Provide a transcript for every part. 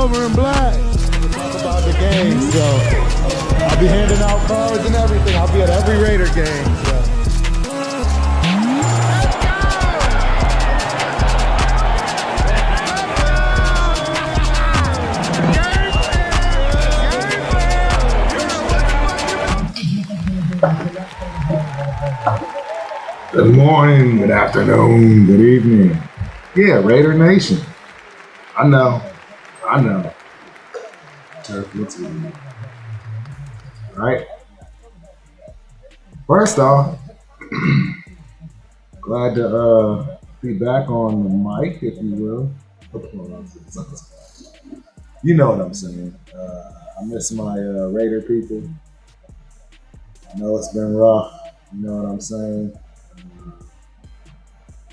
silver and black. Talk about the game, so I'll be handing out cards and everything. I'll be at every Raider game. So. Good morning, good afternoon, good evening. Yeah, Raider Nation. I know. Turf looks good. Right? First off, glad to be back on the mic, if you will. You know what I'm saying. I miss my Raider people. I know it's been rough. You know what I'm saying.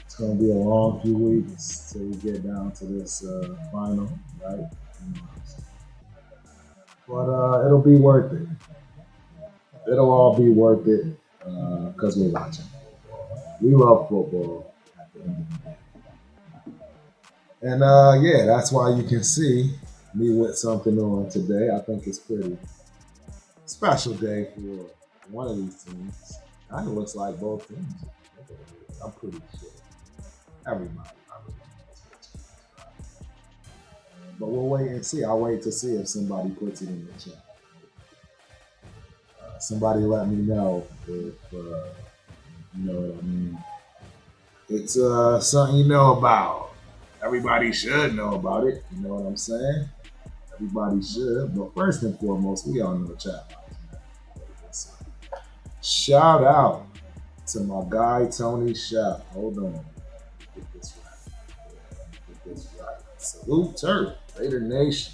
It's going to be a long few weeks till we get down to this final, right? You know what I'm saying. But it'll be worth it. It'll all be worth it because we're watching. We love football at the end of the day. And yeah, that's why you can see me with something on today. I think it's pretty special day for one of these teams. Kind of looks like both teams. I'm pretty sure. Everybody. But we'll wait and see. I'll wait to see if somebody puts it in the chat. Somebody let me know if, you know what I mean. It's something you know about. Everybody should know about it. You know what I'm saying? Everybody should. But first and foremost, we all know chat. Shout out to my guy, Tony Chef. Hold on. Get this right. Salute Turf, Raider Nation.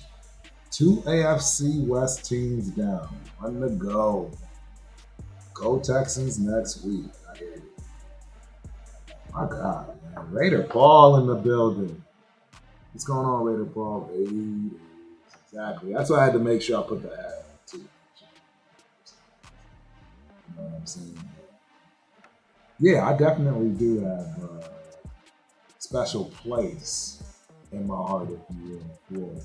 2 AFC West teams down. 1 to go. Go Texans next week. I hear you. My God, man. Raider Paul in the building. What's going on, Raider Paul? Hey, exactly. That's why I had to make sure I put the ad on, too. You know what I'm saying? Yeah, I definitely do have a special place in my heart, if you will, for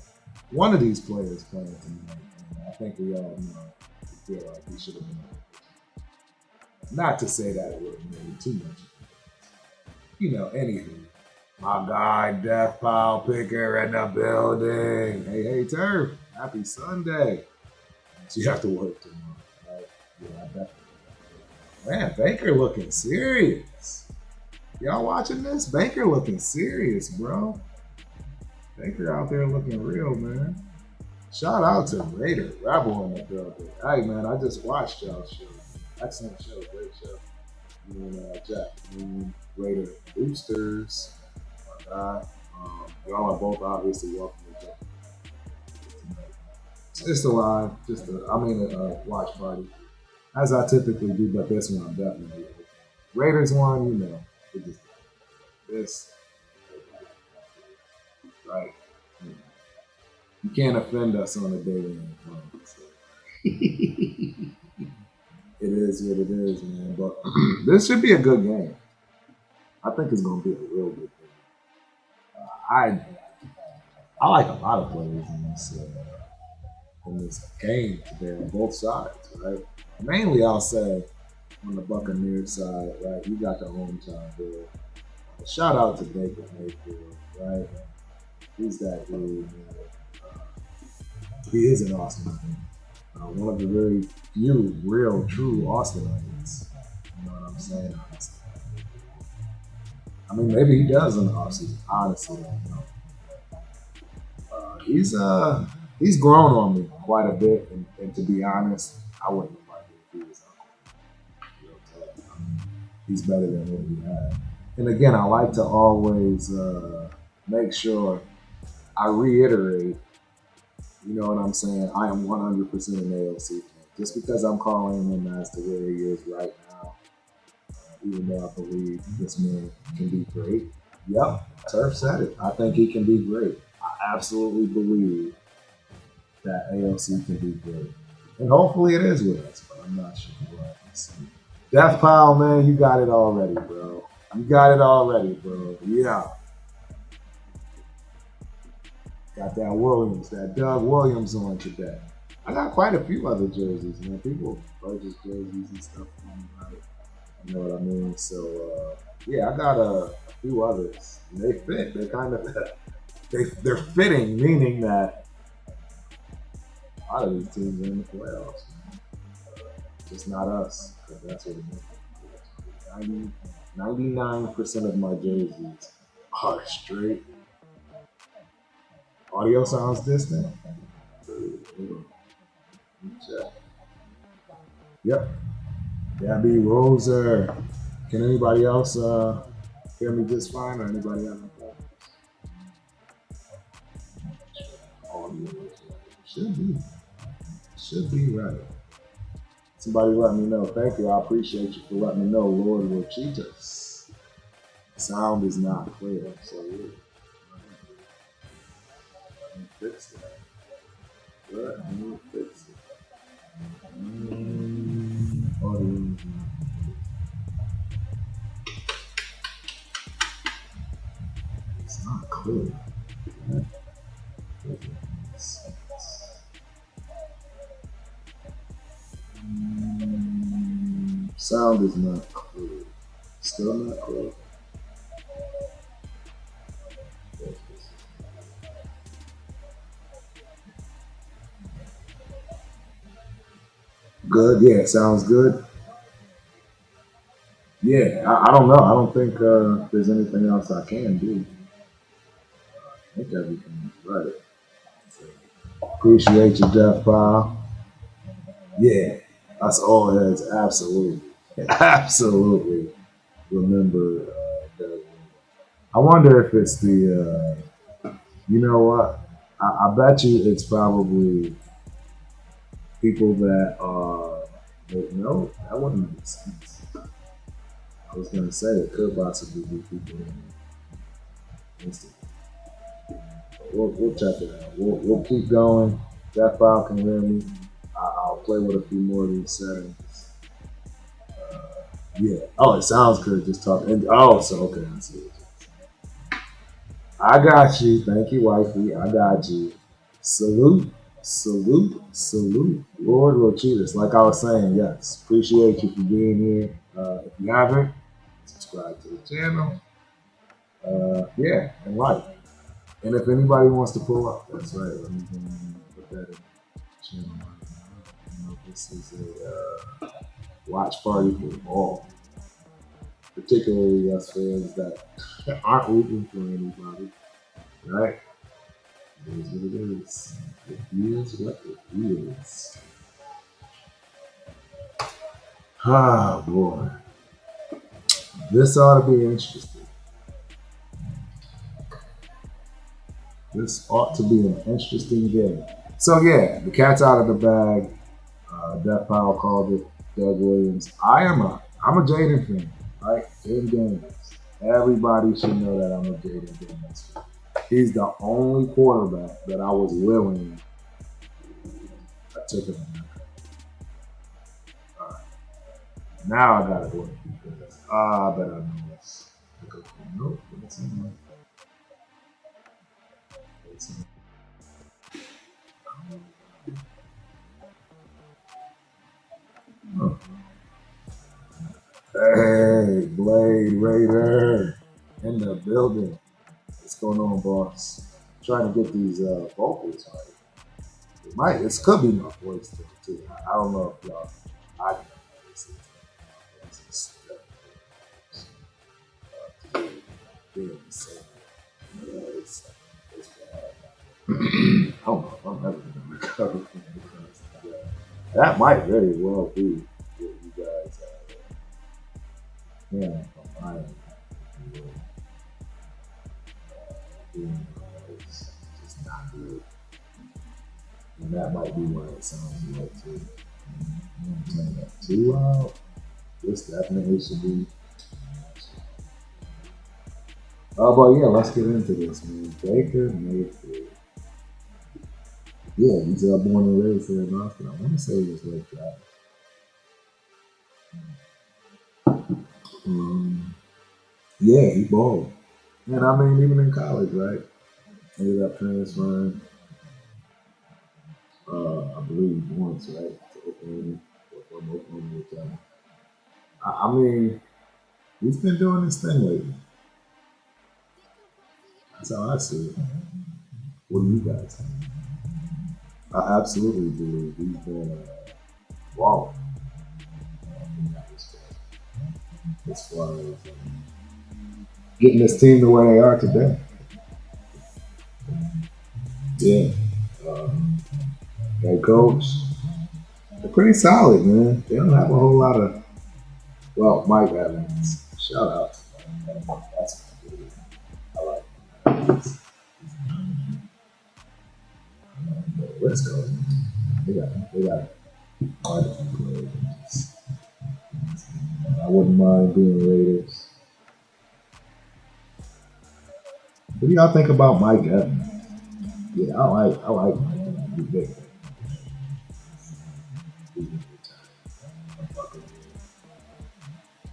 one of these players playing tonight. And I think we all know, we feel like he should have been. Not to say that it would have made too much. You know, anywho, my guy, Death Pile Picker in the building. Hey, Turf. Happy Sunday. So you have to work tomorrow, right? Yeah, I definitely. Man, Baker looking serious. Y'all watching this? Baker looking serious, bro. Baker out there looking real, man. Shout out to Raider Rebel in the building. Hey, man, I just watched y'all's show. Excellent show, great show. You and Jack, Raider Boosters. My God. Y'all are both obviously welcome to Jack. Just a live, a watch party. As I typically do, but this one I'm definitely Raiders one, you know. This, right? You can't offend us on a daily income. So. It is what it is, man. But this should be a good game. I think it's going to be a real good game. I like a lot of players in this game today on both sides, right? Mainly, I'll say on the Buccaneers side, right? You got the hometown bill. Shout out to Baker Mayfield, right? He's that dude, man. He is an Austinian. One of the very few real, true Austinians. You know what I'm saying? I mean, maybe he does in the offseason. Honestly, I don't know. He's grown on me quite a bit, and to be honest, I wouldn't have liked it if he was uncle. He's better than what we had. And again, I like to always make sure I reiterate, you know what I'm saying, I am 100% an AOC fan. Just because I'm calling him as to where he is right now, even though I believe this man can be great. Yep, Turf said it. I think he can be great. I absolutely believe that AOC can be great. And hopefully it is with us, but I'm not sure. Death Pile, man, you got it already, bro. You got it already, bro. Yeah. Got that Williams, that Doug Williams on today. I got quite a few other jerseys, man. People purchase jerseys and stuff from me, right? You know what I mean? So yeah, I got a few others. And they fit. They're kind of they're fitting, meaning that a lot of these teams are in the playoffs, man. Just not us, because that's what it means. 99% of my jerseys are straight. Audio sounds distant. Check. Yep. Gabby Roser. Can anybody else hear me just fine, or anybody have any problems? Audio should be right. Somebody let me know. Thank you. I appreciate you for letting me know, Lord Rochitas. Sound is not clear, so let me fix that. Good. Let me fix it. Audio. It's not clear. Sound is not clear. Still not clear. Good. Yeah, sounds good. Yeah, I don't know. I don't think there's anything else I can do. I think everything is right. Appreciate you, Jeff Powell. Yeah, us all heads, absolutely. Absolutely remember that. I wonder if it's the, you know what? I bet you it's probably people that no, that wouldn't make sense. I was going to say it could possibly be people in Instagram. We'll check it out. We'll keep going. That file can hear me. I'll play with a few more of these settings. Yeah. Oh, it sounds good. Just talking. Oh, so okay. I see it. I got you. Thank you, wifey. I got you. Salute. Lord Rochitas. Like I was saying, yes. Appreciate you for being here. If you haven't, subscribe to the channel. Yeah, and like. And if anybody wants to pull up, that's right. Let me put that in the channel right now. You know, this is a watch party for all. Particularly us fans that aren't rooting for anybody. Right? It is what it is. It is what it is. Ah, boy. This ought to be interesting. This ought to be an interesting game. So yeah, the cat's out of the bag. Death Powell called it Doug Williams. I'm a Jaden fan, right? Jaden Daniels. Everybody should know that I'm a Jaden Daniels fan. He's the only quarterback that I was willing to take him. All right. Now I gotta go because I bet I know this. Nope, that's in oh. Hey, Blade Raider in the building. What's going on, boss? Trying to get these vocals right. This could be my voice too. I don't know if y'all. I can listen to it's bad. I don't know if I'm ever going to recover from it. That might very well be what you guys hearing from my end. It's just not good. And that might be why it sounds low too. Turn that too loud. This definitely should be. But yeah, let's get into this, man. Baker Mayfield. Yeah, he's born and raised here in Austin. I want to say he was late draft. Yeah, he balled. And I mean, even in college, right? Ended up transferring, I believe, once, right? To Oklahoma, or from Oklahoma to Tampa. I mean, he's been doing his thing lately. That's how I see it. What do you guys think? I absolutely believe he's been wow in that respect, as far as getting this team to where they are today. Yeah. Head coach, they're pretty solid, man. They don't have a whole lot of, well, Mike Evans. Shout out to Mike Evans. That's what I do. I like Mike Evans. Let's go. They got quite a few players. I wouldn't mind being Raiders. What do y'all think about Mike Evans? Yeah, I like Mike Evans. He's big.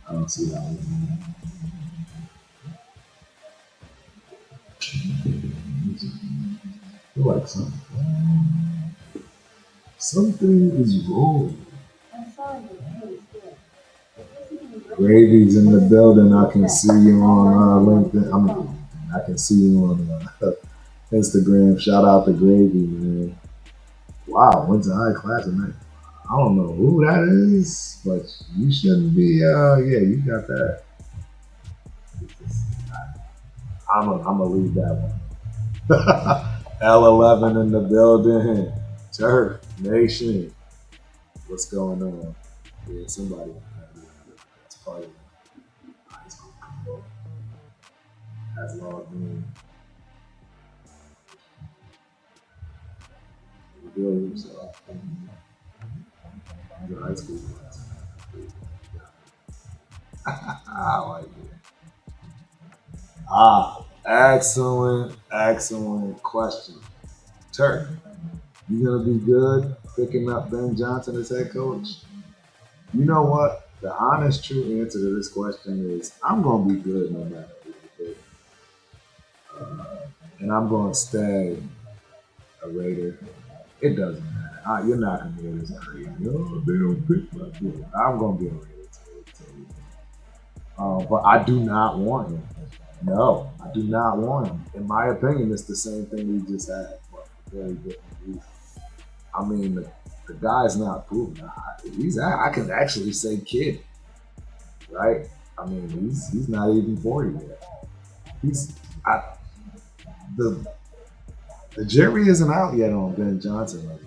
I don't see how I feel like something is wrong. Gravy's in the building. I can see you on LinkedIn. I can see you on Instagram. Shout out to Gravy, man. Wow, went to high class tonight. I don't know who that is, but you shouldn't be. Yeah, you got that. I'm gonna leave that one. L11 in the building. Turf Nation. What's going on? Yeah, somebody. That's part of high school combo. Has logged in. Reveal yourself. Your high school class. I like it. Excellent question. Turk, you gonna be good picking up Ben Johnson as head coach? You know what? The honest, true answer to this question is I'm gonna be good no matter what. And I'm gonna stay a Raider. It doesn't matter. You're not gonna hear this crazy. Oh, they don't pick my kid. I'm gonna be a Raider too. But I do not want him. No, I do not want him. In my opinion, it's the same thing we just had, but for very different reasons. I mean, the guy's not proven. I can actually say kid, right? I mean, he's not even 40 yet. The jury isn't out yet on Ben Johnson.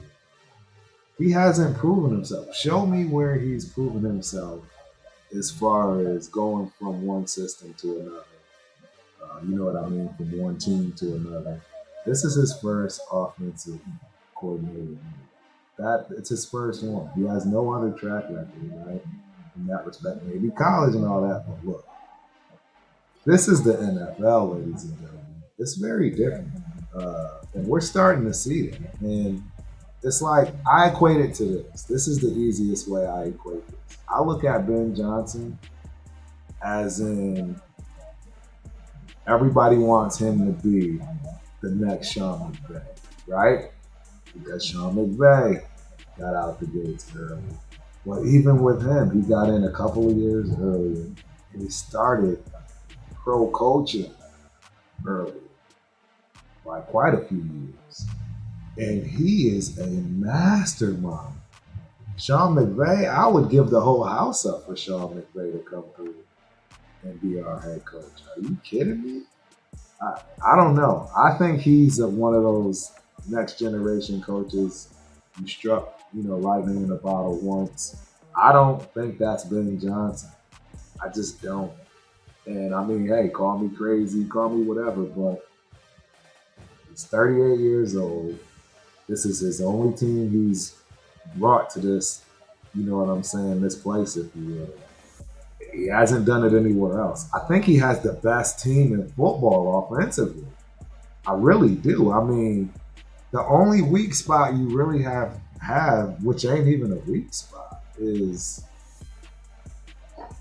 He hasn't proven himself. Show me where he's proven himself as far as going from one system to another. You know what I mean? From one team to another. This is his first offensive coordinator. It's his first one. He has no other track record, right? In that respect, maybe college and all that, but look, this is the NFL, ladies and gentlemen. It's very different, and we're starting to see it. And it's like I equate it to this. This is the easiest way I equate this. I look at Ben Johnson as in everybody wants him to be the next Sean McVay, right? Because Sean McVay got out the gates early. Well, even with him, he got in a couple of years earlier, and he started pro coaching early, by quite a few years. And he is a mastermind. Sean McVay, I would give the whole house up for Sean McVay to come through and be our head coach. Are you kidding me? I don't know. I think he's one of those next generation coaches. You struck, lightning in a bottle once. I don't think that's Ben Johnson. I just don't. And I mean, hey, call me crazy, call me whatever, but he's 38 years old. This is his only team he's brought to this, you know what I'm saying, this place, if you will. He hasn't done it anywhere else. I think he has the best team in football offensively. I really do. I mean, the only weak spot you really have, which ain't even a weak spot, is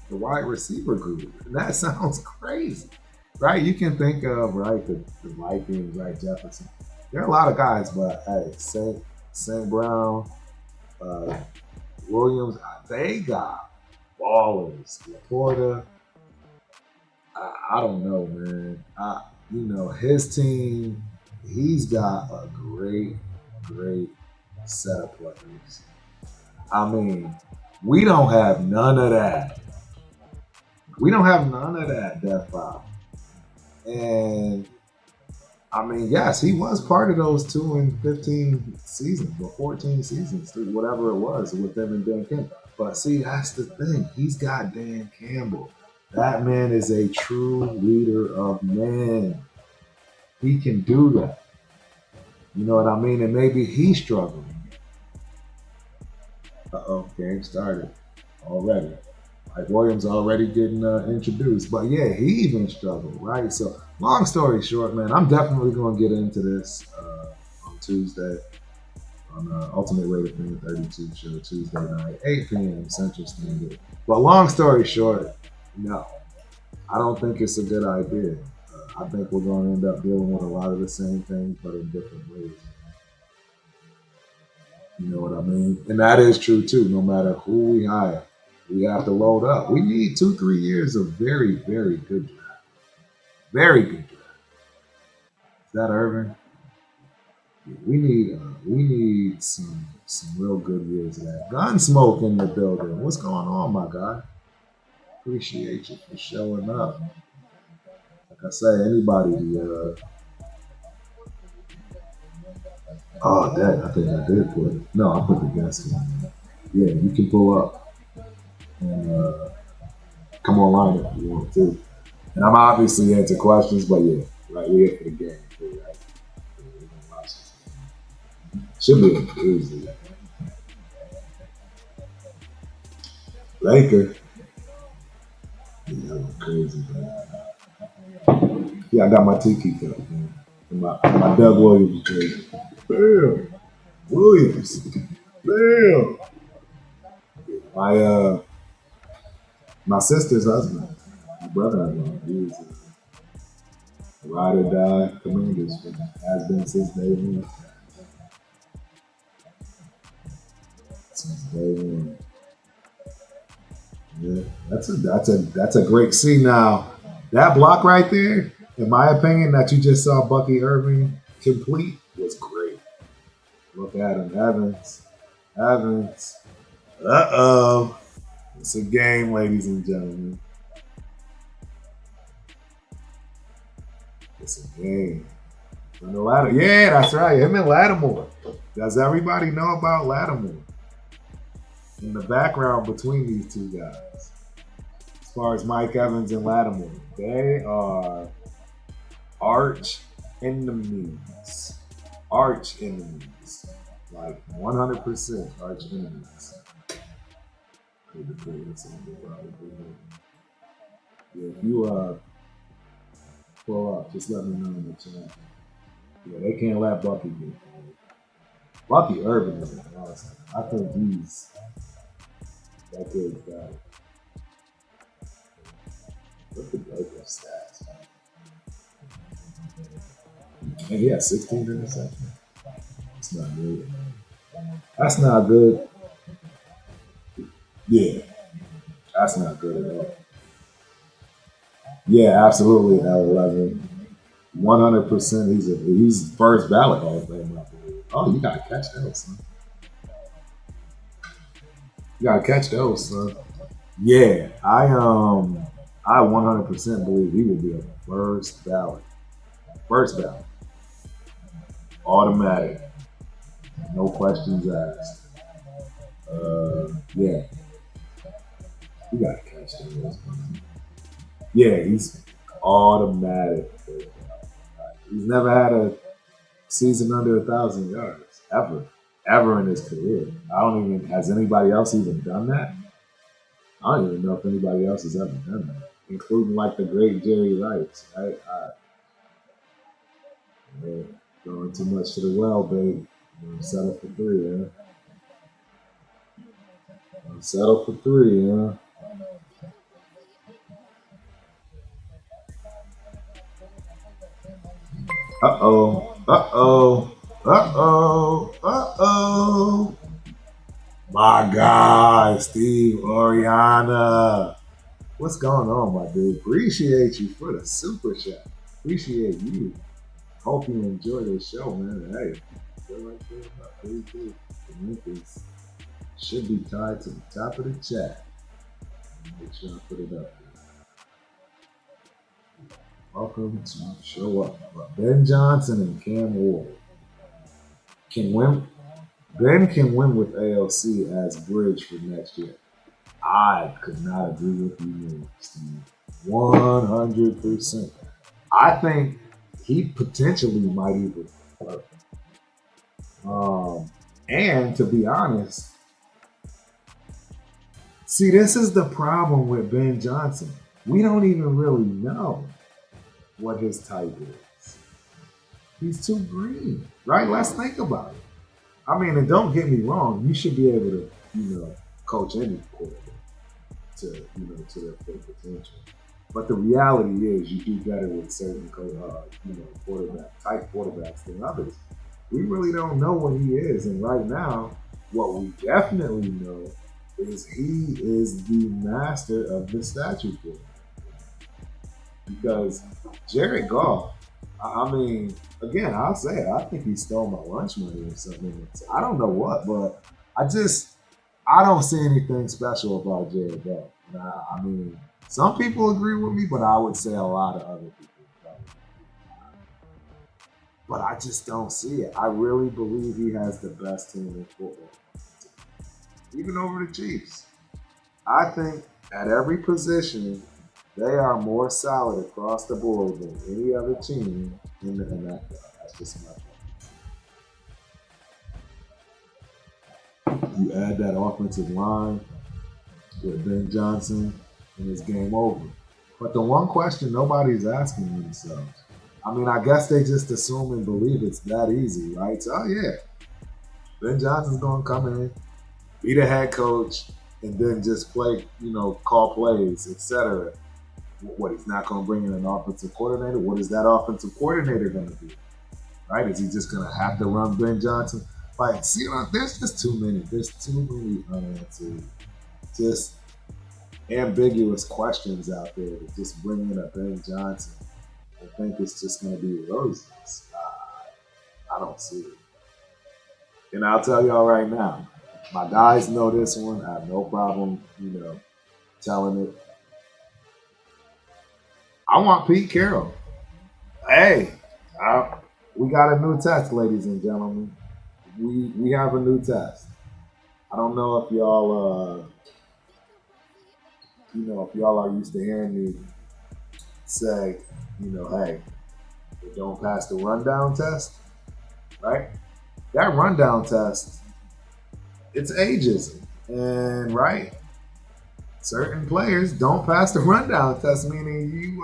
the wide receiver group. And that sounds crazy. right? You can think of right the Vikings, right? Jefferson. There are a lot of guys, but hey, Saint Brown, uh, Williams, they got ballers. Laporta, I don't know, man. His team, he's got a great set of players. I mean, we don't have none of that. We don't have none of that Death Pop. And I mean, yes, he was part of those 2 and 15 seasons, or 14 seasons, whatever it was, with them and Dan Campbell. But see, that's the thing. He's got Dan Campbell. That man is a true leader of men. He can do that. You know what I mean? And maybe he's struggling. Game started already. Like Williams already getting introduced. But yeah, he even struggled, right? So long story short, man, I'm definitely going to get into this on Tuesday on Ultimate Raider Fan 32 show, Tuesday night, 8 p.m. Central Standard. But long story short, no, I don't think it's a good idea. I think we're going to end up dealing with a lot of the same things, but in different ways. You know what I mean? And that is true too. No matter who we hire, we have to load up. We need 2-3 years of very good draft. Very good draft. Is that Irvin? We need some real good years of that. Gunsmoke in the building. What's going on, my guy? Appreciate you for showing up. Like I say, anybody. I think I did put it. No, I put the guest in. Yeah, you can pull up and come online if you want to. And I'm obviously into questions, but yeah, right, we're here for the game. Too, right? We're gonna watch this. Should be a Tuesday. Laker. Yeah, that went crazy, man. Yeah, I got my Tiki cup, man. And my Doug Williams jersey. Bam! Williams. Bam! My sister's husband, my brother-in-law, he was a ride or die Commanders fan. Has been since day one. Since day one. Yeah, that's a great see. Now that block right there, in my opinion, that you just saw Bucky Irving complete was great. Look at him, Evans. Uh-oh. It's a game, ladies and gentlemen. It's a game. From the Lattimore. Yeah, that's right. Him and Lattimore. Does everybody know about Lattimore? In the background between these two guys, as far as Mike Evans and Lattimore, they are arch enemies. Arch enemies. Like 100% arch enemies. Yeah, if you pull up, just let me know in the chat. Yeah, they can't let Bucky get it. Bucky Irvin is awesome. I think that kid's got it. Look at Lakers stats, man. And he has 16 interceptions. That's not good. That's not good. Yeah, that's not good at all. Yeah, absolutely. At 11, 100%. He's first ballot Hall of Fame, I believe. Oh, you gotta catch those, son. You gotta catch those, son. Yeah, I 100% believe he will be a first ballot. First ballot. Automatic. No questions asked. Yeah. You gotta catch those, man. Yeah, he's automatic. He's never had a season under 1,000 yards ever in his career. Has anybody else even done that? I don't even know if anybody else has ever done that, including like the great Jerry Rice. Going too much to the well, babe. Settle for 3, huh? Settle for 3, huh? Uh-oh. Uh-oh. Uh-oh. Uh-oh. My guy, Steve Oriana. What's going on, my dude? Appreciate you for the super chat. Appreciate you. Hope you enjoy the show, man. Hey, feel like this, please do. The link should be tied to the top of the chat. Make sure I put it up. Welcome to Show Up. Ben Johnson and Cam Ward can win. Ben can win with ALC as bridge for next year. I could not agree with you more, Steve. 100%. I think he potentially might even work. And to be honest, see, this is the problem with Ben Johnson. We don't even really know what his type is. He's too green, right? Let's think about it. I mean, and don't get me wrong, you should be able to, coach any quarterback to their full potential. But the reality is, you do better with certain, type quarterbacks than others. We really don't know what he is, and right now, what we definitely know is he is the master of the statue quarterback. Because Jared Goff, I mean, again, I'll say it, I think he stole my lunch money or something. I don't know what, but I don't see anything special about Jared Goff. I mean, some people agree with me, but I would say a lot of other people don't. But I just don't see it. I really believe he has the best team in football, even over the Chiefs. I think at every position, they are more solid across the board than any other team in the NFL. That's just my opinion. You add that offensive line with Ben Johnson, and it's game over. But the one question nobody's asking themselves, I mean, I guess they just assume and believe it's that easy, right? So, Ben Johnson's going to come in, be the head coach, and then just play, call plays, etc. What, he's not going to bring in an offensive coordinator? What is that offensive coordinator going to do? Right? Is he just going to have to run Ben Johnson? Like, there's just too many. There's too many unanswered, just ambiguous questions out there to just bring in a Ben Johnson and think it's just going to be roses. I don't see it. And I'll tell y'all right now, my guys know this one. I have no problem, telling it. I want Pete Carroll. Hey, we got a new test, ladies and gentlemen. We have a new test. I don't know if y'all, if y'all are used to hearing me say, hey, don't pass the rundown test, right? That rundown test, it's ageism, and right, certain players don't pass the rundown test, meaning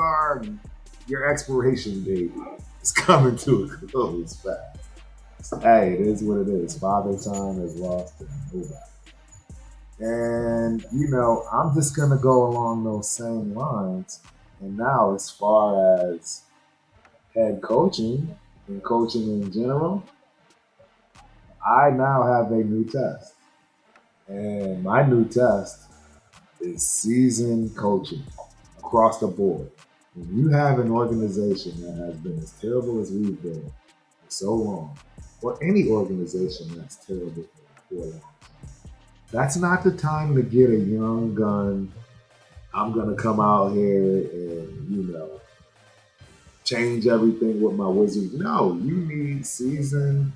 your expiration date is coming to a close fast. Hey, it is what it is. Father Time has lost to nobody. And, I'm just going to go along those same lines. And now, as far as head coaching and coaching in general, I now have a new test. And my new test is seasoned coaching across the board. When you have an organization that has been as terrible as we've been for so long, or any organization that's terrible for a long time, that's not the time to get a young gun. I'm going to come out here and, change everything with my Wizards. No, you need seasoned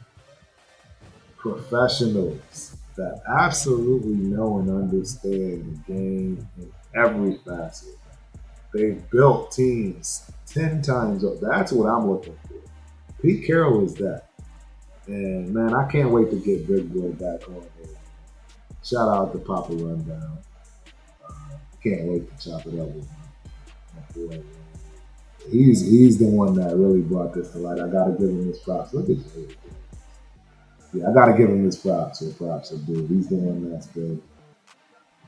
professionals that absolutely know and understand the game in every facet. They've built teams 10 times over. That's what I'm looking for. Pete Carroll is that. And, man, I can't wait to get Big Boy back on here. Shout out to Papa Rundown. Can't wait to chop it up with my boy. He's the one that really brought this to light. I got to give him his props. Look at you. Yeah, I got to give him his props. Dude. He's the one that's been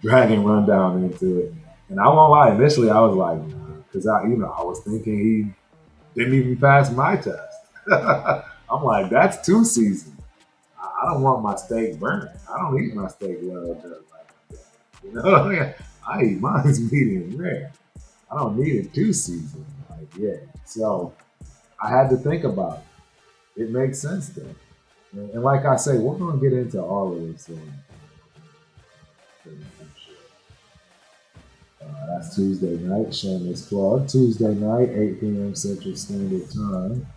dragging Rundown into it. And I won't lie, initially I was like, nah, because I was thinking he didn't even pass my test. I'm like, that's 2 seasons. I don't want my steak burnt. I don't eat my steak well done like that. You know, I eat mine's medium rare. I don't need it 2 seasons. Like, yeah. So I had to think about it. It makes sense though. And like I say, we're gonna get into all of this. That's Tuesday night. Shameless plug. Tuesday night, 8 p.m. Central Standard Time.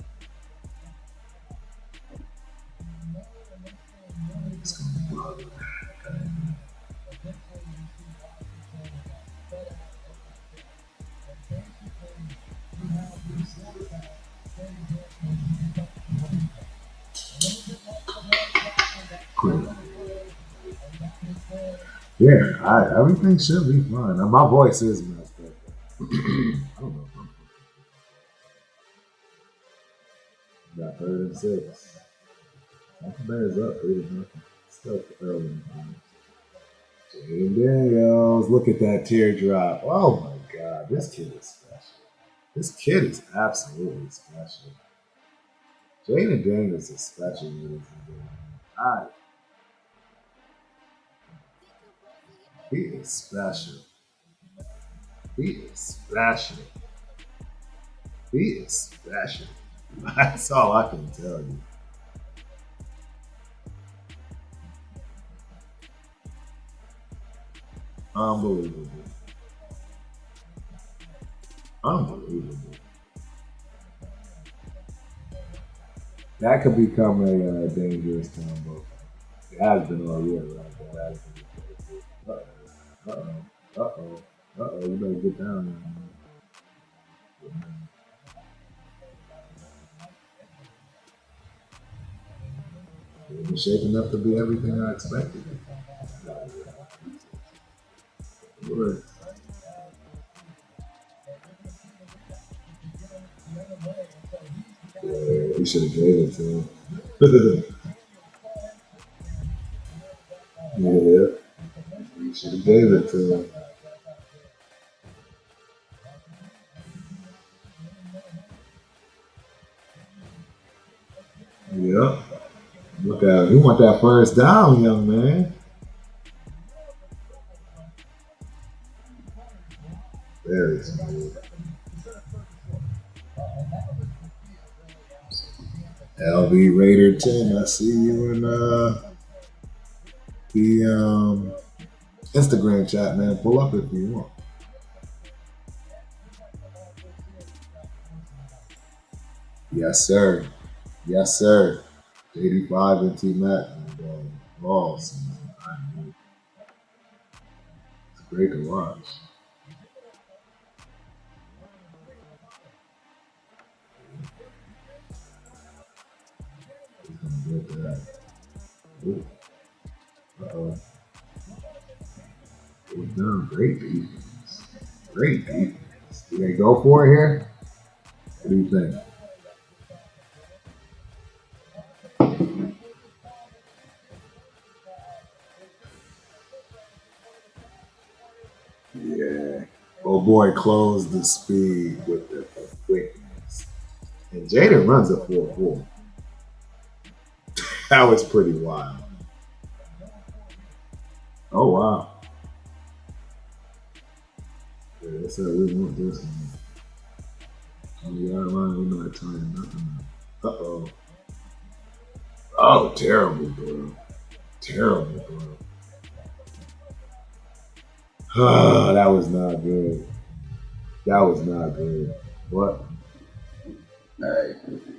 Yeah, everything should be fine. Now, my voice is messed up. I don't know. Got 36. Tampa Bay is up 3-0. Still early in the game. Jaden Daniels, look at that teardrop. Oh my God, this kid is special. This kid is absolutely special. Jaden Daniels is special. He is special. He is special. He is special. That's all I can tell you. Unbelievable. Unbelievable. That could become a dangerous combo. It has been all year, right? That has been. Uh-oh. You better get down there. It was shaping up to be everything I expected. Lord. Yeah, he should have gave it to him. Yeah, he should have gave it to him. Yeah. Look at him. You want that first down, young man. Very smooth. LB Raider 10, I see you in the Instagram chat, man. Pull up if you want. Yes, sir. Yes, sir. 85 and T-Mac and Balls. It's great to watch. He's going to get that. Ooh. Uh-oh. We're done. Great defense. Great defense. Do they go for it here? What do you think? Yeah. Oh boy, closed the speed with the quickness. And Jaden runs a 4.4. That was pretty wild. Oh wow. Yeah, they said we want this one. On the yard line, we're not telling nothing. Uh-oh. Oh, terrible, bro. Terrible, bro. Oh, that was not good. That was not good. What? Hey,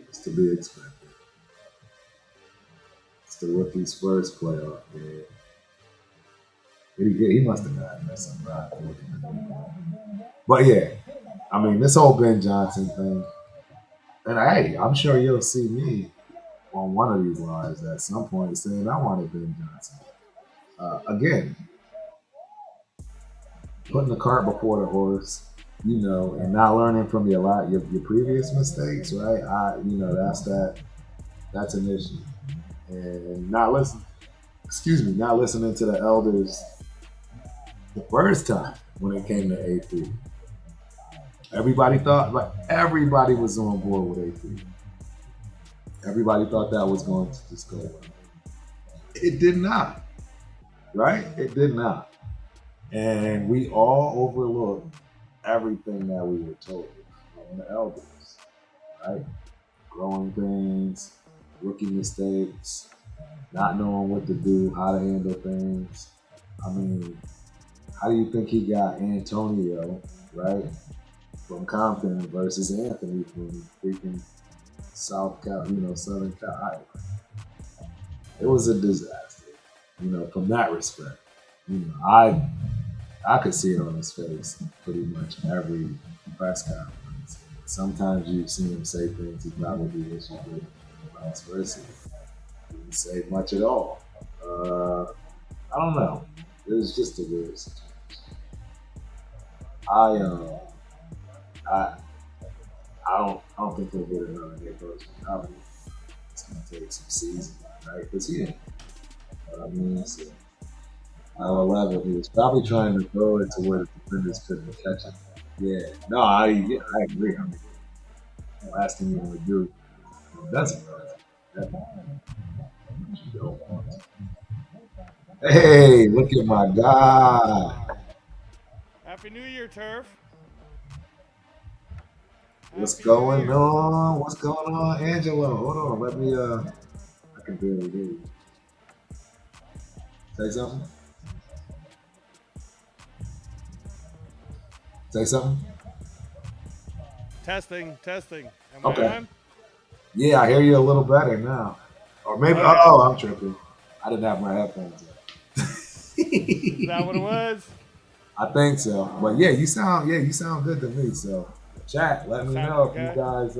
it's to be expected. It's the rookie's first playoff game. He must have gotten that something. But yeah, I mean, this whole Ben Johnson thing, and hey, I'm sure you'll see me on one of these lives at some point saying I wanted Ben Johnson. Again, putting the cart before the horse, and not learning from your previous mistakes, right? That's an issue, and not listening to the elders the first time when it came to AP. Everybody was on board with AP. Everybody thought that was going to just go well. It did not, right? It did not. And we all overlooked everything that we were told from the elders, right? Growing pains, rookie mistakes, not knowing what to do, how to handle things. I mean, how do you think he got Antonio, right, from Compton versus Anthony from freaking Southern Cal? It was a disaster, from that respect. I could see it on his face pretty much every press conference. Sometimes you see him say things he probably wishes he did, vice versa. He didn't say much at all. I don't know. It was just a weird situation. I don't think he'll get another head coach. Probably it's gonna take some season, right? Because he didn't. I mean, so 11, he was probably trying to throw it to where the defenders couldn't catch it. Yeah, no, I agree. I mean, the last thing you want to do doesn't matter. You don't want to. Hey, look at my guy. Happy New Year, Turf. What's going on? What's going on, Angelo? Hold on, let me. I can barely hear you. Say something. Say something. Testing. Am Okay. I on? Yeah, I hear you a little better now. Or maybe. Okay. Oh, I'm tripping. I didn't have my headphones in. Is that what it was? I think so. But yeah, you sound good to me. So chat, let me know if you guys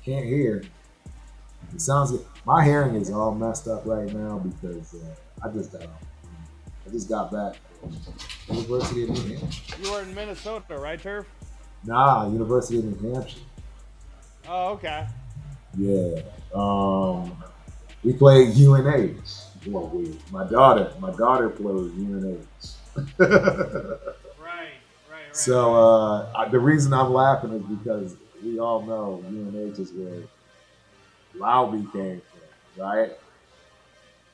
can't hear. It sounds good. My hearing is all messed up right now because I just got back from University of New Hampshire. You were in Minnesota, right, Turf? Nah, University of New Hampshire. Oh, okay. Yeah. We played UNH. Well, my daughter played UNH. Right. So the reason I'm laughing is because we all know UNH is where Lowby came from, right?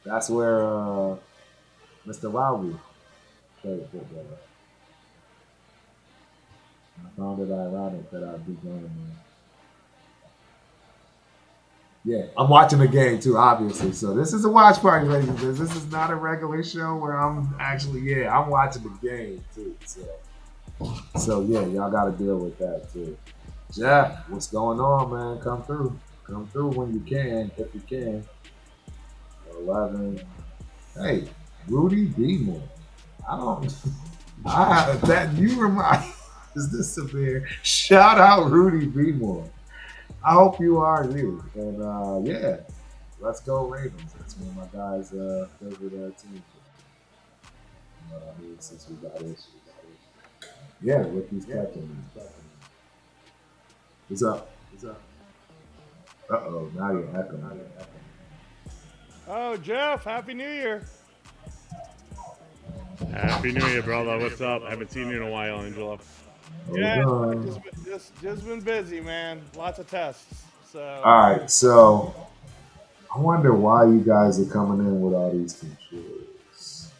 That's where Mr. Lowby played football. I found it ironic that I'd be going there. Yeah, I'm watching the game too, obviously. So this is a watch party, ladies and gentlemen. This is not a regular show where I'm actually, I'm watching the game too. So yeah, y'all got to deal with that too. Jeff, what's going on, man? Come through when you can, if you can. 11. Hey, Rudy Beemore. You remind. Is this severe? Shout out Rudy Beemore. I hope you are you. And yeah, let's go Ravens. That's one of my guys' favorite teams. You know what I mean? Since we got issues. Yeah, Ricky's catching. What's up? Uh-oh, now you're echoing. Oh, Jeff, Happy New Year. Happy New Year, brother. What's up? Haven't seen you in a while, Angelo. Yeah, just been busy, man. Lots of tests. So. All right, so I wonder why you guys are coming in with all these controls.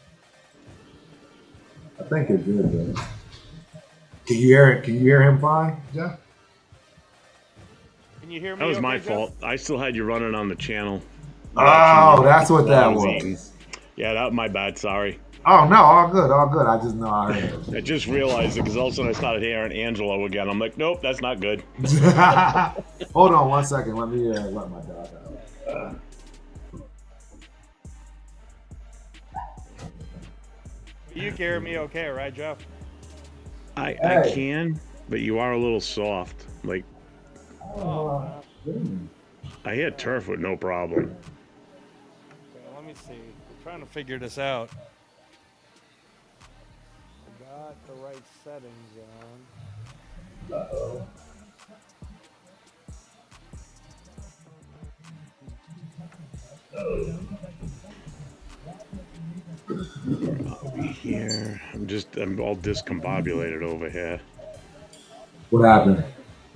I think it's good though. Can you hear it? Can you hear him fine, Jeff? Can you hear me? That was okay, my Jeff? fault. I still had you running on the channel. Oh, that's what that was. Yeah, that my bad. Sorry. Oh no, all good. I just know I heard it. I just realized it because all of a sudden I started hearing Angelo again. I'm like, nope, that's not good. Hold on 1 second. Let me let my dog out. You can hear me okay, right, Jeff? I can, but you are a little soft. Like, I hear Turf with no problem. Okay, let me see. I'm trying to figure this out. I got the right settings on. Uh-oh. Here, I'm all discombobulated over here. What happened?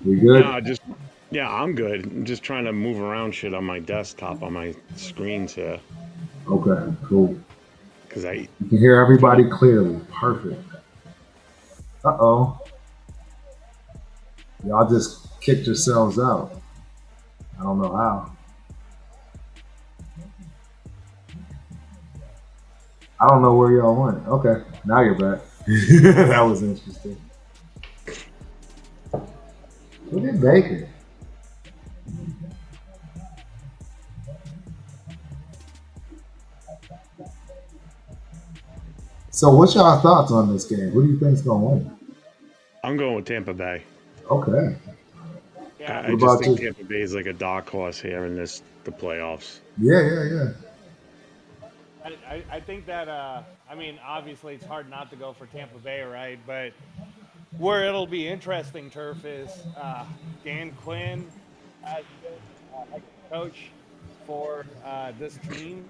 We good? I'm good. I'm just trying to move around shit on my desktop on my screens here. Okay, cool. Because you can hear everybody clearly. Perfect. Uh-oh. Y'all just kicked yourselves out. I don't know how. I don't know where y'all went. Okay, now you're back. That was interesting. Look at Baker. So what's y'all thoughts on this game? Who do you think's going to win? I'm going with Tampa Bay. Okay. Yeah. I just think Tampa Bay is like a dark horse here in the playoffs. Yeah. I think that, I mean, obviously it's hard not to go for Tampa Bay, right? But where it'll be interesting, Turf, is Dan Quinn as head coach for this team.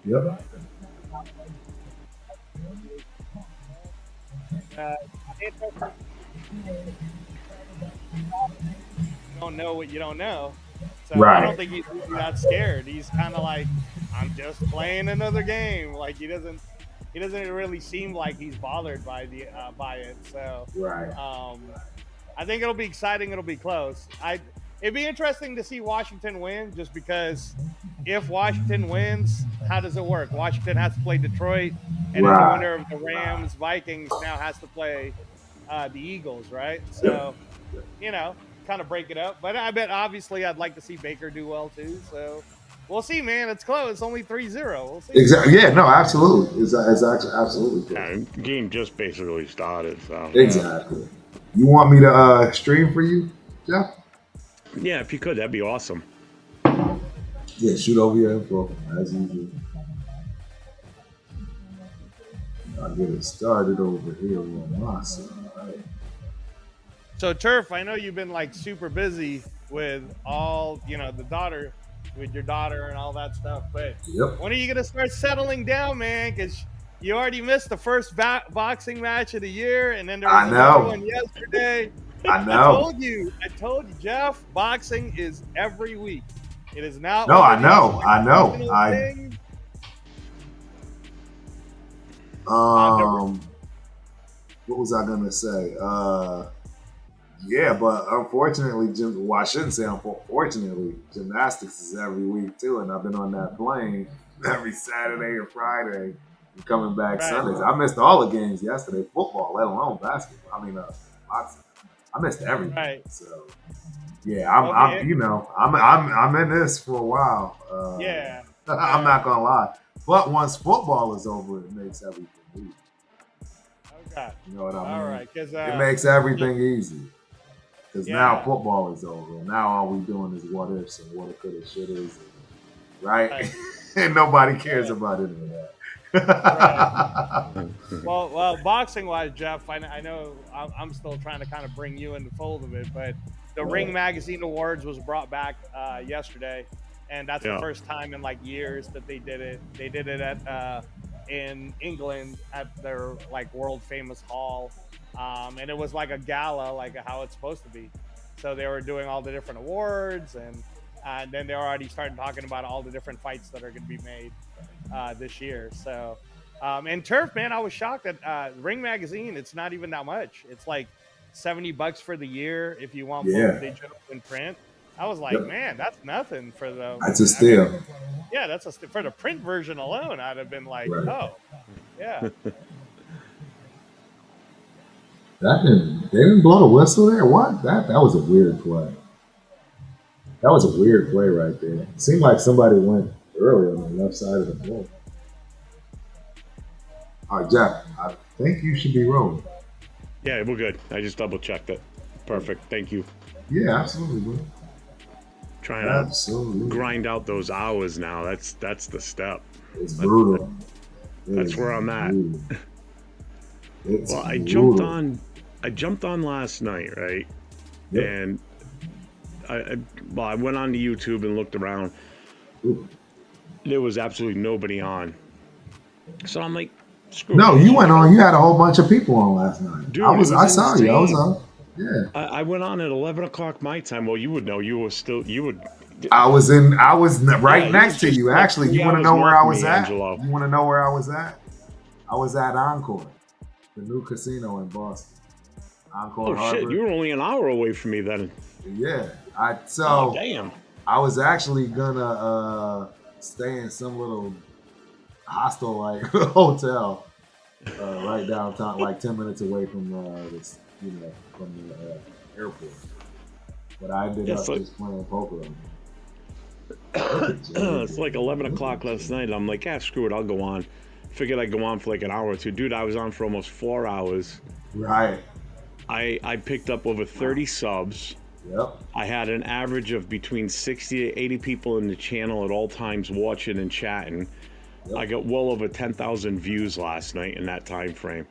Yep. You don't know what you don't know. So right. I don't think he's that scared. He's kind of like, I'm just playing another game. Like he doesn't really seem like he's bothered by it. So right. I think it'll be exciting. It'll be close. It'd be interesting to see Washington win, just because if Washington wins, how does it work? Washington has to play Detroit, and then the winner of the Rams Vikings now has to play the Eagles, right? So, kind of break it up. But I bet obviously I'd like to see Baker do well too. So we'll see, man. It's close. It's only 3-0. We'll see. Exactly. Yeah. No. Absolutely. It's actually absolutely close. The game just basically started. So exactly. You want me to stream for you, Jeff? Yeah, if you could, that'd be awesome. Yeah, shoot over your info as usual. I'll get it started over here on my side. So, Turf, I know you've been like super busy with all, with your daughter and all that stuff. But when are you going to start settling down, man? Because you already missed the first boxing match of the year, and then there was another one yesterday. I know. I told you, Jeff, boxing is every week. It is not. No, I know. What was I gonna say? Yeah, but unfortunately, I shouldn't say unfortunately, gymnastics is every week too, and I've been on that plane every Saturday or Friday, and coming back Sundays. I missed all the games yesterday, football, let alone basketball. I mean, boxing. I missed everything. Right. So, yeah, I'm in this for a while. I'm not gonna lie. But once football is over, it makes everything easy. Okay. You know what I mean? All right, because it makes everything easy. Because now football is over. Now all we doing is what ifs and what it could have, should have, right? And nobody cares about any of that. Right. Well, boxing-wise, Jeff, I know I'm still trying to kind of bring you in the fold of it, but the Ring Magazine Awards was brought back yesterday, and that's the first time in like years that they did it. They did it at in England at their like world famous hall, and it was like a gala, like how it's supposed to be. So they were doing all the different awards, and then they're already starting talking about all the different fights that are going to be made this year. So, and Turf, man, I was shocked that Ring Magazine, it's not even that much. It's like $70 for the year if you want both digital and print. I was like, man, that's nothing for the. That's a steal. That's for the print version alone. I'd have been like, oh, yeah. They didn't blow the whistle there. What? That was a weird play. That was a weird play right there. It seemed like somebody went early on the left side of the floor. All right, Jeff, I think you should be rolling. Yeah, we're good. I just double checked it. Perfect. Thank you. Yeah, absolutely, bro. Trying to grind out those hours now. That's the step. It's brutal. That's where I'm at. Well, I jumped on last night, right? Yep. And I went on to YouTube and looked around. Ooh. There was absolutely nobody on. So I'm like, screw it. You went on. You had a whole bunch of people on last night. Dude, I saw you. I was on. Yeah. I went on at 11 o'clock my time. Well, you would know. You would. I was right Yeah, next to just you. like Actually, 3 you want to hours know where north I of was me, at? Angelo. You want to know where I was at? I was at Encore, the new casino in Boston. Encore Oh Harbor. shit! You were only an hour away from me then. Yeah. Oh damn. I was actually gonna stay in some little hostel like hotel right downtown, like 10 minutes away from from the airport. But I ended up just playing poker on It's like 11 o'clock last night. I'm like, screw it, I'll go on. Figured I'd go on for like an hour or two. Dude, I was on for almost 4 hours. Right. I picked up over 30 subs. Yep. I had an average of between 60 to 80 people in the channel at all times watching and chatting. Yep. I got well over 10,000 views last night in that time frame.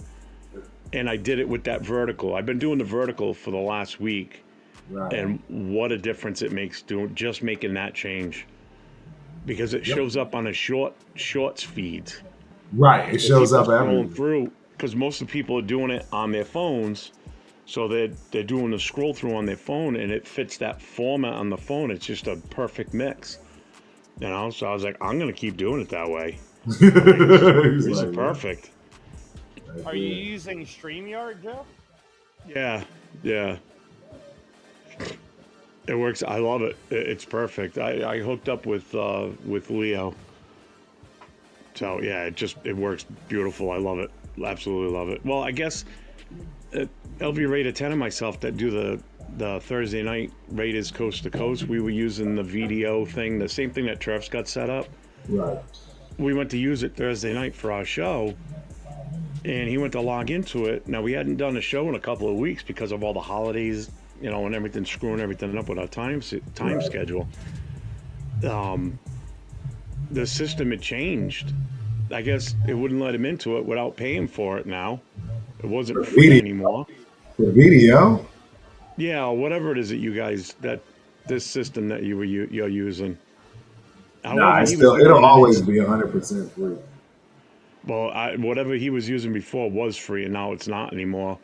And I did it with that vertical. I've been doing the vertical for the last week. Right. And what a difference it makes just making that change. Because it shows up on a shorts feed. Right. It shows up everywhere. Through, because most of the people are doing it on their phones. So they're doing the scroll through on their phone, and it fits that format on the phone. It's just a perfect mix, you know. So I was like, I'm gonna keep doing it that way. This is perfect. Are you using StreamYard, Jeff? Yeah. It works. I love it. It's perfect. I hooked up with Leo. So yeah, it works beautiful. I love it. Absolutely love it. Well, I guess. LV Raider 10 and myself that do the Thursday night Raiders coast to coast, we were using the VDO thing, the same thing that Turf's got set up. Right. We went to use it Thursday night for our show, and he went to log into it. Now, we hadn't done a show in a couple of weeks because of all the holidays, you know, and everything, screwing everything up with our time schedule. The system had changed. I guess it wouldn't let him into it without paying for it now. It wasn't free anymore. The video? Yeah, whatever it is that you guys, this system that you're using. It'll always be 100% free. Well, whatever he was using before was free, and now it's not anymore.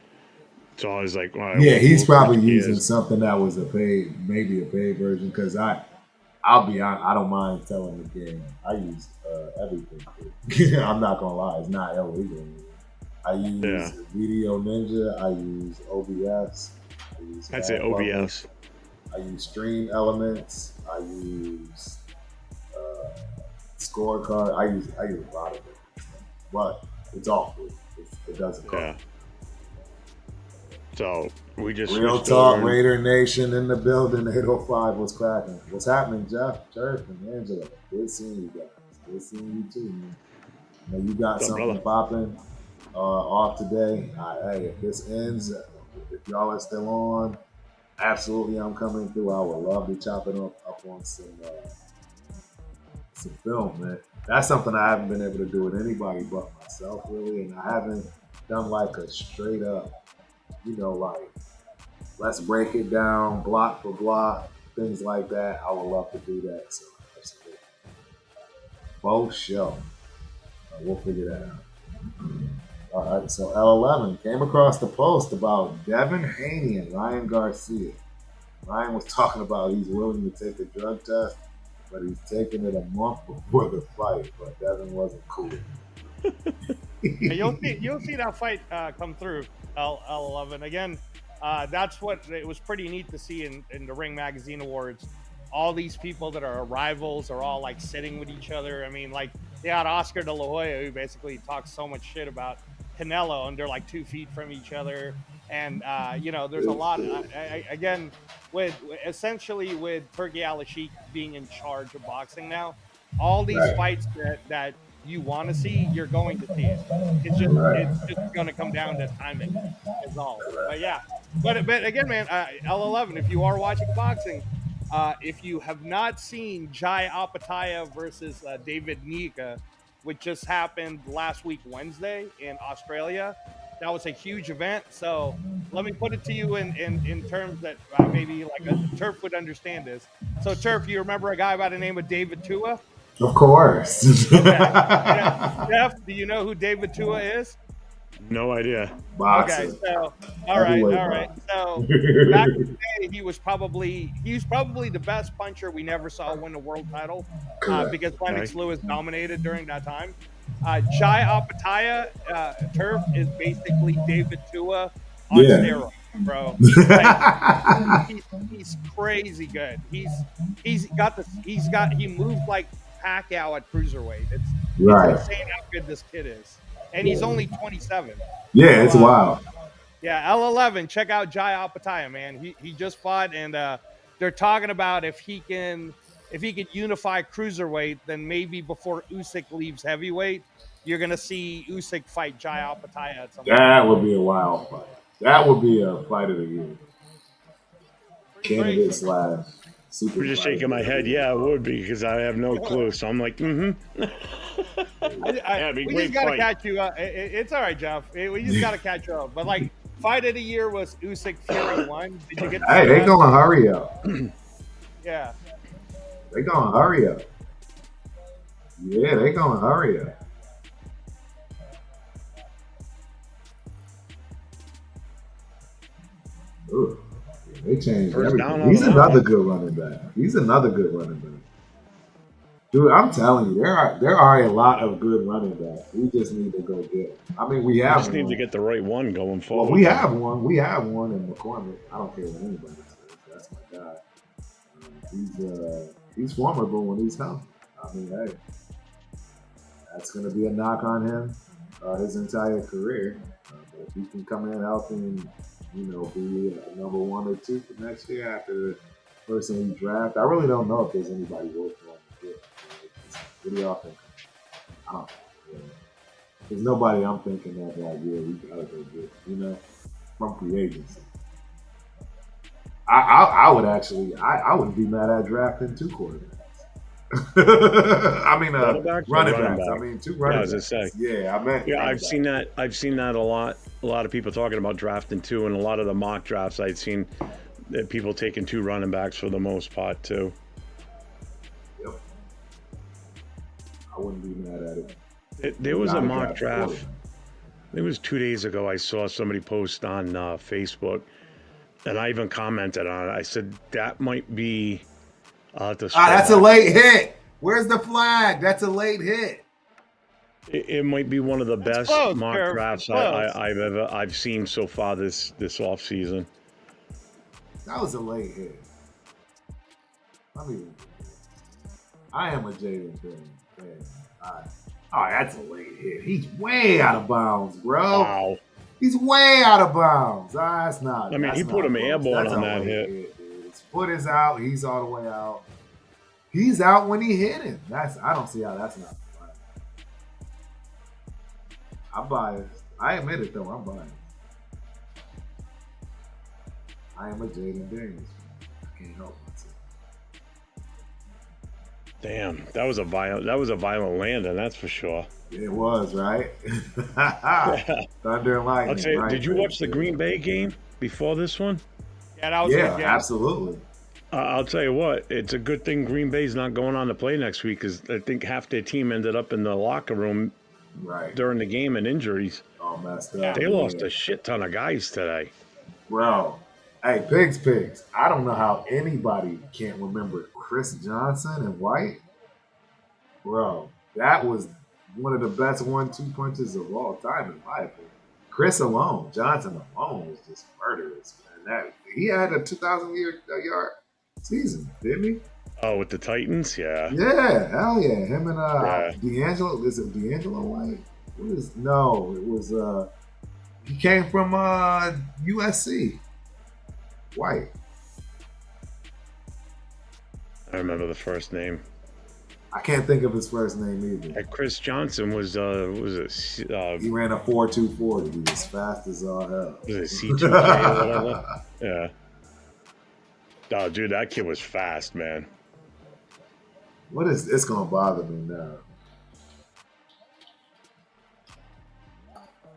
So I was like, well, he's probably using something that was maybe a paid version. Because I'll be honest, I don't mind telling the game. I use everything free. I'm not gonna lie, it's not illegal. I use Video Ninja. I use OBS. I'd say OBS. I use Stream Elements. I use Scorecard. I use a lot of different stuff, but it's all free. It doesn't cost. So we just Real Talk Raider Nation in the building. 805 was cracking. What's happening, Jeff, Turf, and Angela? Good seeing you guys. Good seeing you too, man. Now you got something popping off today. Hey, if this ends, if y'all are still on, absolutely, I'm coming through. I would love to chop it up on some film, man. That's something I haven't been able to do with anybody but myself, really, and I haven't done like a straight up, like let's break it down block for block, things like that. I would love to do that. So absolutely, both show. We'll figure that out. All right, so L11 came across the post about Devin Haney and Ryan Garcia. Ryan was talking about he's willing to take a drug test, but he's taking it a month before the fight. But Devin wasn't cool. You'll see that fight come through, L11. Again, that's what it was pretty neat to see in the Ring Magazine Awards. All these people that are rivals are all like sitting with each other. I mean, like they had Oscar De La Hoya, who basically talks so much shit about Canelo, and they're like 2 feet from each other. And there's a lot. Again, with Turki Al-Sheikh being in charge of boxing now, all these fights that you want to see, you're going to see it. It's just going to come down to timing, is all. But yeah, but again, man, L11, if you are watching boxing, if you have not seen Jai Opetaia versus David Nika, which just happened last week Wednesday in Australia, that was a huge event. So let me put it to you in terms that maybe like a Turf would understand this. So Turf, you remember a guy by the name of David Tua? Of course. Jeff, do you know who David Tua is? No idea. Boxer. Okay, so all right. So back in the day, he was probably the best puncher we never saw win the world title because Lennox Lewis dominated during that time. Jai Apataya, Turf is basically David Tua on steroids, bro. He's crazy good. He moved like Pacquiao at cruiserweight. It's insane how good this kid is, and he's only 27. Yeah, it's wild. Yeah, L11. Check out Jai Apataya, man. He just fought, and they're talking about if he can unify cruiserweight, then maybe before Usyk leaves heavevyweight, you're gonna see Usyk fight Jai Apataya at some point. That would be a wild fight. That would be a fight of the year. Candidate slash super. I'm just shaking my head. Yeah, it would be because I have no clue. So I'm like, we just gotta catch you up. It's all right, Jeff. We just gotta catch you up. But like, fight of the year was Usyk Fury 1. Did you get? Hey, they gonna hurry up. Yeah. They gonna hurry up. Yeah, they gonna hurry up. Ooh, they changed everything. He's another good running back. Dude, I'm telling you, there are a lot of good running backs. We just need to go get them. I mean, we just need to get the right one going forward. Well, we have one. We have one in McCormick. I don't care what anybody says. That's my guy. He's formidable when he's healthy. I mean, hey, that's going to be a knock on him his entire career. But if he can come in healthy and be number 1 or 2 for next year after the person we draft, I really don't know if there's anybody worth going to get. What do y'all think? I don't know. There's nobody I'm thinking of we gotta go get, from free agency. I would actually, I wouldn't be mad at drafting 2 quarterbacks. I mean, running backs. I mean, 2 running backs. Yeah, I meant. Yeah, I've seen that a lot. A lot of people talking about drafting 2, and a lot of the mock drafts I'd seen that people taking 2 running backs for the most part too. Yep. I wouldn't be mad at it. There was a mock draft. It was 2 days ago. I saw somebody post on Facebook, and I even commented on it. I said that might be. That's a late hit. Where's the flag? That's a late hit. It might be one of the best mock drafts I've seen so far this off season. That was a late hit. I am a Jaden fan. That's a late hit. He's way out of bounds, bro. Wow. He's way out of bounds. That's not. I mean, he put him airborne on that hit. His foot is out. He's all the way out. He's out when he hit him. I don't see how that's not. I'm biased. I admit it though. I'm biased. I am a Jaden Daniels fan. I can't help myself. Damn, that was a violent landing, that's for sure. It was, right? Thunder and lightning. I'll tell you, did you watch the Green Bay game before this one? Yeah, that was a good game. Absolutely. I'll tell you what, it's a good thing Green Bay's not going on to play next week because I think half their team ended up in the locker room during the game and injuries. All messed up. They lost a shit ton of guys today. Bro, hey, pigs. I don't know how anybody can't remember Chris Johnson and White. Bro, that was one of the best 1-2 punches of all time in my opinion. Johnson alone was just murderous, man. He had a 2,000-yard season, didn't he? Oh, with the Titans? Yeah. Yeah, hell yeah. Him and D'Angelo. Is it D'Angelo White? It was he came from USC. White. I remember the first name. I can't think of his first name either. And Chris Johnson was he ran a 4.240. He was fast as all hell. Was it C2K or whatever? Yeah. Oh, dude, that kid was fast, man. It's gonna bother me now.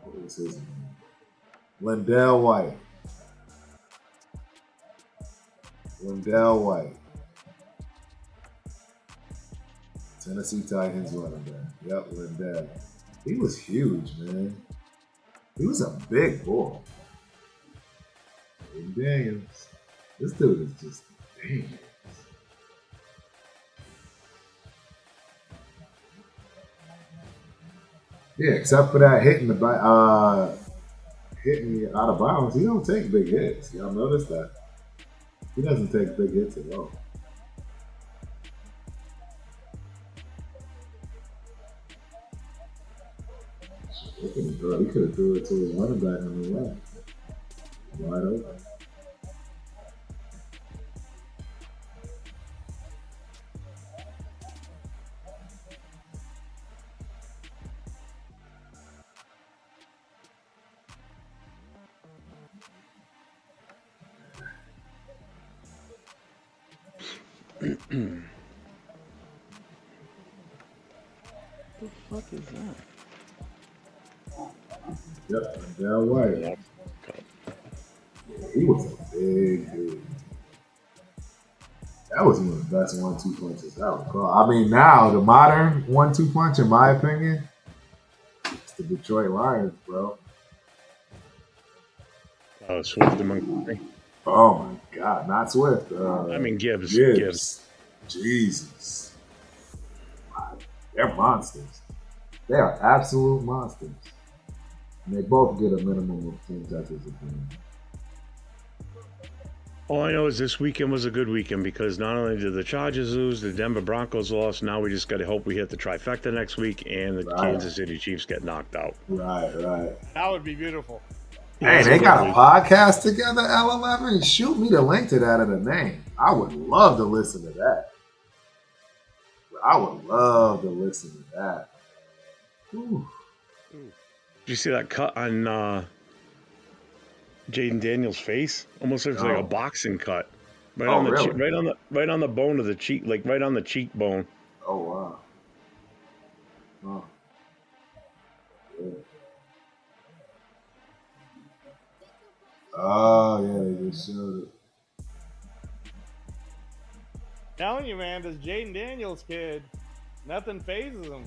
What is his name? Lindell White. Tennessee Titans running back. Yep, Lindell. He was huge, man. He was a big boy. Big Daniels. This dude is just dangerous. Yeah, except for that hitting the hitting out of bounds, he don't take big hits. Y'all notice that? He doesn't take big hits at all. He could have threw it to his running back on the left. Wide open. The fuck is that? Yep, that way. Yep. Yeah, he was a big dude. That was one of the best 1-2 punches I recall. I mean, now the modern 1-2 punch, in my opinion, it's the Detroit Lions, bro. Swift and Montgomery. Oh my God, not Swift. I mean Gibbs. Jesus. They're monsters. They are absolute monsters. And they both get a minimum of 10 touches a game. All I know is this weekend was a good weekend because not only did the Chargers lose, the Denver Broncos lost. Now we just got to hope we hit the trifecta next week and the Kansas City Chiefs get knocked out. Right. That would be beautiful. Hey, they got a podcast together, L11. Shoot me the link to that in the name. I would love to listen to that. Ooh. Did you see that cut on Jaden Daniels' face? Almost looks like a boxing cut. Right on the right on the bone of the cheek, like right on the cheekbone. Oh wow. Oh. Yeah. Oh yeah, they just showed it. Telling you, man, this Jaden Daniels kid, nothing phases him.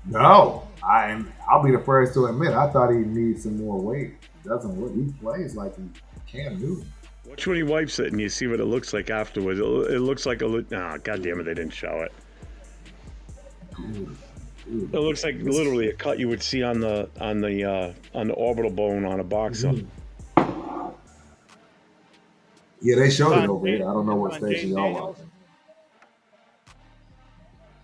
No, I'll be the first to admit I thought he needs some more weight. He doesn't look. He plays like he can do. Watch when he wipes it and you see what it looks like afterwards. It looks like God damn it, they didn't show it. It looks like literally a cut you would see on the orbital bone on a boxer. Yeah, they showed it over here. I don't know what station y'all watching.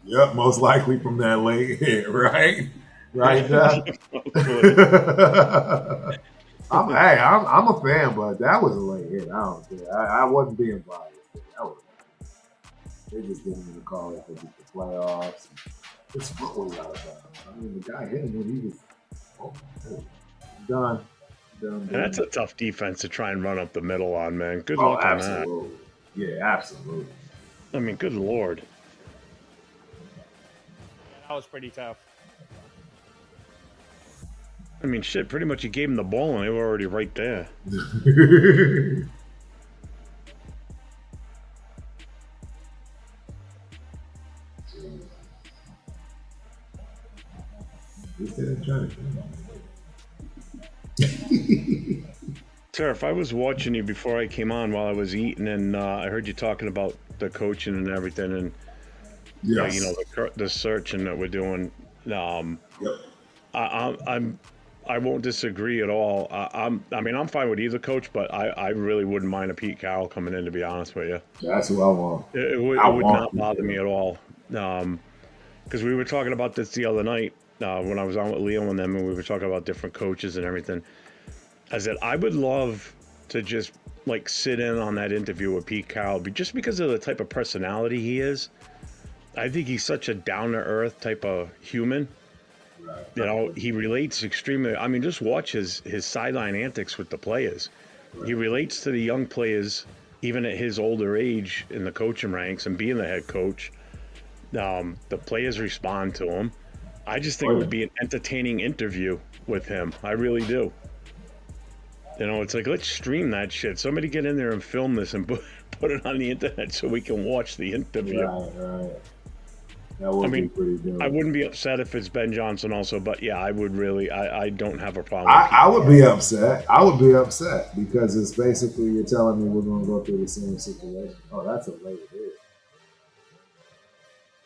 Yep, most likely from that leg hit, right? Right, Jeff? I'm a fan, but that was a late hit. I don't care. I wasn't being biased. They just didn't even call it for just the playoffs. His foot was out of bounds. I mean, the guy hit him when he was done. And that's a tough defense to try and run up the middle on, man. Good luck on that. Yeah, absolutely. I mean, good Lord. That was pretty tough. I mean, shit, pretty much you gave them the ball and they were already right there. Sir, if I was watching you before I came on while I was eating and I heard you talking about the coaching and everything and yes. you know, the searching that we're doing, yep. I won't disagree at all. I'm fine with either coach, but I really wouldn't mind a Pete Carroll coming in, to be honest with you. That's who I want. It would not bother me at all. Because we were talking about this the other night when I was on with Leo and them, and we were talking about different coaches and everything. I said, I would love to just like sit in on that interview with Pete Carroll, just because of the type of personality he is. I think he's such a down-to-earth type of human. Right. You know, he relates extremely. I mean, just watch his sideline antics with the players. Right. He relates to the young players, even at his older age in the coaching ranks and being the head coach. The players respond to him. I just think it would be an entertaining interview with him. I really do. You know, it's like, let's stream that shit. Somebody get in there and film this and put it on the internet so we can watch the interview. Right. That would be pretty good. I wouldn't be upset if it's Ben Johnson also, but yeah, I would really. I don't have a problem. I would be upset. I would be upset because it's basically you're telling me we're going to go through the same situation. Oh, that's a late hit.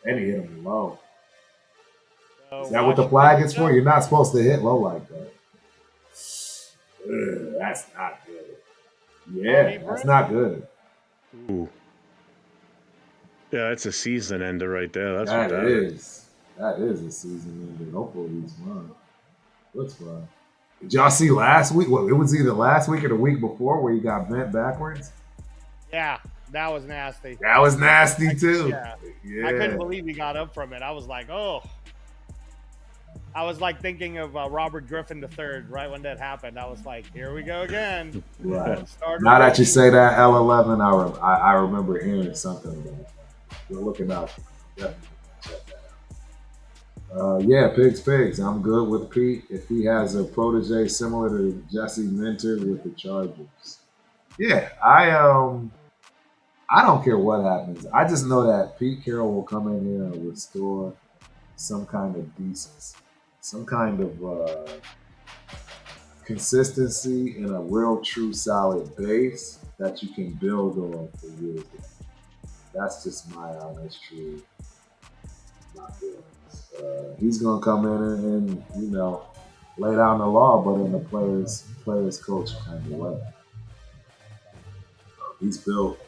And he hit him low. Is that what the flag is for? You're not supposed to hit low like that. Ugh, that's not good. Yeah, that's not good. Ooh. Yeah, that's a season ender right there. That's That what that is. That is a season ender. Hopefully he's fine. Looks fine. Did y'all see last week? Well, it was either last week or the week before where he got bent backwards. Yeah, that was nasty. That was nasty too. Yeah. I couldn't believe he got up from it. I was like, oh. I was like thinking of Robert Griffin III right when that happened. I was like, here we go again. Right. Now that you say that, L11, I remember hearing something about that. We're looking out. Definitely check that out. Yeah, Pigs. I'm good with Pete. If he has a protege similar to Jesse Minter with the Chargers. Yeah, I don't care what happens. I just know that Pete Carroll will come in here and restore some kind of decency, some kind of consistency and a real, true, solid base that you can build on for years. That's just my honest truth. My feelings. He's gonna come in and lay down the law, but in the players coach kind of way. He's built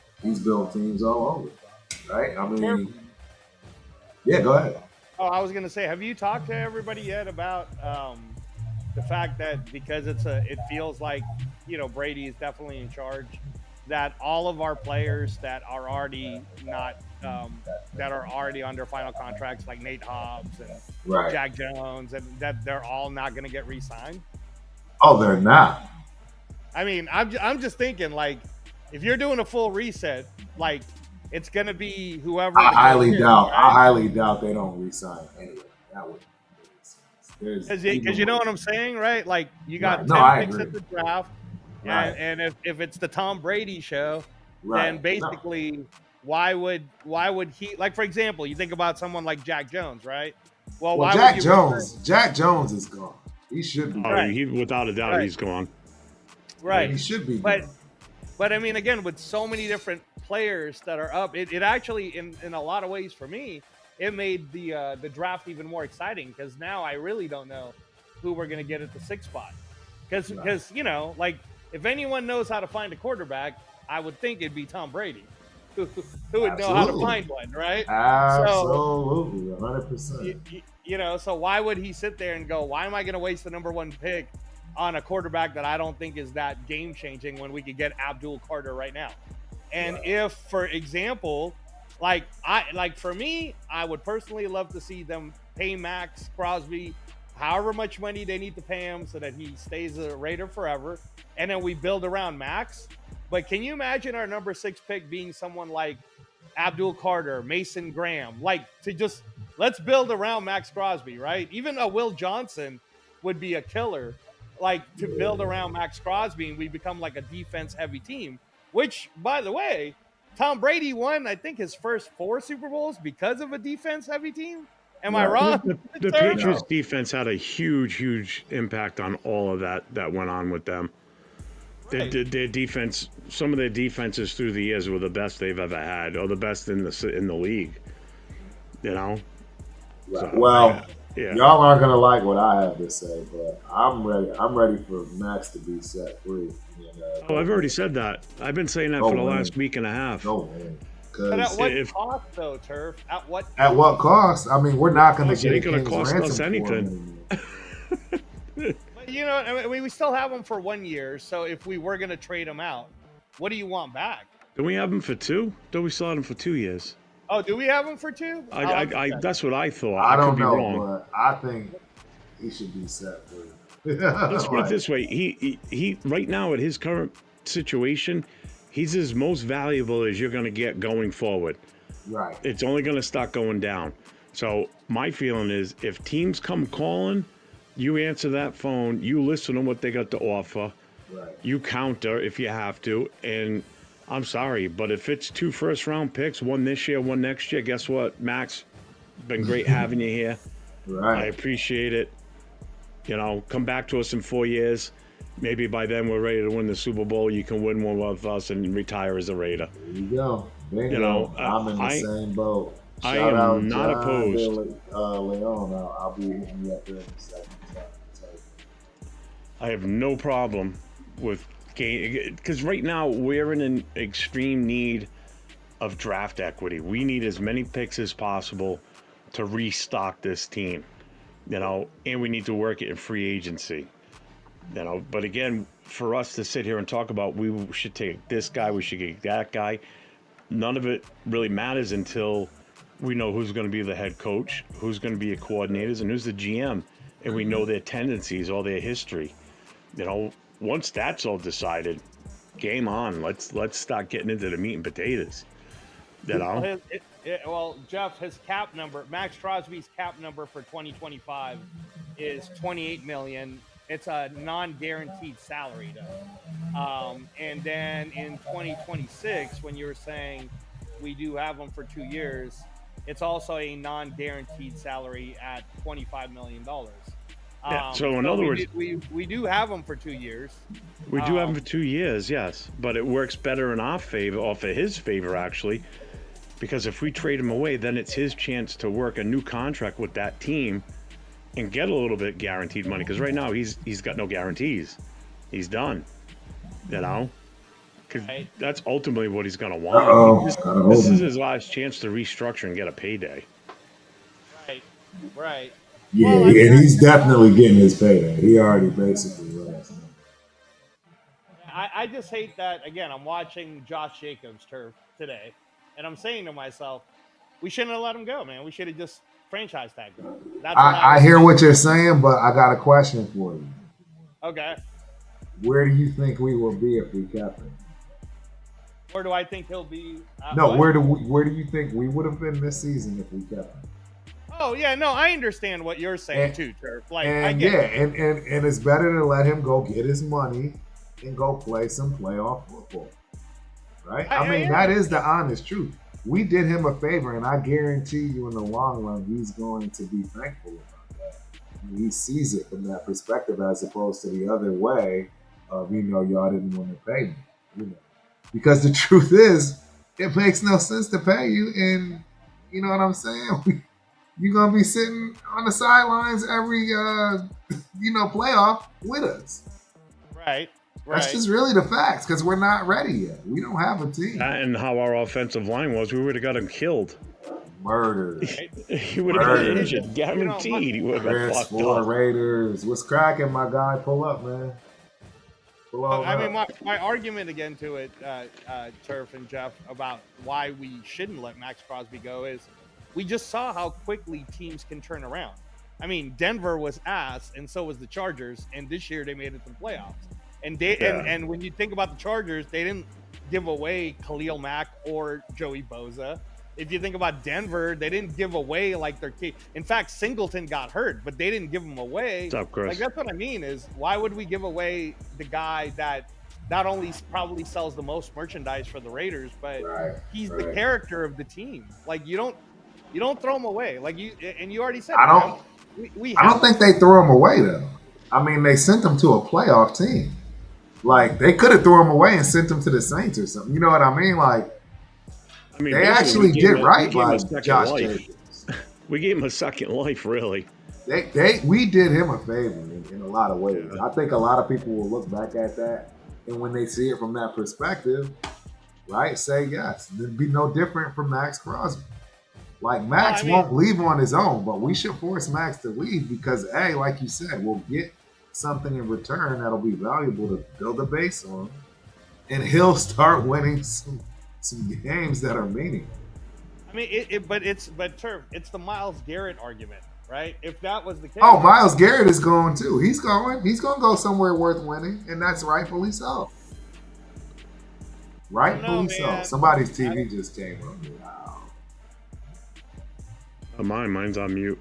teams all over, right? I mean, yeah. Go ahead. Oh, I was gonna say, have you talked to everybody yet about the fact that because it feels like Brady is definitely in charge, that all of our players that are already not that are already under final contracts, like Nate Hobbs and Jack Jones, and that they're all not going to get re-signed? Oh, they're not. I mean, I'm just thinking, like, if you're doing a full reset, like, it's going to be whoever. I highly doubt they don't re-sign anyway. That would make sense. Because you know what I'm saying, right? Like, you got 10 picks at the draft. Yeah, and if it's the Tom Brady show, then basically, why would he, like, for example, you think about someone like Jack Jones, right? Well, why Jack Jones is gone. He should be. He without a doubt he's gone. Right. He should be gone. But I mean, again, with so many different players that are up, it actually, in a lot of ways for me, it made the draft even more exciting, because now I really don't know who we're going to get at the 6th spot. Because like, if anyone knows how to find a quarterback, I would think it'd be Tom Brady, who would know how to find one, right? Absolutely, 100%. So why would he sit there and go, why am I going to waste the number 1 pick on a quarterback that I don't think is that game-changing when we could get Abdul Carter right now? And if, for example, for me, I would personally love to see them pay Max Crosby however much money they need to pay him so that he stays a Raider forever, and then we build around Max. But can you imagine our number 6 pick being someone like Abdul Carter, Mason Graham? Like, let's build around Max Crosby, right? Even a Will Johnson would be a killer, like, to build around Max Crosby, and we become like a defense-heavy team, which, by the way, Tom Brady won, I think, his first 4 Super Bowls because of a defense-heavy team. Am I wrong? The Patriots defense had a huge impact on all of that went on with them. Their defense, some of their defenses through the years were the best they've ever had, or the best in the league. So, y'all aren't gonna like what I have to say, but I'm ready. I'm ready for Max to be set free. I've already said that. I've been saying that for the last week and a half. But at what cost, though, Turf? At what cost? I mean, we're not going to get it. It ain't going to cost us anything. But I mean, we still have them for 1 year. So if we were going to trade them out, what do you want back? Do we have them for 2? Do we still have them for 2 years? Oh, do we have them for 2? That's what I thought. I don't know, wrong. But I think he should be set free. Let's put it this way: he right now at his current situation, he's as most valuable as you're going to get going forward. Right. It's only going to start going down. So my feeling is, if teams come calling, you answer that phone, you listen to what they got to offer, you counter if you have to, and I'm sorry, but if it's 2 first-round picks, one this year, one next year, guess what, Max? Been great having you here. I Right. appreciate it. Come back to us in 4 years. Maybe by then we're ready to win the Super Bowl. You can win one with us and retire as a Raider. There you go. Bingo. I'm in the same boat. I Shout out am not John opposed. Leon. I'll be hitting you up there in a second. I have no problem with gain, because right now we're in an extreme need of draft equity. We need as many picks as possible to restock this team, and we need to work it in free agency. But again, for us to sit here and talk about we should take this guy, we should get that guy, none of it really matters until we know who's going to be the head coach, who's going to be the coordinators, and who's the GM, and we know their tendencies, all their history. Once that's all decided, game on. Let's start getting into the meat and potatoes. Well, Jeff, his cap number, Max Crosby's cap number for 2025 is $28 million. It's a non-guaranteed salary, though. And then in 2026, when you were saying we do have him for 2 years, it's also a non-guaranteed salary at $25 million. So in other words, we do have him for 2 years. We do have him for 2 years, yes. But it works better in our favor, or for his favor, actually. Because if we trade him away, then it's his chance to work a new contract with that team and get a little bit guaranteed money. Because right now he's got no guarantees. He's done. Because that's ultimately what he's going to want. This is his last chance to restructure and get a payday. Right. Yeah, and he's definitely getting his payday. He already basically was. I just hate that, again, I'm watching Josh Jacobs turf today, and I'm saying to myself, we shouldn't have let him go, man. We should have just franchise tagged him. I hear what you're saying, but I got a question for you. Okay. Where do you think we will be if we kept him? Where do I think he'll be? Where do you think we would have been this season if we kept him? Oh yeah, no, I understand what you're saying too, Turf. And it's better to let him go get his money and go play some playoff football, right? I mean, that is the honest truth. We did him a favor, and I guarantee you, in the long run, he's going to be thankful about that. He sees it from that perspective, as opposed to the other way of, y'all didn't want to pay me, because the truth is, it makes no sense to pay you, and you know what I'm saying. You're going to be sitting on the sidelines every, playoff with us. Right. That's just really the facts, because we're not ready yet. We don't have a team. And how our offensive line was, we would have got him killed. Murdered. He would have been injured. Guaranteed he would have been fucked up. Raiders. What's cracking, my guy? Pull up, man. Pull up. I mean, my argument again to it, Turf and Jeff, about why we shouldn't let Max Crosby go is, we just saw how quickly teams can turn around. I mean, Denver was ass, and so was the Chargers, and this year they made it to the playoffs. And when you think about the Chargers, they didn't give away Khalil Mack or Joey Bosa. If you think about Denver, they didn't give away like their key. In fact, Singleton got hurt, but they didn't give him away. What's up, Chris? Like, that's what I mean is, why would we give away the guy that not only probably sells the most merchandise for the Raiders, but he's the character of the team. Like, you don't throw him away. Like, you already said. I don't think they threw him away though. I mean, they sent him to a playoff team. Like, they could have threw him away and sent him to the Saints or something. You know what I mean? Like, they actually did right by Josh Jacobs. We gave him a second life, really. We did him a favor in a lot of ways. I think a lot of people will look back at that, and when they see it from that perspective, right, say yes. It'd be no different from Max Crosby. Like, Max won't leave on his own, but we should force Max to leave because, A, like you said, we'll get something in return that'll be valuable to build a base on, and he'll start winning some games that are meaningful. I mean, but Turf, it's the Myles Garrett argument, right? If that was the case. Oh, Myles Garrett is going too. He's going to go somewhere worth winning, and that's rightfully so. Rightfully so. Somebody's TV just came up. Wow. Mine's on mute.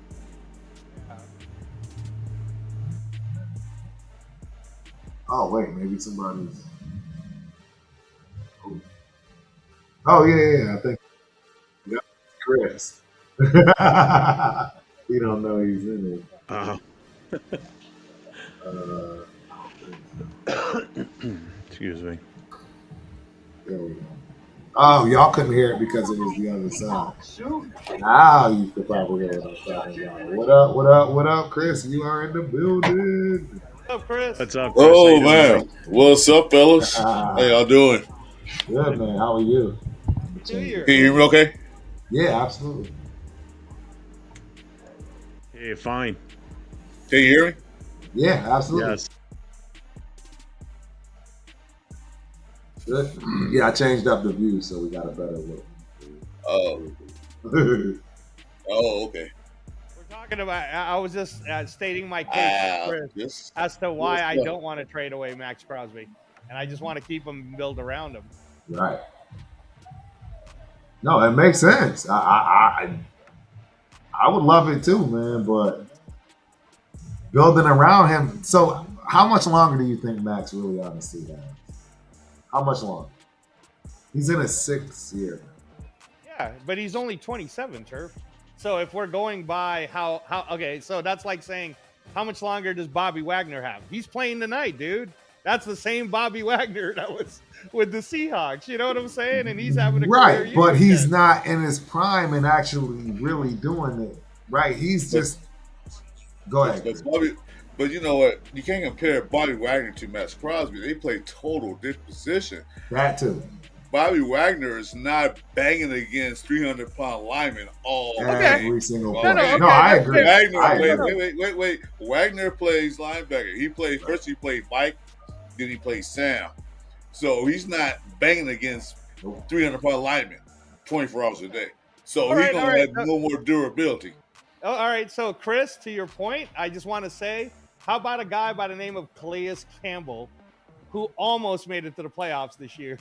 Oh, wait, maybe somebody's. Oh, yeah, I think. Yep, Chris. He don't know he's in it. Excuse me. There we go. Oh, y'all couldn't hear it because it was the other side. Now you could probably hear what I'm talking about. What up, what up, what up, Chris? You are in the building. What's up, Chris? What's up, Chris? Oh, man. What's up, fellas? How y'all doing? Good, man. How are you? New Year. Can you hear me okay? Yeah, absolutely. Hey, fine. Can you hear me? Yeah, absolutely. Yes. Good. Yeah, I changed up the view so we got a better look. Oh, okay. We're talking about. I was just stating my case, Chris, as to why I don't want to trade away Max Crosby, and I just want to keep him and build around him. Right. No, it makes sense. I would love it too, man. But building around him. So, how much longer do you think Max really honestly has? How much longer? He's in his 6th year. Yeah, but he's only 27, Turf. So if we're going by how okay, so that's like saying, how much longer does Bobby Wagner have? He's playing tonight, dude. That's the same Bobby Wagner that was with the Seahawks. You know what I'm saying? And he's having a career year but he's again. not in his prime and actually really doing it. Right? He's just. Go ahead. But you know what? You can't compare Bobby Wagner to Max Crosby. They play total disposition. That too. Bobby Wagner is not banging against 300-pound linemen all Every single day. play. No, I agree. Wagner, wait. Wagner plays linebacker. He played first. He played Mike, then he played Sam. So he's not banging against 300-pound linemen 24 hours a day. So he's gonna have no more durability. Oh, all right. So Chris, to your point, I just want to say, how about a guy by the name of Calais Campbell, who almost made it to the playoffs this year,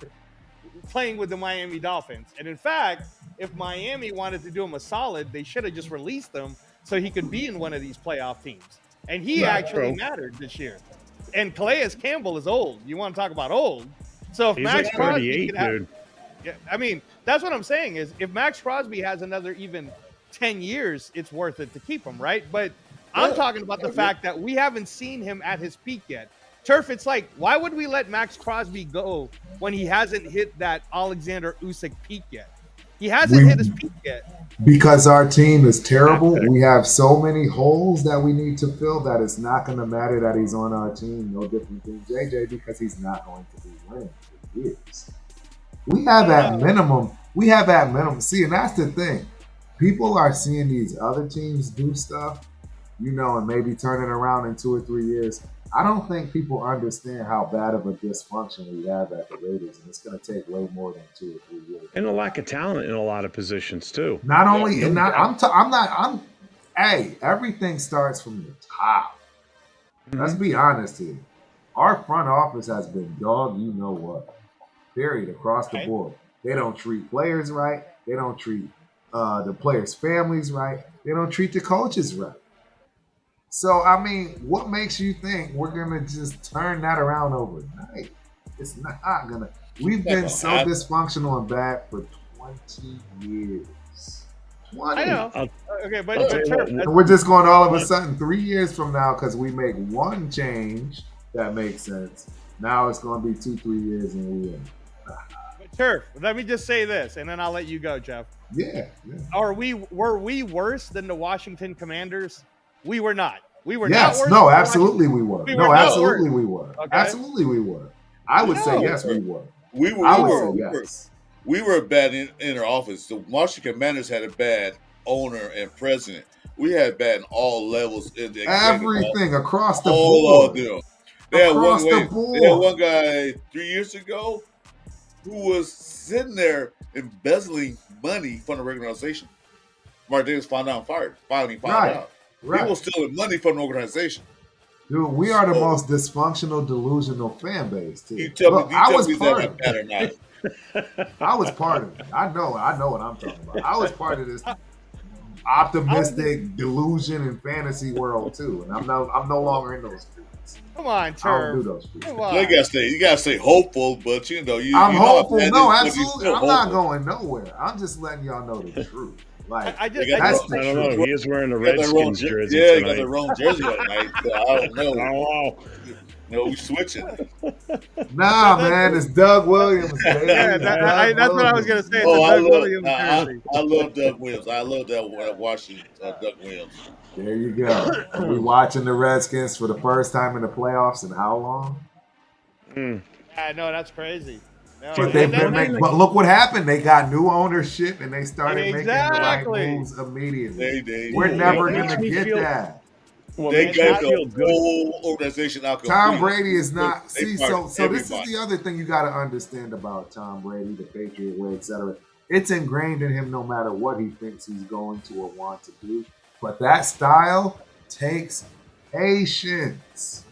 playing with the Miami Dolphins? And in fact, if Miami wanted to do him a solid, they should have just released him so he could be in one of these playoff teams. And he actually mattered this year. And Calais Campbell is old. You want to talk about old? So if He's Max like Crosby 38, dude. Yeah, I mean, that's what I'm saying is if Max Crosby has another even 10 years, it's worth it to keep him, right? But I'm talking about the fact that we haven't seen him at his peak yet. Turf, it's like, why would we let Max Crosby go when he hasn't hit that Alexander Usyk peak yet? He hasn't hit his peak yet. Because our team is terrible. We have so many holes that we need to fill that it's not going to matter that he's on our team. No different than JJ because he's not going to be winning for years. We have that minimum. We have that minimum. See, and that's the thing. People are seeing these other teams do stuff, and maybe turn it around in 2 or 3 years. I don't think people understand how bad of a dysfunction we have at the Raiders, and it's going to take way more than 2 or 3 years. And a lack of talent in a lot of positions too. Not only, hey, everything starts from the top. Let's be honest here. Our front office has been dog, you know what? Period, across the board. They don't treat players right. They don't treat the players' families right. They don't treat the coaches right. So, I mean, what makes you think we're going to just turn that around overnight? It's not going to. We've been so dysfunctional and bad for 20 years. 20. I know. Okay, but Turf, and we're just going all of a sudden 3 years from now because we make one change that makes sense. Now it's going to be 2-3 years and we win. Turf, let me just say this, and then I'll let you go, Jeff. Yeah. Were we worse than the Washington Commanders? We were not. We were not worse. No, absolutely we were. Absolutely we were. Okay. Absolutely we were. I would say yes, we were. We were bad in our office. The Washington Commanders had a bad owner and president. We had bad in all levels. Everything across the board. All of them. They had one guy 3 years ago who was sitting there embezzling money from the organization. Mark Davis finally found out. Right. He was stealing money from the organization. Dude, we are the most dysfunctional, delusional fan base, too. I was part of it. I was part of it. I know what I'm talking about. I was part of this optimistic delusion and fantasy world, too. And I'm no longer in those streets. Come on, Turf. I don't do those streets. You gotta stay hopeful, but I'm hopeful. No, absolutely. I'm not going nowhere. I'm just letting y'all know the truth. Like, I just, They got I that's just the I don't know. truth. He is wearing a got the wrong Redskins jersey yeah, he got tonight. the wrong jersey on tonight. So I don't know. Oh, No, we switching. Nah, man, it's Doug Williams, baby. yeah, It's Doug that's what I was Williams, gonna say. It's man. a Oh, Doug Williams jersey. I love Doug Williams. I love that Washington Doug Williams. There you go. We watching the Redskins for the first time in the playoffs in how long? Yeah, no, that's crazy. No, But and they've then- been making. But look what happened. They got new ownership and they started making the Exactly. right moves immediately. They We're never makes gonna me get feel- that. well, they makes me got feel the good. whole organization out. Tom completely. Brady is not. They See, fired so this is everybody. the other thing you got to understand about Tom Brady, the Patriot way, etc. It's ingrained in him no matter what he thinks he's going to or want to do. But that style takes patience,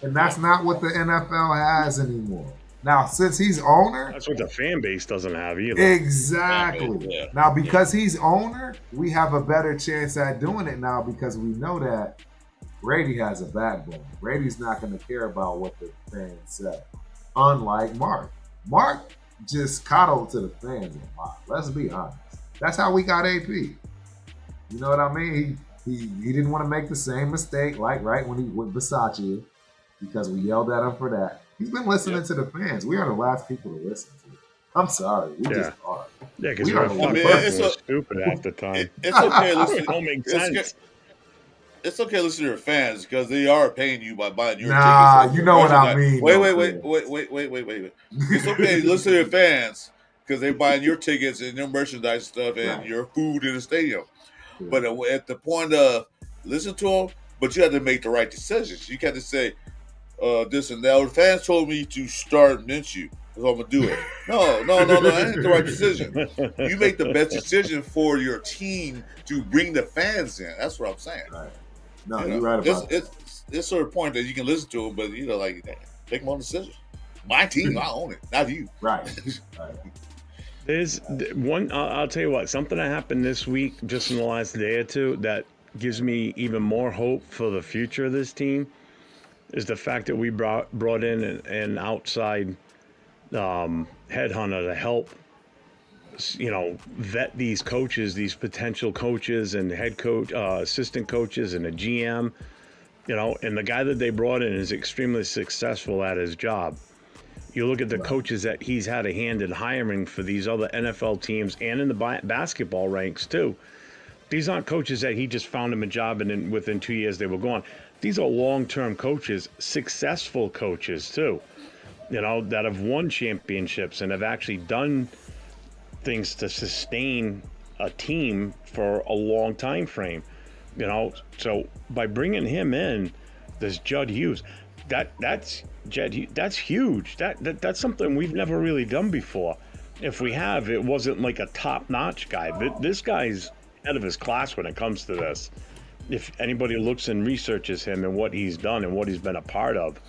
and that's not what the NFL has anymore. Now, since he's owner, That's what the fan base doesn't have either. exactly. Yeah. Now, because he's owner, we have a better chance at doing it now because we know that Brady has a backbone. Brady's not going to care about what the fans say. Unlike Mark. Mark just coddled to the fans a lot. Let's be honest. That's how we got AP. You know what I mean? He didn't want to make the same mistake, like right when he went Versace, because we yelled at him for that. He's been listening to the fans. We are the last people to listen to. I'm sorry. We just are. Yeah, because We we're are- fucking I mean, it's stupid half the time. It's okay. Listen, It don't make it's sense. It's okay to listen to your fans because they are paying you by buying your Nah, tickets. you know what I mean, Wait. though, It's okay to listen to your fans because they're buying your tickets and your merchandise stuff and Right. your food in the stadium. Yeah. But at the point of listen to them, but you have to make the right decisions. You can't just say this and that. The fans told me to start Minshew, so I'm gonna do it. No. That ain't the right decision. You make the best decision for your team to bring the fans in. That's what I'm saying. Right. No, You know, you're right about that. it's sort of point that you can listen to them, but like make my own decision. My team, I own it, not you. Right. Right. There's one. I'll tell you what. Something that happened this week, just in the last day or two, that gives me even more hope for the future of this team, is the fact that we brought in an outside headhunter to help, vet these coaches, these potential coaches and head coach, assistant coaches, and a GM. And the guy that they brought in is extremely successful at his job. You look at the coaches that he's had a hand in hiring for these other NFL teams and in the basketball ranks too. These aren't coaches that he just found them a job and then within 2 years they were gone. These are long-term coaches, successful coaches too, that have won championships and have actually done things to sustain a team for a long time frame. So by bringing him in, there's Judd Hughes. That's huge. That's something we've never really done before. If we have, it wasn't like a top-notch guy. But this guy's out of his class when it comes to this. If anybody looks and researches him and what he's done and what he's been a part of,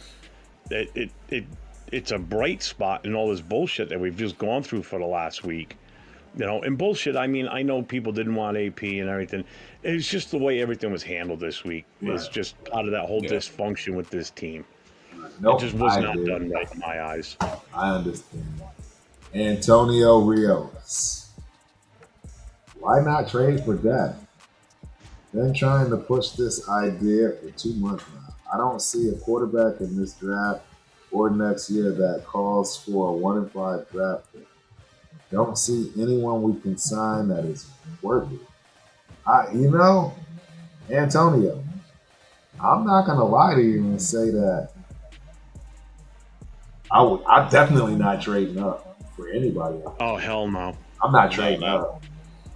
it's a bright spot in all this bullshit that we've just gone through for the last week. And bullshit, I mean, I know people didn't want AP and everything. It's just the way everything was handled this week. It's just part of that whole dysfunction with this team. Nope, It just was I not did. done right in my eyes. I understand. Antonio Rios. Why not trade for that? Been trying to push this idea for 2 months now. I don't see a quarterback in this draft or next year that calls for a 1-5 draft pick. Don't see anyone we can sign that is worth it. Antonio, I'm not gonna lie to you and say that I'm definitely not trading up for anybody else. Oh, hell no. I'm not trading up.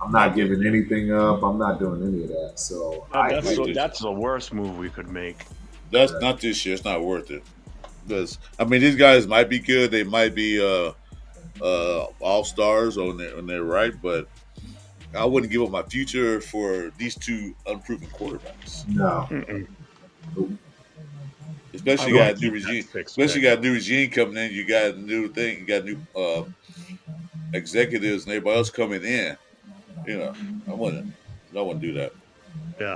I'm not giving anything up. I'm not doing any of that. So That's the worst move we could make. That's not this year. It's not worth it. Because these guys might be good. They might be all stars when they're right, but I wouldn't give up my future for these two unproven quarterbacks. No. Especially you got a new regime. Especially you got a new regime coming in. You got a new thing. You got new executives and everybody else coming in. I wouldn't do that. Yeah,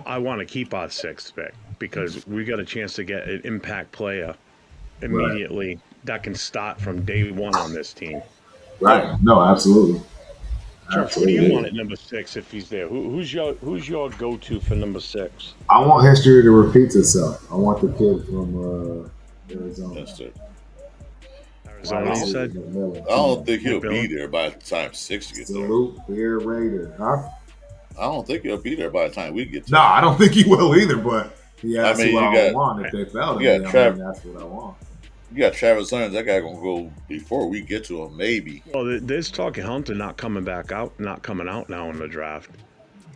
I want to keep our sixth pick because we got a chance to get an impact player immediately that can start from day one on this team. Right. No, absolutely. Jeff, who do you want at number 6 if he's there? Who's your go-to for number 6? I want history to repeat itself. I want the kid from Arizona. That's it. Arizona, you said? I don't think he'll be there by the time 6 gets there. Salute, Bear Raider. Huh? I don't think he'll be there by the time we get No, there. I don't think he will either, but yeah, that's I mean, who you I got- want. If they fell to you me, got I mean, that's what I want. You got Travis Hunter. That guy gonna go before we get to him, maybe. Well, there's talk of Hunter not coming out now in the draft.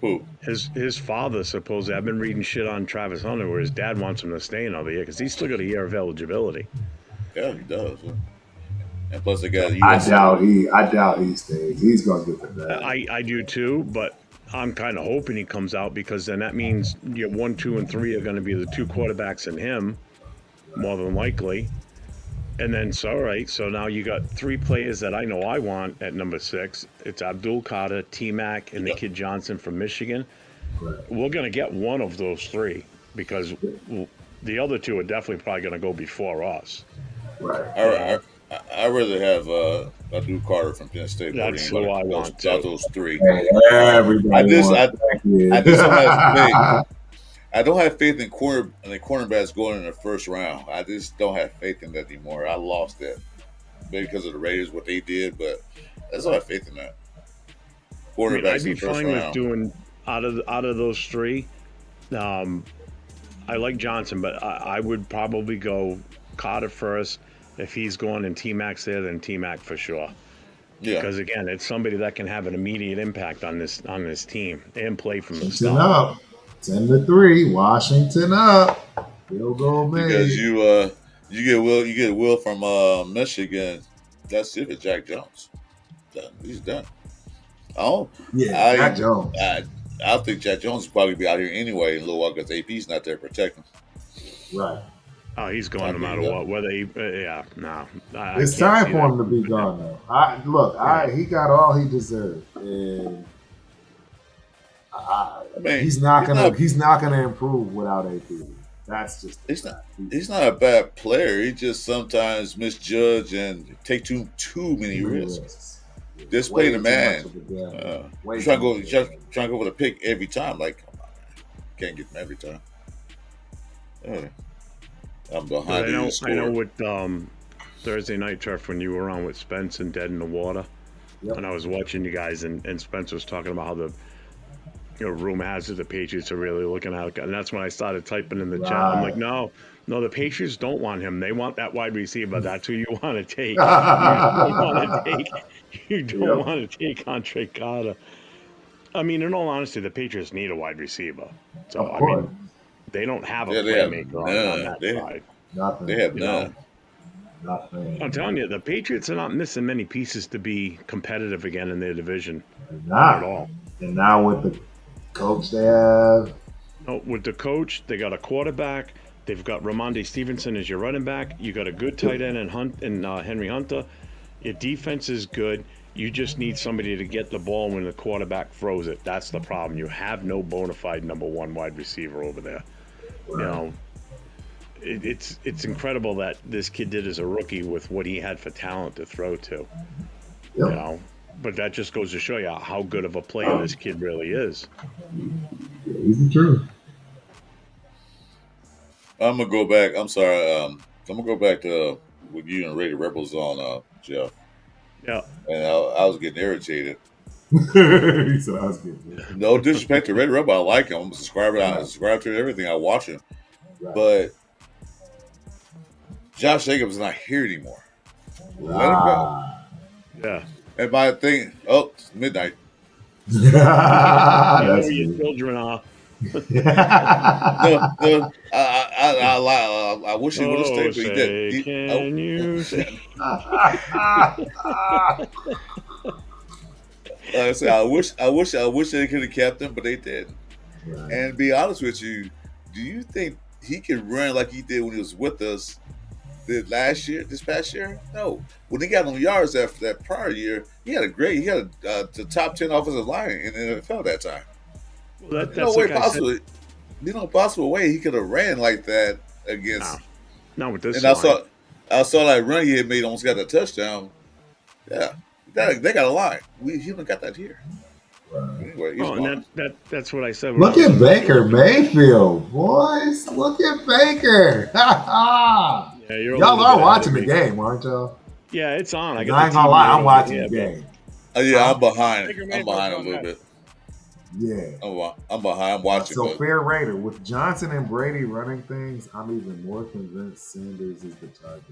Who? His father supposedly, I've been reading shit on Travis Hunter where his dad wants him to stay another year because he's still got a year of eligibility. Yeah, he does. And plus, they got. I doubt he stays. He's gonna get the bag. I do too, but I'm kind of hoping he comes out because then that means your 1, 2, and 3 are going to be the 2 quarterbacks and him, more than likely. And then, so now you got 3 players that I know I want at number 6. It's Abdul Carter, T-Mac, and the kid Johnson from Michigan. Right. We're going to get one of those 3 because the other 2 are definitely probably going to go before us. Right. I rather have Abdul Carter from Penn State. That's who I want, too. Those 3. Hey, everybody I just don't have faith. faith. I don't have faith in the cornerbacks going in the first round. I just don't have faith in that anymore. I lost that because of the Raiders, what they did, but I just don't have faith in that. Quarterbacks I'd be in the first fine round. with doing out of those 3. I like Johnson, but I would probably go Carter first. If he's going and T-Mac's there, then T-Mac for sure. Yeah. Because again, it's somebody that can have an immediate impact on this team and play from the Washington start. up. 10-3. Washington up. Field goal made. Because you get Will from Michigan. That's it for Jack Jones. Done. He's done. Jack Jones. I think Jack Jones will probably be out here anyway in a little while because AP's not there protecting. Right. Oh, he's going no matter what. Whether he, It's time for him to be gone now. He got all he deserved, and he's not gonna improve without AP. That's just he's not a bad player. He just sometimes misjudge and take too many risks. Just play the man. Trying to go with a pick every time. Like, come on, man. Can't get him every time. I'm behind. I know with Thursday Night Turf when you were on with Spence and Dead in the Water, and I was watching you guys, and Spence was talking about how the rumor has it the Patriots are really looking at it, and that's when I started typing in the chat. I'm like, no, the Patriots don't want him. They want that wide receiver. That's who you want to take. You don't want to take Andre Carter. I mean, in all honesty, the Patriots need a wide receiver. So I mean, they don't have a playmaker on that side. Nothing. They have none. Nothing. I'm telling you, the Patriots are not missing many pieces to be competitive again in their division. Not at all. And now with the coach they have. No, with the coach, they got a quarterback. They've got Ramondre Stevenson as your running back. You got a good tight end in Henry Hunter. Your defense is good. You just need somebody to get the ball when the quarterback throws it. That's the problem. You have no bona fide number 1 wide receiver over there. Right. It's incredible that this kid did as a rookie with what he had for talent to throw to. Yep. But that just goes to show you how good of a player this kid really is. Yeah, he's the truth. I'm gonna go back. I'm sorry. I'm gonna go back to with you and Rated Rebels on, Jeff. Yeah. And I was getting irritated. He said I was getting irritated. No disrespect to Rated Rebel. I like him. I'm subscribed. I subscribe to everything. I watch him. Right. But Josh Jacobs is not here anymore. Let him go. Yeah. And my thing, it's midnight. That's your children are. No, I wish he would have stayed, but he did. Can you say? Like I said, I wish they could have kept him, but they didn't. Right. And to be honest with you, do you think he can run like he did when he was with us this past year? No. When he got on yards after that prior year, he had the top 10 offensive line in the NFL that time. Well, There's no possible way he could have ran like that against. No, with this. And I saw that run he had made, almost got a touchdown. Yeah, They got a line. He don't got that here. Right. Anyway, he's and that's what I said. Look at Baker Mayfield, boys. Look at Baker. Yeah, Y'all are watching the game, aren't y'all? Yeah, it's on. I ain't gonna lie, I'm watching the game. Yeah, I'm behind. I'm behind a little bit. Yeah. I'm behind. I'm watching. So fair Raider. With Johnson and Brady running things, I'm even more convinced Sanders is the target.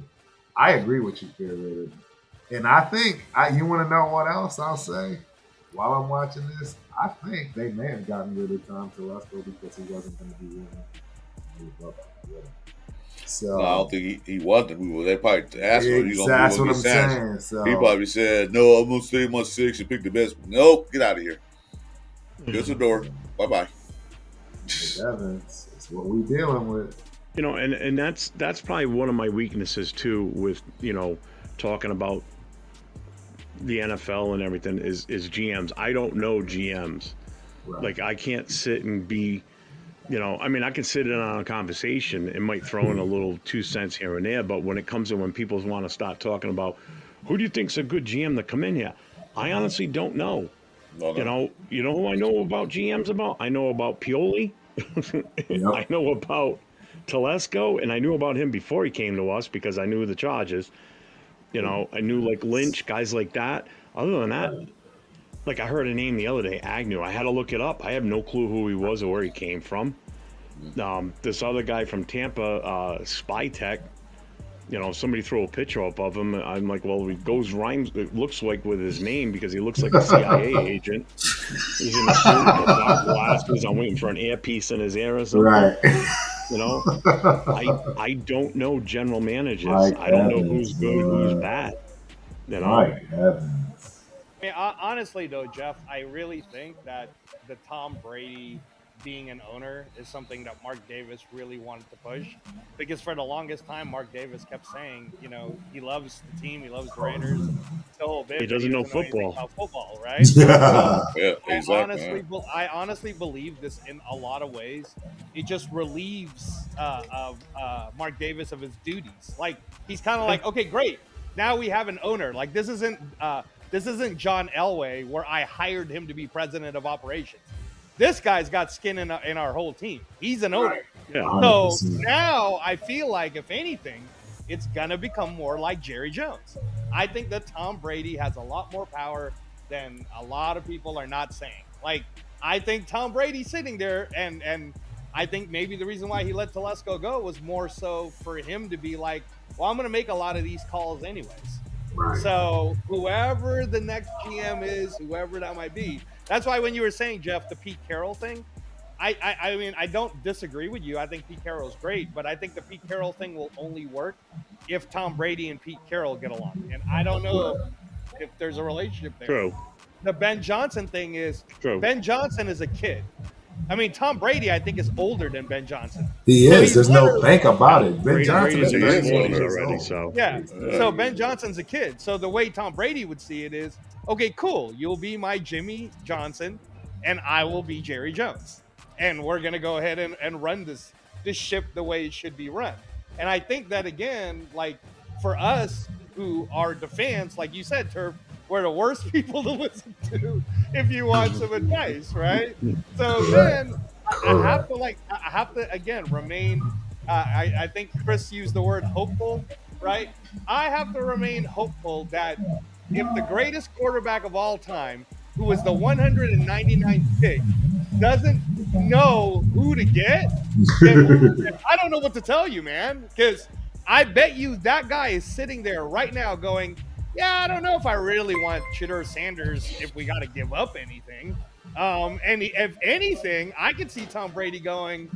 I agree with you, fair Raider. And I think, you want to know what else I'll say? While I'm watching this, I think they may have gotten rid of Tom Telesco because he wasn't going to be winning. So I don't think he wasn't. They probably asked him. That's what I'm saying. So he probably said, "No, I'm going to stay in my 6 and pick the best." Nope, get out of here. Here's the door. Bye bye. Evans, it's what we dealing with. And that's probably one of my weaknesses too. With talking about the NFL and everything is GMs. I don't know GMs. Right. Like I can't sit and be, I can sit in on a conversation and might throw in a little 2 cents here and there. But when it comes to when people want to start talking about who do you think's a good GM to come in here, I honestly don't know. No. You know who I know about GMs about? I know about Pioli. Yep. I know about Telesco, and I knew about him before he came to us because I knew the Chargers. I knew like Lynch, guys like that. Other than that, like I heard a name the other day, Agnew. I had to look it up. I have no clue who he was or where he came from. This other guy from Tampa, Spytech, somebody threw a picture up of him. I'm like, well, it looks like with his name because he looks like a CIA agent. He's in a suit with dark glasses. I'm waiting for an earpiece in his ear or something. Right. I don't know general managers. I don't know who's good, who's bad. Right. Honestly, though, Jeff, I really think that the Tom Brady being an owner is something that Mark Davis really wanted to push, because for the longest time, Mark Davis kept saying, he loves the team, he loves the Raiders, the whole bit. He doesn't know football. About football, right? I honestly believe this in a lot of ways. It just relieves Mark Davis of his duties. Like he's kind of like, okay, great, now we have an owner. Like this isn't John Elway where I hired him to be president of operations. This guy's got skin in our whole team. He's an owner. Yeah. So now I feel like, if anything, it's going to become more like Jerry Jones. I think that Tom Brady has a lot more power than a lot of people are not saying. Like, I think Tom Brady's sitting there, and I think maybe the reason why he let Telesco go was more so for him to be like, well, I'm going to make a lot of these calls anyways. Right. So whoever the next GM is, whoever that might be, that's why when you were saying, Jeff, the Pete Carroll thing, I mean, I don't disagree with you. I think Pete Carroll's great, but I think the Pete Carroll thing will only work if Tom Brady and Pete Carroll get along. And I don't know if there's a relationship there. True. The Ben Johnson thing is, Ben Johnson is a kid. I mean, Tom Brady, I think, is older than Ben Johnson. He is. There's no think about it. Ben Johnson is already. So so Ben Johnson's a kid. So the way Tom Brady would see it is, okay, cool. You'll be my Jimmy Johnson, and I will be Jerry Jones, and we're gonna go ahead and run this ship the way it should be run. And I think that, again, like for us who are the fans, like you said, Turf, we're the worst people to listen to if you want some advice, right? So then I have to again remain. I think Chris used the word hopeful, right? I have to remain hopeful that if the greatest quarterback of all time, who was the 199th pick, doesn't know who to get, then I don't know what to tell you, man. Because I bet you that guy is sitting there right now going, yeah, I don't know if I really want Shedeur Sanders if we got to give up anything. And if anything, I could see Tom Brady going,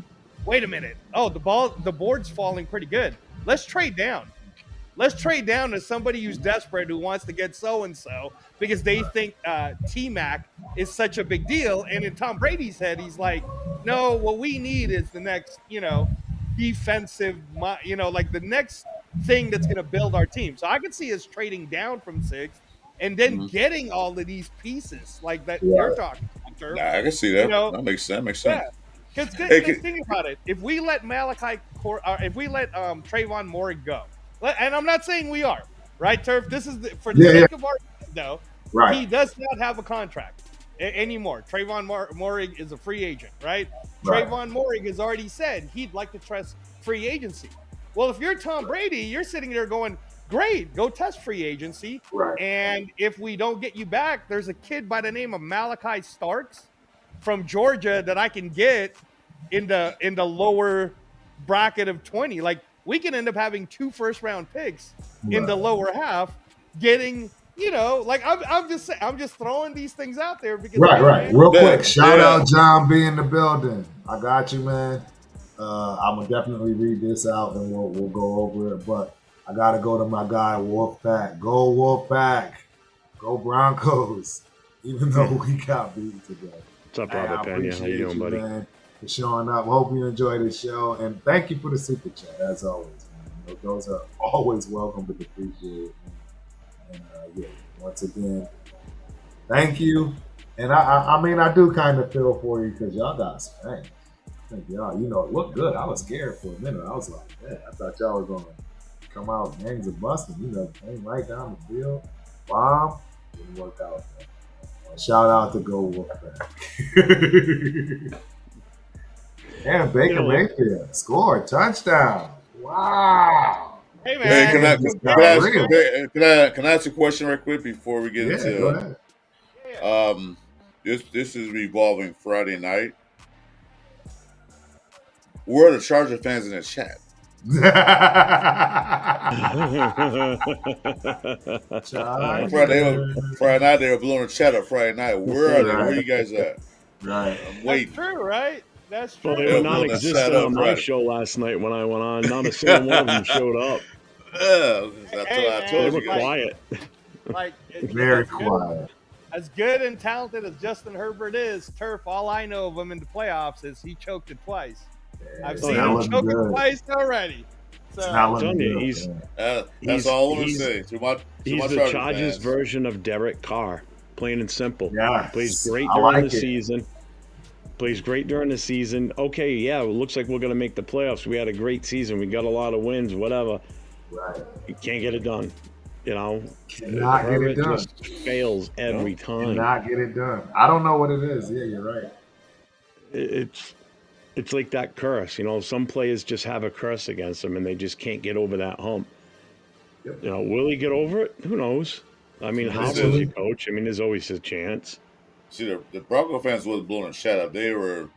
wait a minute. Oh, the board's falling pretty good. Let's trade down. Let's trade down to somebody who's desperate, who wants to get so-and-so because they think T-Mac is such a big deal. And in Tom Brady's head, he's like, no, what we need is the next, defensive, like the next thing that's going to build our team. So I could see us trading down from 6 and then getting all of these pieces like that you're talking about. Nah, I can see that. That makes sense. Yeah. Because think about it. If we let Trayvon Moore go, and I'm not saying we are, right, Turf? This is for the sake of our no. Right. He does not have a contract anymore. Trayvon Moehrig is a free agent, right? Right. Trayvon Moehrig has already said he'd like to test free agency. Well, if you're Tom Brady, you're sitting there going, great, go test free agency. Right. And if we don't get you back, there's a kid by the name of Malachi Starks from Georgia that I can get in the lower bracket of 20. Like, we can end up having 2 first-round picks in the lower half, getting, you know, like I'm just throwing these things out there because right. Real quick, shout out John B in the building. I got you, man. I'm gonna definitely read this out and we'll go over it. But I gotta go to my guy Wolfpack. Go Wolfpack. Go Broncos. Even though we got beat today. What's up, Robert Pena? How you doing, buddy? Man, for showing up. Hope you enjoyed the show, and thank you for the super chat as always. Man. Those are always welcome to appreciate. And yeah, once again, thank you. And I mean, I do kind of feel for you because y'all got spanked. I think y'all, it looked good. I was scared for a minute. I was like, man, I thought y'all were gonna come out gangs of busting. Came right down the field. Bomb. Didn't work out. Shout out to Go Wolfpack. And Baker Mayfield scored touchdown. Wow. Hey man, can I ask a question right quick before we get into go ahead. This is revolving Friday night. Where are the Charger fans in the chat? Friday night they were blowing the chat up Friday night. Where are they? Where are you guys at? Right. I'm waiting. That's true, right? That's true. Well, they were non-existent on my show last night when I went on. Not a single one of them showed up. I told They you were guys. quiet. Like Very quiet. As good and talented as Justin Herbert is, Turf, all I know of him in the playoffs is he choked it twice. I've seen him choke it twice already. So I'm telling you, that's all I want to say. He's the Chargers version of Derek Carr, plain and simple. Yeah, Plays great during the season. Plays great during the season. Okay, yeah, it looks like we're going to make the playoffs. We had a great season. We got a lot of wins, whatever. Right. You can't get it done. Cannot get it done. Just fails every time. Cannot get it done. I don't know what it is. Yeah, you're right. It's like that curse. Some players just have a curse against them, and they just can't get over that hump. Yep. Will he get over it? Who knows? I mean, how was your coach? I mean, there's always a chance. See, the Bronco fans wasn't blowing a shut up. They were,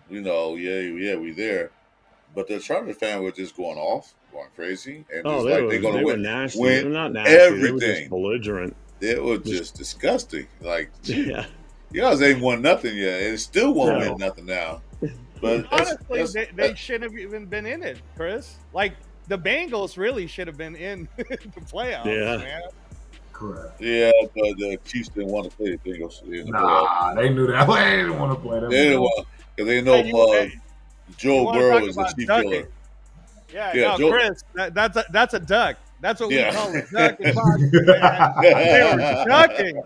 yeah, we there. But the Charger fan was just going off, going crazy, and they're going to win. Nasty. Win They're not nasty. everything. They were just belligerent. It was just disgusting. Like, yeah. You guys ain't won nothing yet, and still won't win nothing now. But honestly, they shouldn't have even been in it, Chris. Like, the Bengals really should have been in the playoffs, man. Correct. Yeah, but the Chiefs didn't want to play the Bengals. They knew that. They didn't want to play them. They didn't want because they know Joe Burrow is a Chief killer. Yeah, Joe, Chris, that's a duck. That's what we call a duck in boxing. They were ducking.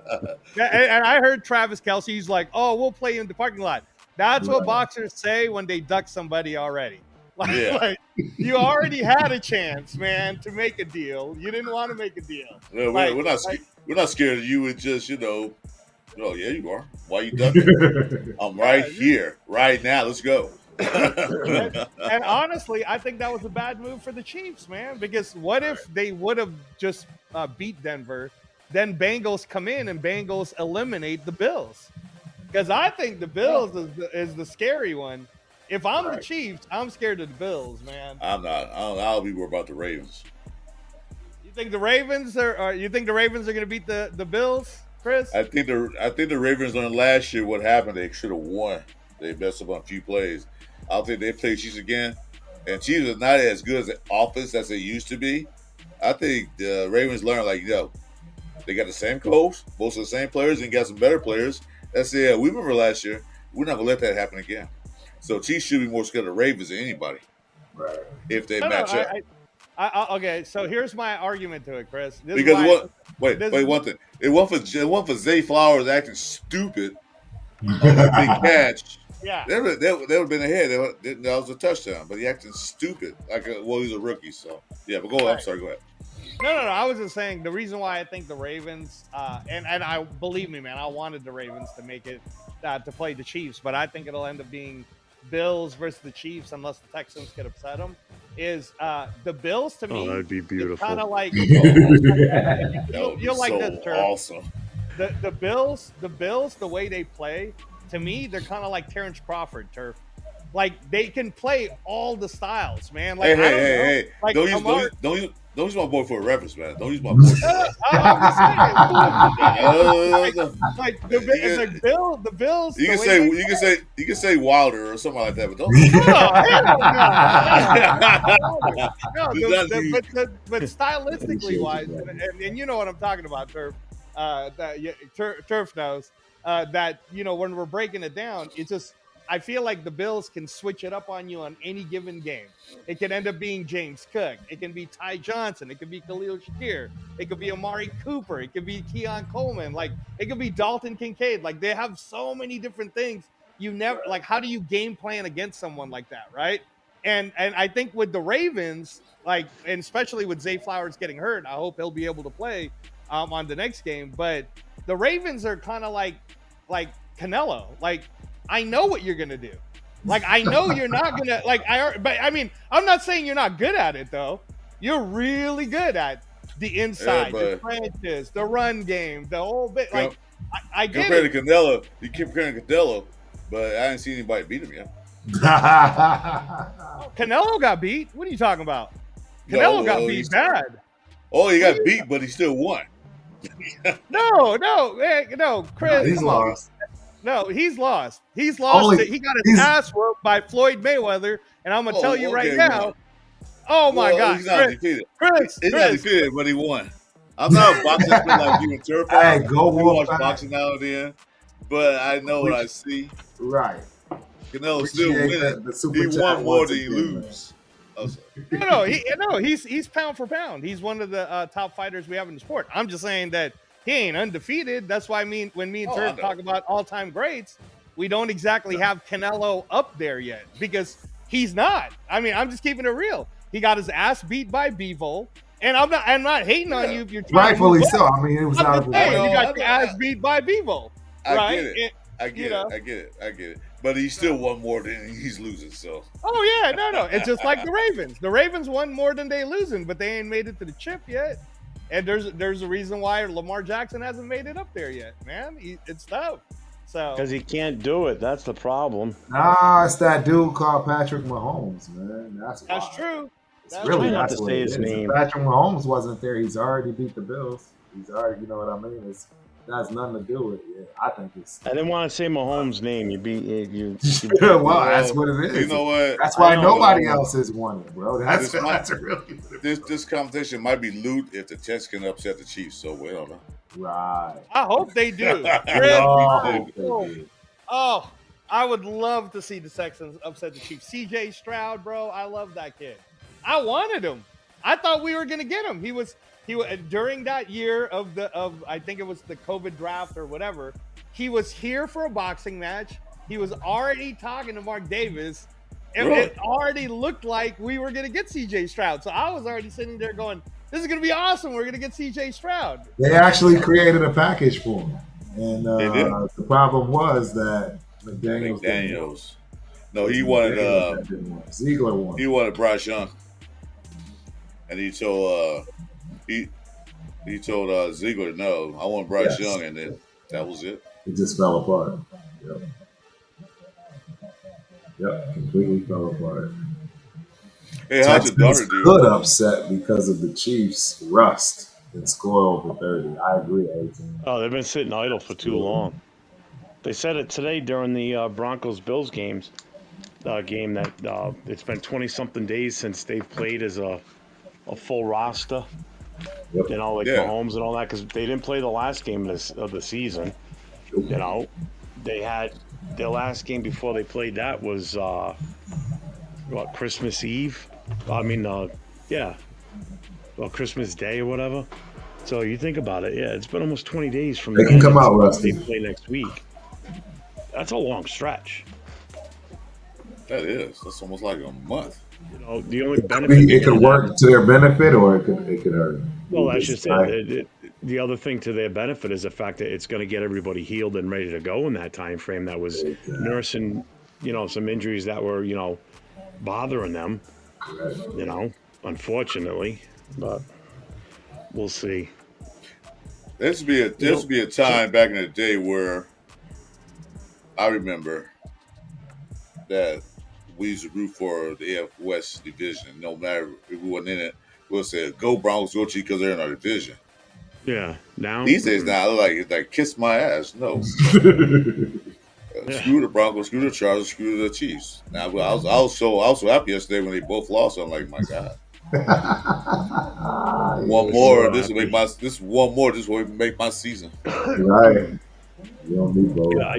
And I heard Travis Kelce, he's like, "Oh, we'll play in the parking lot." That's what boxers say when they duck somebody already. Like, you already had a chance, man, to make a deal. You didn't want to make a deal. Yeah, we're not scared of you. It's just, yeah, you are. Why you ducking? I'm right here, right now. Let's go. And honestly, I think that was a bad move for the Chiefs, man, because what if they would have just beat Denver, then Bengals come in and Bengals eliminate the Bills? Because I think the Bills is the scary one. If I'm the Chiefs, I'm scared of the Bills, man. I'm not. I'll be worried about the Ravens. You think the Ravens are? You think the Ravens are going to beat the Bills, Chris? I think the Ravens learned last year what happened. They should have won. They messed up on a few plays. I don't think they play Chiefs again. And Chiefs are not as good as an offense as they used to be. I think the Ravens learned, they got the same coach, most of the same players, and got some better players. That's it. We remember last year. We're not going to let that happen again. So Chiefs should be more scared of Ravens than anybody. Right. If they match up. Okay, so here's my argument to it, Chris. Wait, one thing. It wasn't for Zay Flowers acting stupid on that big catch. Yeah. They would have been ahead. That was a touchdown. But he acted stupid. He's a rookie. So, yeah, but go ahead. I'm sorry. Go ahead. No. I was just saying the reason why I think the Ravens, and I believe me, man, I wanted the Ravens to make it to play the Chiefs, but I think it'll end up being Bills versus the Chiefs unless the Texans could upset them. Is the Bills to me? That'd be beautiful. Kind of like you'll like so this, Turf. awesome. The Bills, the way they play, to me, they're kind of like Terrence Crawford, Turf. Like they can play all the styles, man. Like Hey! Like, Don't use my boy for a reference, man. Don't use my boy. Like the Bills. You can say Wilder or something like that, but don't. But stylistically wise, and you know what I'm talking about, Turf. Turf knows that when we're breaking it down, it's just. I feel like the Bills can switch it up on you on any given game. It can end up being James Cook. It can be Ty Johnson. It could be Khalil Shakir. It could be Amari Cooper. It could be Keon Coleman. Like it could be Dalton Kincaid. Like they have so many different things. You never like. How do you game plan against someone like that, right? And I think with the Ravens, like, and especially with Zay Flowers getting hurt, I hope he'll be able to play on the next game. But the Ravens are kind of like Canelo, like. I know what you're gonna do. Like I know you're not gonna but I mean I'm not saying you're not good at it though. You're really good at the inside, the trenches, the run game, the whole bit. Like I get compared it. to Canelo, you keep comparing to Canelo, but I didn't see anybody beat him yet. Canelo got beat. What are you talking about? Canelo got beat bad. Oh, he got beat, but he still won. No, Chris. He's lost. No, he's lost. He's lost. He got his ass whooped by Floyd Mayweather, and I'm gonna tell you right now. Oh my God, he's not defeated. Chris, he's not defeated, but he won. I'm not a boxing fan like you and Turf. Hey, We watch boxing now and then, but I know what I see. Right. Canelo still winning. He won more than he lose. He's pound for pound. He's one of the top fighters we have in the sport. I'm just saying that. He ain't undefeated. That's why when me and Turf talk about all-time greats, we don't exactly have Canelo up there yet because he's not. I mean, I'm just keeping it real. He got his ass beat by Bivol, and I'm not hating on you if you're trying rightfully so. I mean, it was out of the way. You got your ass beat by Bivol. I get it. But he still won more than he's losing. So. Oh yeah, no. It's just like the Ravens. The Ravens won more than they losing, but they ain't made it to the chip yet. And there's a reason why Lamar Jackson hasn't made it up there yet, man. It's tough. So because he can't do it. That's the problem. Nah, it's that dude called Patrick Mahomes, man. That's true. It's really not that's to what say it his is. name. If Patrick Mahomes wasn't there, he's already beat the Bills. He's already, you know what I mean? That has nothing to do with it. I think it's. I didn't want to say Mahomes' name. You beat you. Well, that's what it is. You know what? That's why nobody else has won it, bro. That's really this competition might be loot if the Jets can upset the Chiefs. So we don't know. Right. I hope they do. Oh, I would love to see the Texans upset the Chiefs. CJ Stroud, bro, I love that kid. I wanted him. I thought we were gonna get him. He was during that year of I think it was the COVID draft or whatever. He was here for a boxing match. He was already talking to Mark Davis. It already looked like we were gonna get CJ Stroud. So I was already sitting there going, "This is gonna be awesome. We're gonna get CJ Stroud." They actually created a package for him, and the problem was that McDaniels. No, he wanted Ziegler won. He wanted Bryce Young, and he told Ziegler, "No, I want Bryce Young," and then that was it. It just fell apart. Yep, completely fell apart. Hey, how's your daughter do? Good upset because of the Chiefs' rust and score over 30. I agree, 18. Oh, they've been sitting idle for too long. They said it today during the Broncos-Bills game that it's been 20-something days since they've played as a full roster. Yep. You know, like Mahomes and all that, because they didn't play the last game of the season. You know, they had their last game before they played that was Christmas Eve. Christmas Day or whatever. So you think about it, it's been almost 20 days from they can come out rusty. They play next week. That's a long stretch. That is. That's almost like a month. You know, the only benefit It could work to their benefit, or it could hurt them. Well, that's just it. The other thing to their benefit is the fact that it's going to get everybody healed and ready to go in that time frame that was nursing, some injuries that were, bothering them, unfortunately. But we'll see. There used to be a time back in the day where I remember that we used to root for the AF West division. No matter if we wasn't in it, we'll say, "Go Broncos, go Chiefs," because they're in our division. Yeah. Now These days, now like kiss my ass. No, screw the Broncos, screw the Chargers, screw the Chiefs. Now I was so happy yesterday when they both lost. I'm like, my God. One more. This will make my season. Right. You don't need both. Yeah,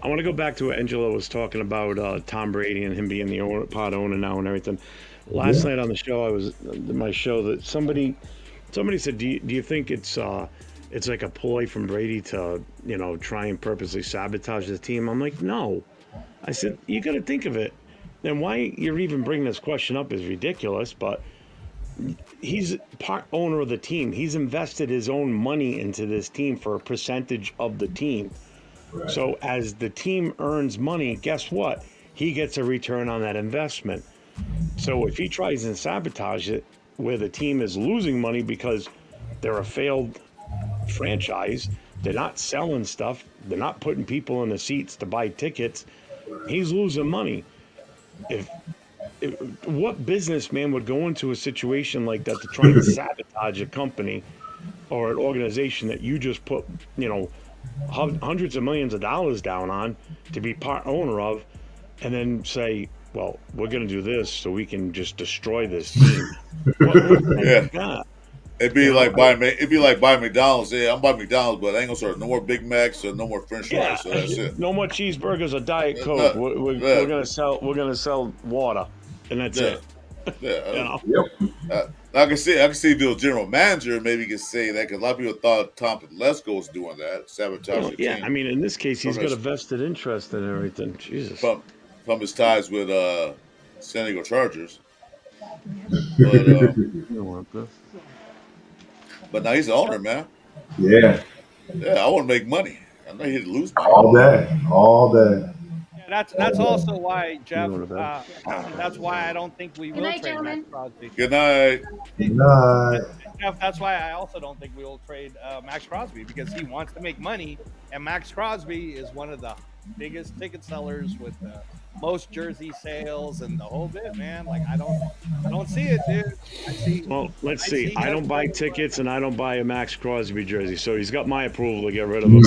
I want to go back to what Angelo was talking about Tom Brady and him being the part owner now and everything. Last night on the show, that somebody said, do you think it's like a ploy from Brady to try and purposely sabotage the team? I'm like, no. I said, you got to think of it. And why you're even bringing this question up is ridiculous, but he's part owner of the team. He's invested his own money into this team for a percentage of the team. Right. So as the team earns money, guess what? He gets a return on that investment. So if he tries and sabotage it where the team is losing money because they're a failed franchise, they're not selling stuff, they're not putting people in the seats to buy tickets, he's losing money. What businessman would go into a situation like that to try and sabotage a company or an organization that you just put, hundreds of millions of dollars down on to be part owner of, and then say, well, we're going to do this so we can just destroy this team? Yeah. It'd be like buying McDonald's. Yeah, I'm buying McDonald's, but I ain't gonna start no more Big Macs or no more French fries. So that's it. No more cheeseburgers or Diet Coke. We're gonna sell water, and that's it. Yeah. I can see the general manager maybe can say that, because a lot of people thought Tom Telesco was doing that, sabotaging the team. I mean, in this case, he's got a vested interest in everything. Jesus. From his ties with San Diego Chargers. But now he's the owner, man. Yeah. Yeah, I want to make money. I'm not here to lose money. All day. Yeah, that's also why, Jeff. That's why I don't think we will trade Max Crosby. Good night. Good night. Jeff, that's why I also don't think we will trade Max Crosby, because he wants to make money, and Max Crosby is one of the biggest ticket sellers with the most jersey sales and the whole bit, man. Like I don't see it, dude. Well, let's see. I don't buy tickets and I don't buy a Max Crosby jersey, so he's got my approval to get rid of him.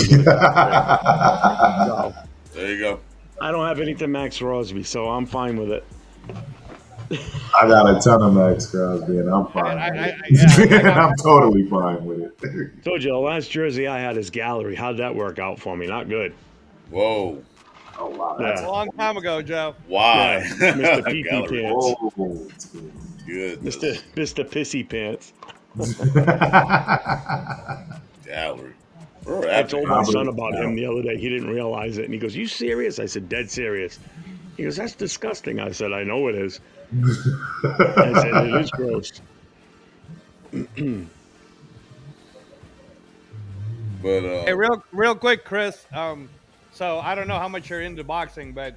There you go. I don't have anything Max Crosby, so I'm fine with it. I got a ton of Max Crosby, and I'm fine. I'm totally fine with it. Told you the last jersey I had is gallery. How'd that work out for me? Not good. Whoa. Oh wow, that's a long time ago, Joe. Why? Yeah, Mr. Pee Pee Pants. Oh, good. Mr. Pissy Pants. Gallery. I told my son about him the other day. He didn't realize it, and he goes, "You serious?" I said, "Dead serious." He goes, "That's disgusting." I said, "I know it is." I said, "It is gross." But hey, real quick, Chris. So I don't know how much you're into boxing, but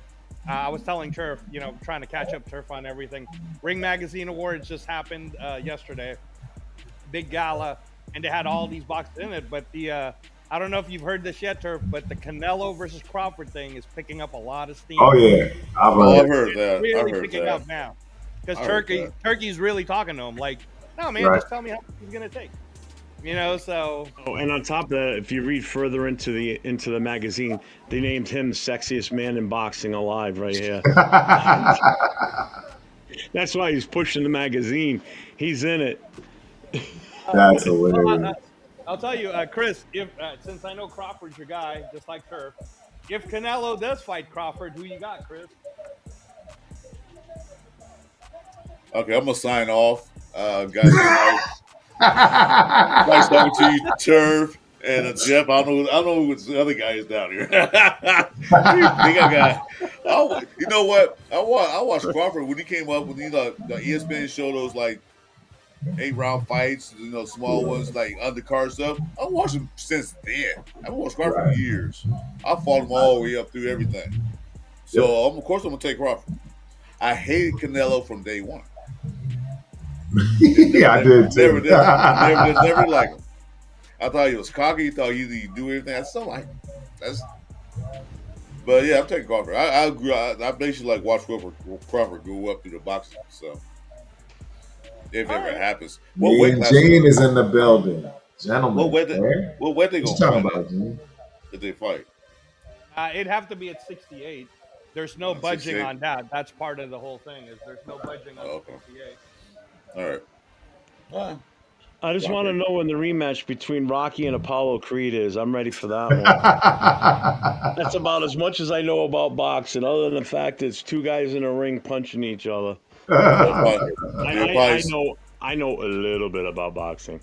I was telling Turf, trying to catch up Turf on everything. Ring Magazine Awards just happened yesterday. Big gala, and they had all these boxes in it. But I don't know if you've heard this yet, Turf, but the Canelo versus Crawford thing is picking up a lot of steam. Oh yeah, I've heard that. Really picking up now, because Turkey's really talking to him. Like, no man, just tell me how much he's gonna take. So. Oh, and on top of that, if you read further into the magazine, they named him sexiest man in boxing alive right here. That's why he's pushing the magazine. He's in it. That's hilarious. I'll tell you, Chris, if since I know Crawford's your guy, just like Turf, if Canelo does fight Crawford, who you got, Chris? Okay, I'm gonna sign off, guys. Nice talking to you, Turf and Jeff. I don't know who the other guy is down here. You know what? I watched Crawford when he came up with the ESPN show those like 8-round fights, small ones like undercard stuff. I watched them since then. I've watched Crawford for years. I followed him all the way up through everything. So of course I'm gonna take Crawford. I hated Canelo from day one. I did too. Never like him. I thought he was cocky. Thought he'd do everything. I still like him. But yeah, I'm taking Crawford. I basically like watch Crawford go up through the boxing. So if it ever happens, Me and Gene is in the building, gentlemen. What weight they gonna fight about, Gene? If they fight? It'd have to be at 68. There's no budging 68? on that. That's part of the whole thing. Is there's no budging on 68. All right. I just want to know when the rematch between Rocky and Apollo Creed is. I'm ready for that one. That's about as much as I know about boxing, other than the fact that it's two guys in a ring punching each other. I know a little bit about boxing.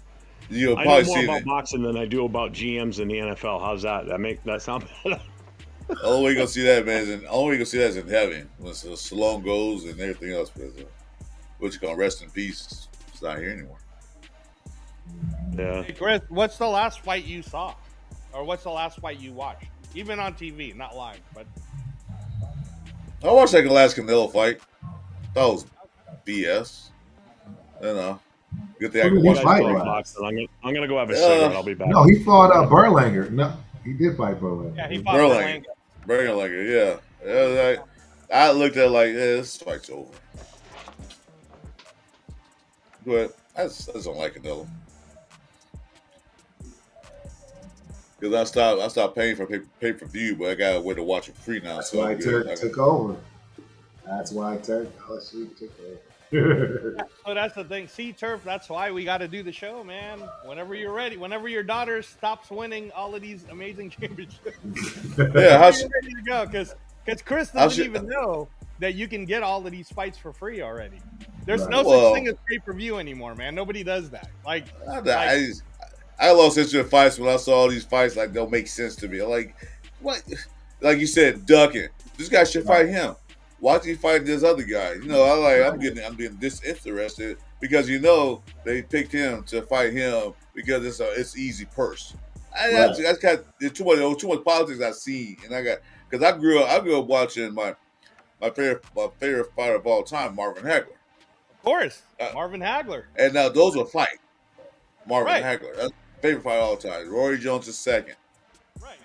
I know more about boxing than I do about GMs in the NFL. How's that? That sound better? The only way you're gonna see that, man, is in heaven when Stallone goes and everything else. What you call rest in peace? It's not here anymore. Yeah. Hey, Chris, what's the last fight you saw, or what's the last fight you watched, even on TV, not live? But I watched that last Canelo fight. That was BS. Good thing I can watch boxing. I'm gonna go have a cigarette. I'll be back. No, he fought Berlanger. No, he did fight Berlanger. Yeah, he fought Berlanger. Yeah. I looked at it like, this fight's over. But I just don't like Canelo. Because I stopped paying for pay-per-view, but I got a way to watch it free now. That's why Turk took over. That's why Turk took over. So that's the thing. See, Turf, that's why we got to do the show, man. Whenever you're ready, whenever your daughter stops winning all of these amazing championships, you're ready to go. Because Chris doesn't even know that you can get all of these fights for free already. There's no such thing as pay-per-view anymore, man. Nobody does that. I lost interest in fights when I saw all these fights. Like, don't make sense to me. I'm like, what? Like you said, ducking. This guy should fight him. Why is he fighting this other guy? I'm getting disinterested because they picked him to fight him because it's easy purse. That's got too much politics I've seen, and because I grew up watching my favorite fighter of all time, Marvin Hagler. Of course, Marvin Hagler. And now those will fight. Marvin Hagler, that's favorite fight of all time. Rory Jones is second. Right.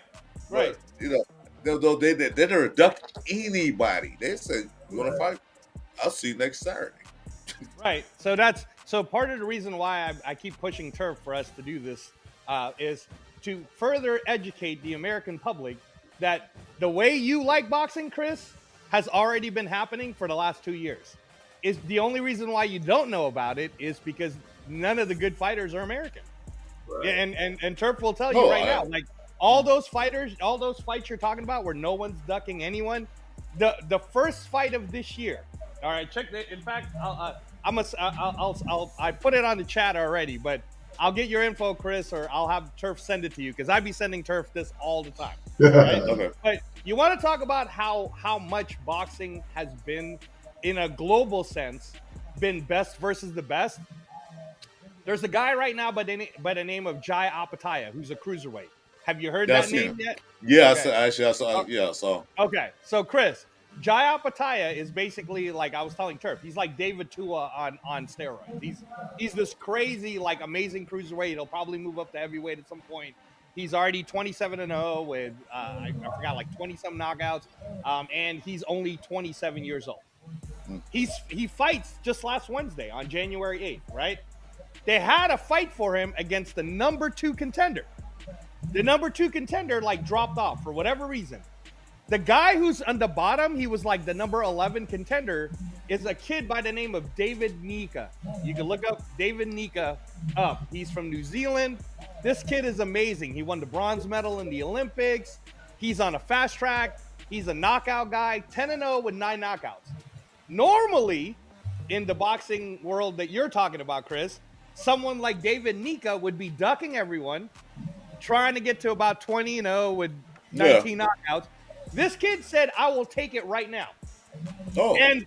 But, they never ducked anybody. They said, "You want to fight? I'll see you next Saturday." Right. So part of the reason why I keep pushing Turf for us to do this is to further educate the American public that the way you like boxing, Chris, has already been happening for the last 2 years. Is the only reason why you don't know about it is because none of the good fighters are American. Right. And Turf will tell you now, like all those fights you're talking about where no one's ducking anyone. The first fight of this year. All right, check that. In fact, I put it on the chat already, but I'll get your info, Chris, or I'll have Turf send it to you because I be sending Turf this all the time. Right? Okay. But you want to talk about how much boxing has been, in a global sense, been best versus the best. There's a guy right now by the name of Jai Apataya, who's a cruiserweight. Have you heard that name yet? Yeah, okay. I saw. Yeah, I saw. Okay, so Chris, Jai Apataya is basically like I was telling Turf. He's like David Tua on steroids. He's this crazy, like amazing cruiserweight. He'll probably move up to heavyweight at some point. He's already 27-0 with I forgot like 20-some knockouts, and he's only 27 years old. He fights just last Wednesday on January 8th, right? They had a fight for him against the number 2 contender. The number 2 contender dropped off for whatever reason. The guy who's on the bottom, he was like the number 11 contender, is a kid by the name of David Nika. You can look up David Nika up. He's from New Zealand. This kid is amazing. He won the bronze medal in the Olympics. He's on a fast track. He's a knockout guy, 10-0 with 9 knockouts. Normally, in the boxing world that you're talking about, Chris, someone like David Nika would be ducking everyone, trying to get to about 20-0 with 19 knockouts. This kid said, I will take it right now. Oh. And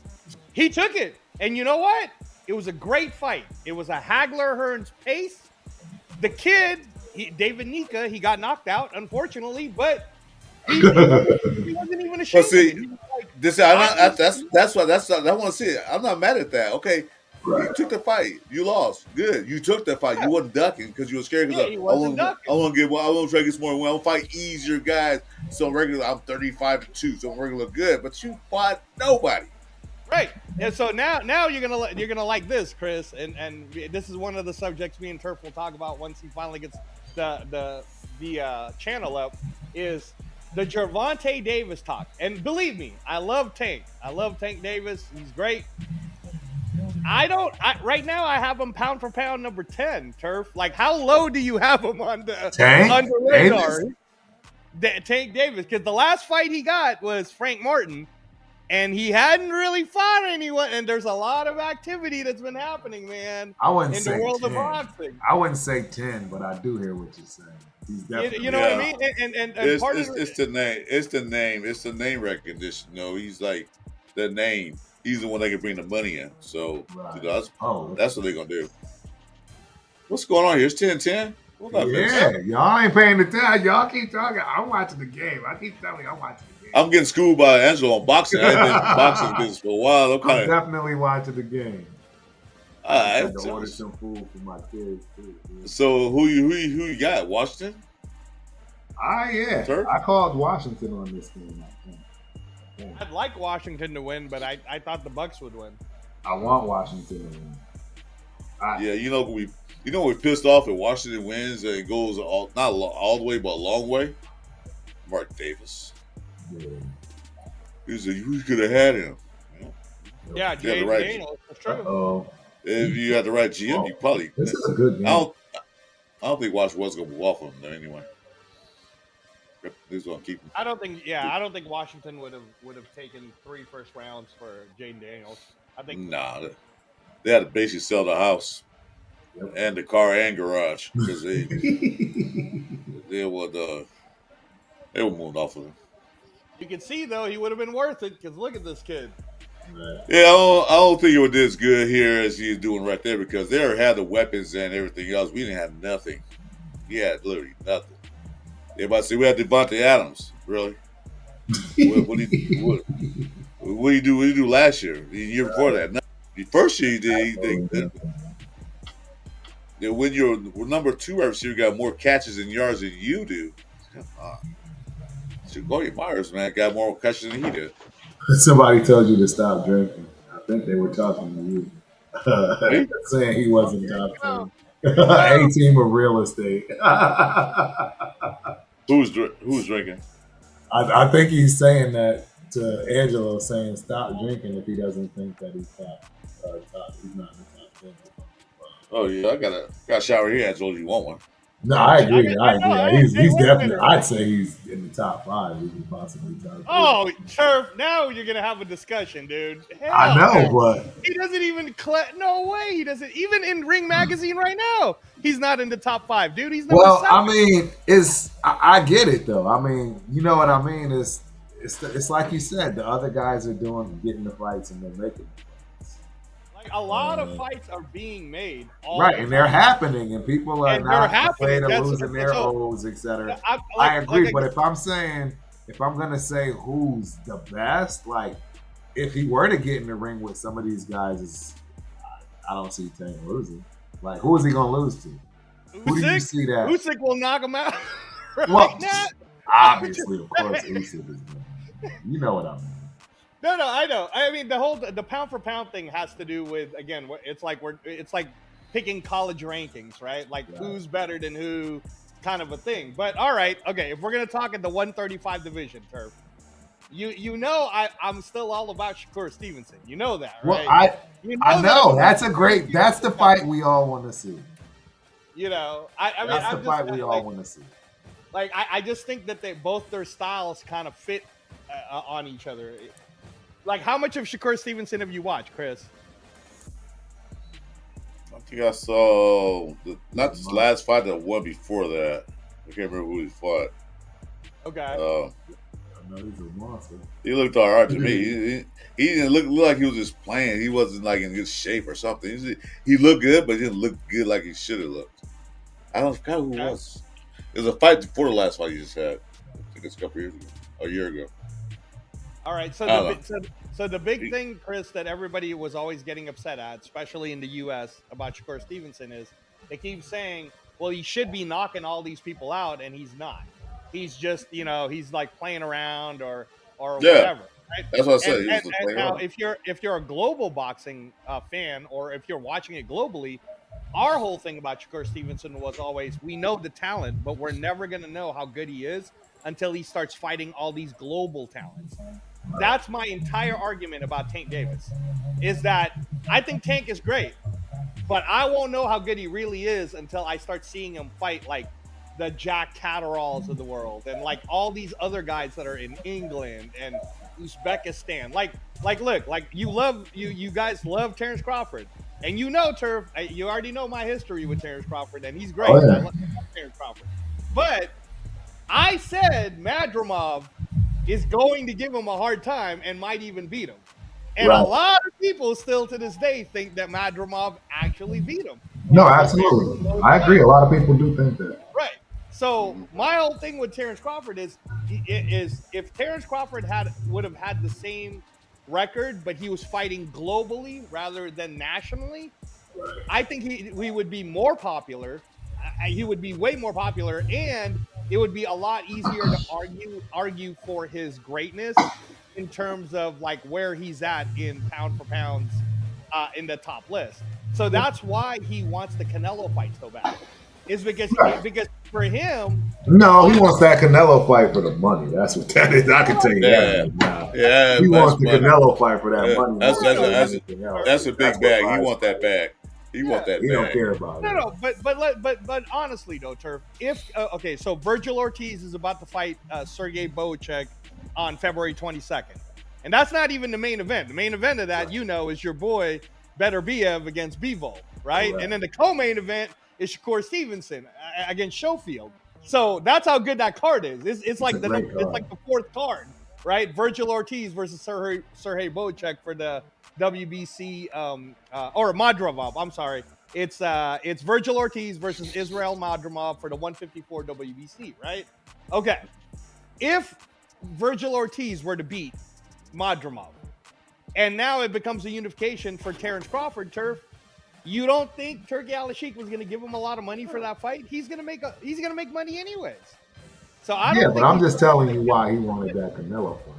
he took it. And you know what? It was a great fight. It was a Hagler Hearns pace. The kid, David Nika, he got knocked out, unfortunately, but he wasn't even ashamed. Well, see, of it. He was like, that's what I want to see it. I'm not mad at that. Okay, you took the fight, you lost. Good, you took the fight. You wasn't ducking because you were scared. Because he wasn't ducking. I want to try to get some more. I want to fight easier guys. So regular, I'm 35-2. So regular good, but you fought nobody. Right, and so now you're gonna like this, Chris, and this is one of the subjects me and Turf will talk about once he finally gets the channel up, is the Gervonta Davis talk. And believe me, I love Tank Davis. He's great. Right now I have him pound for pound number 10, Turf. Like, how low do you have him on the radar? Tank Davis, because the last fight he got was Frank Martin. And he hadn't really fought anyone, and there's a lot of activity that's been happening, man. I wouldn't in say the world 10. of boxing. I wouldn't say 10, but I do hear what you're saying. He's definitely, you know what I mean? And it's the name. It's the name recognition. No, he's like the name. He's the one that can bring the money in. So right. that's what they're gonna do. What's going on here? It's 10-10. Yeah, y'all ain't paying attention. Y'all keep talking. I'm watching the game. I keep telling you I'm watching the game. I'm getting schooled by Angelo on boxing. I ain't been boxing business for a while. I'm definitely watching the game. I had to order some food for my kids too. Dude. So who you got? Washington? Yeah. Turf? I called Washington on this game. I'd like Washington to win, but I thought the Bucs would win. I want Washington to win. We're pissed off if Washington wins and it goes not all the way, but a long way. Mark Davis. Yeah. We could have had him. Yeah, Jay Daniels. That's true. If you had the right GM, you probably. This is a good game. I don't think Washington was going to move off of him anyway. He's going to keep him. I don't think Washington would have taken 3 first rounds for Jaden Daniels. I think they had to basically sell the house and the car and garage because they would move off of him. You can see though he would have been worth it because look at this kid. Yeah, I don't think he would do as good here as he's doing right there because they had the weapons and everything else. We didn't have nothing. He had literally nothing. Everybody said we had Devontae Adams. Really? What did he do last year? The year before that? The first year he did. When you're number 2 receiver, you got more catches and yards than you do. Come on. Jacoby Myers, man, got more catches than he did. Somebody told you to stop drinking. I think they were talking to you. Saying he wasn't top 10. A team of real estate. Who's drinking? I think he's saying that to Angelo, saying stop drinking if he doesn't think that he's top. He's not in the top 10. Oh yeah, I got shower here, Angelo. You want one? No, I agree. He's definitely. I'd say he's in the top 5. He could possibly top 3. Oh, Turf! Now you're gonna have a discussion, dude. Hell, I know, but he doesn't even. No way, he doesn't. Even in Ring Magazine right now, he's not in the top 5, dude. He's number 7. I mean, I get it though. I mean, you know what I mean? It's like you said. The other guys are getting the fights and they're making. A lot of fights are being made, and they're happening, and people are not afraid of losing their O's, etc. I agree, but if I'm gonna say who's the best, like if he were to get in the ring with some of these guys, I don't see Tank losing. Like, who is he gonna lose to? Who do you see that? Usyk will knock him out. Now. Obviously, of course, Usyk is gonna. You know what I mean. No, I know. I mean, the pound for pound thing has to do with, again, it's like picking college rankings, right? Like who's better than who, kind of a thing. But all right, okay, if we're gonna talk at the 135 division, Turf, you know I'm still all about Shakur Stevenson. You know that, right? Well, I know that's the fight we all want to see. You know, that's the fight we all want to see. Like I just think that both their styles kind of fit on each other. Like, how much of Shakur Stevenson have you watched, Chris? I think I saw not this last fight, the one before that. I can't remember who he fought. Okay. No, he's a monster. He looked all right to me. He didn't look like he was just playing. He wasn't like in good shape or something. He looked good, but he didn't look good like he should have looked. I don't forget who it was. It was a fight before the last fight he just had. I think it's a couple years ago, a year ago. All right, so the big thing, Chris, that everybody was always getting upset at, especially in the U.S. about Shakur Stevenson, is they keep saying, well, he should be knocking all these people out, and he's not. He's just, he's like playing around or whatever. Right? That's what I said. And now, if you're a global boxing fan, or if you're watching it globally, our whole thing about Shakur Stevenson was always, we know the talent, but we're never going to know how good he is until he starts fighting all these global talents. That's my entire argument about Tank Davis, is that I think Tank is great, but I won't know how good he really is until I start seeing him fight like the Jack Catteralls of the world and like all these other guys that are in England and Uzbekistan. Look, you guys love Terrence Crawford, and Turf, you already know my history with Terrence Crawford, and he's great. Oh, yeah. I love Terrence Crawford, but I said Madrimov is going to give him a hard time and might even beat him. And a lot of people still to this day think that Madrimov actually beat him. No, absolutely. I agree. A lot of people do think that. Right. So my whole thing with Terrence Crawford is if Terrence Crawford would have had the same record, but he was fighting globally rather than nationally, I think he would be more popular. He would be way more popular, and it would be a lot easier to argue for his greatness in terms of like where he's at in pound for pounds in the top list. So that's why he wants the Canelo fight so bad. Is because for him, no, he wants that Canelo fight for the money. That's what that is. I can tell you that right now. Yeah, he wants the Canelo fight for that money. That's a big bag. He want that bag. He want that. He don't care about it. No, but honestly though, Turf, if so Virgil Ortiz is about to fight Sergey Bohachek on February 22nd, and that's not even the main event. The main event of that, is your boy Better Biev against Bivol, right? And then the co-main event is Shakur Stevenson against Schofield. So that's how good that card is. It's like the fourth card, right? Virgil Ortiz versus Sergey Bohachek for the WBC or Madrimov. I'm sorry. It's Virgil Ortiz versus Israel Madrimov for the 154 WBC, right? Okay. If Virgil Ortiz were to beat Madrimov, and now it becomes a unification for Terrence Crawford, Turf, you don't think Turki Al-Sheikh was going to give him a lot of money for that fight? He's going to make money anyways. So but I'm just telling you why he wanted that Canelo fight.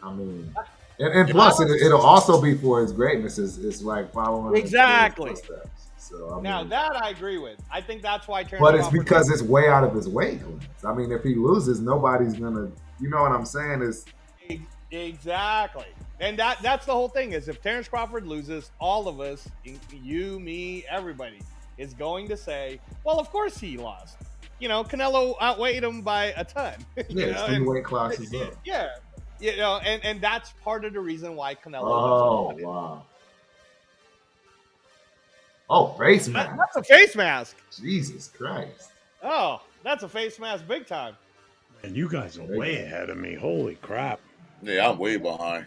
I mean, and plus it'll also be for his greatness. It's like following exactly. His footsteps. So that I agree with. I think that's why Terrence. But it's because it's way out of his weight class. I mean, if he loses, nobody's gonna. You know what I'm saying? Is exactly. And that's the whole thing is if Terrence Crawford loses, all of us, you, me, everybody, is going to say, well, of course he lost. Canelo outweighed him by a ton. Yeah, 3 weight classes up. Yeah. And that's part of the reason why Canelo doesn't wow. Oh, face mask. That's a face mask. Jesus Christ. Oh, that's a face mask big time. And you guys are way ahead of me. Holy crap. Yeah, I'm way behind.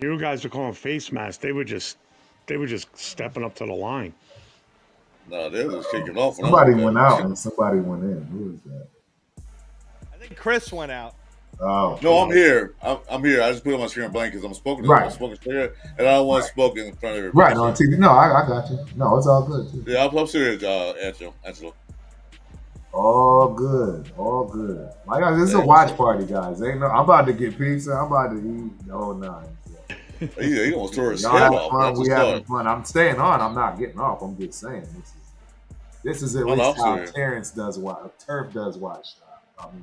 You guys are calling face masks. They were just stepping up to the line. No, they were just kicking off. Somebody went out and somebody went in. Who is that? I think Chris went out. Oh no, I'm here. I'm here. I just put on my screen blank because I'm spoken. I'm spoken here, and I don't want to spoken in front of everybody. Right on TV. No, I got you. No, it's all good. Too. Yeah, I'm serious, Angelo. All good. My guys, this is a watch party, guys. I'm about to get pizza. I'm about to eat the whole nine. He almost tore his head off. We having fun. I'm staying on. I'm not getting off. I'm just saying this is at least how Terrence does watch. Turf does watch.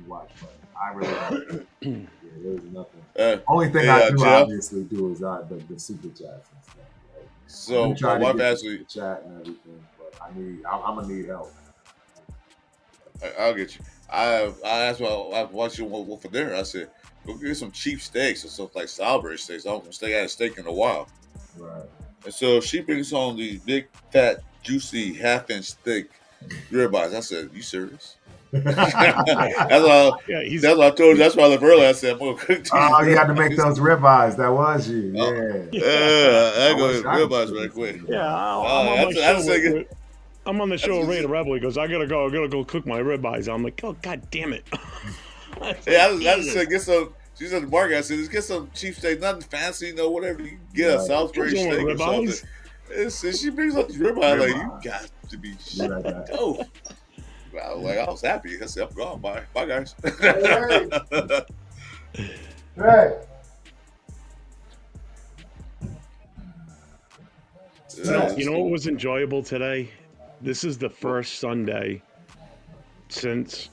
Watch party. I really don't. Yeah, there's nothing. Only thing I do obviously do is the super chats and stuff. Right? So my wife actually chat and everything, but I'm gonna need help. I'll get you. I asked what you want for dinner. I said, go get some cheap steaks or something like Salisbury steaks. I haven't had a steak in a while. Right. And so she brings home these big, fat, juicy, half-inch thick ribeyes. I said, you serious? That's what I told you. That's why I left early. I said, I'm going to cook these. Oh, you had to make those ribeyes. That was you. Yeah. I go to ribeyes right quick. Yeah, I'm on my show. I'm on the show with Ray the Rebel. He goes, I gotta go cook my ribeyes. I'm like, oh, god damn it. I just said, get some. She said to Mark, I said, just get some cheap steak, nothing fancy, whatever you can get, a Salisbury steak or something. And so she brings up this ribeye, like, you got to be shit. Oh. I was happy. I said, I'm gone. Bye, guys. Right. You know what was enjoyable today? This is the first Sunday since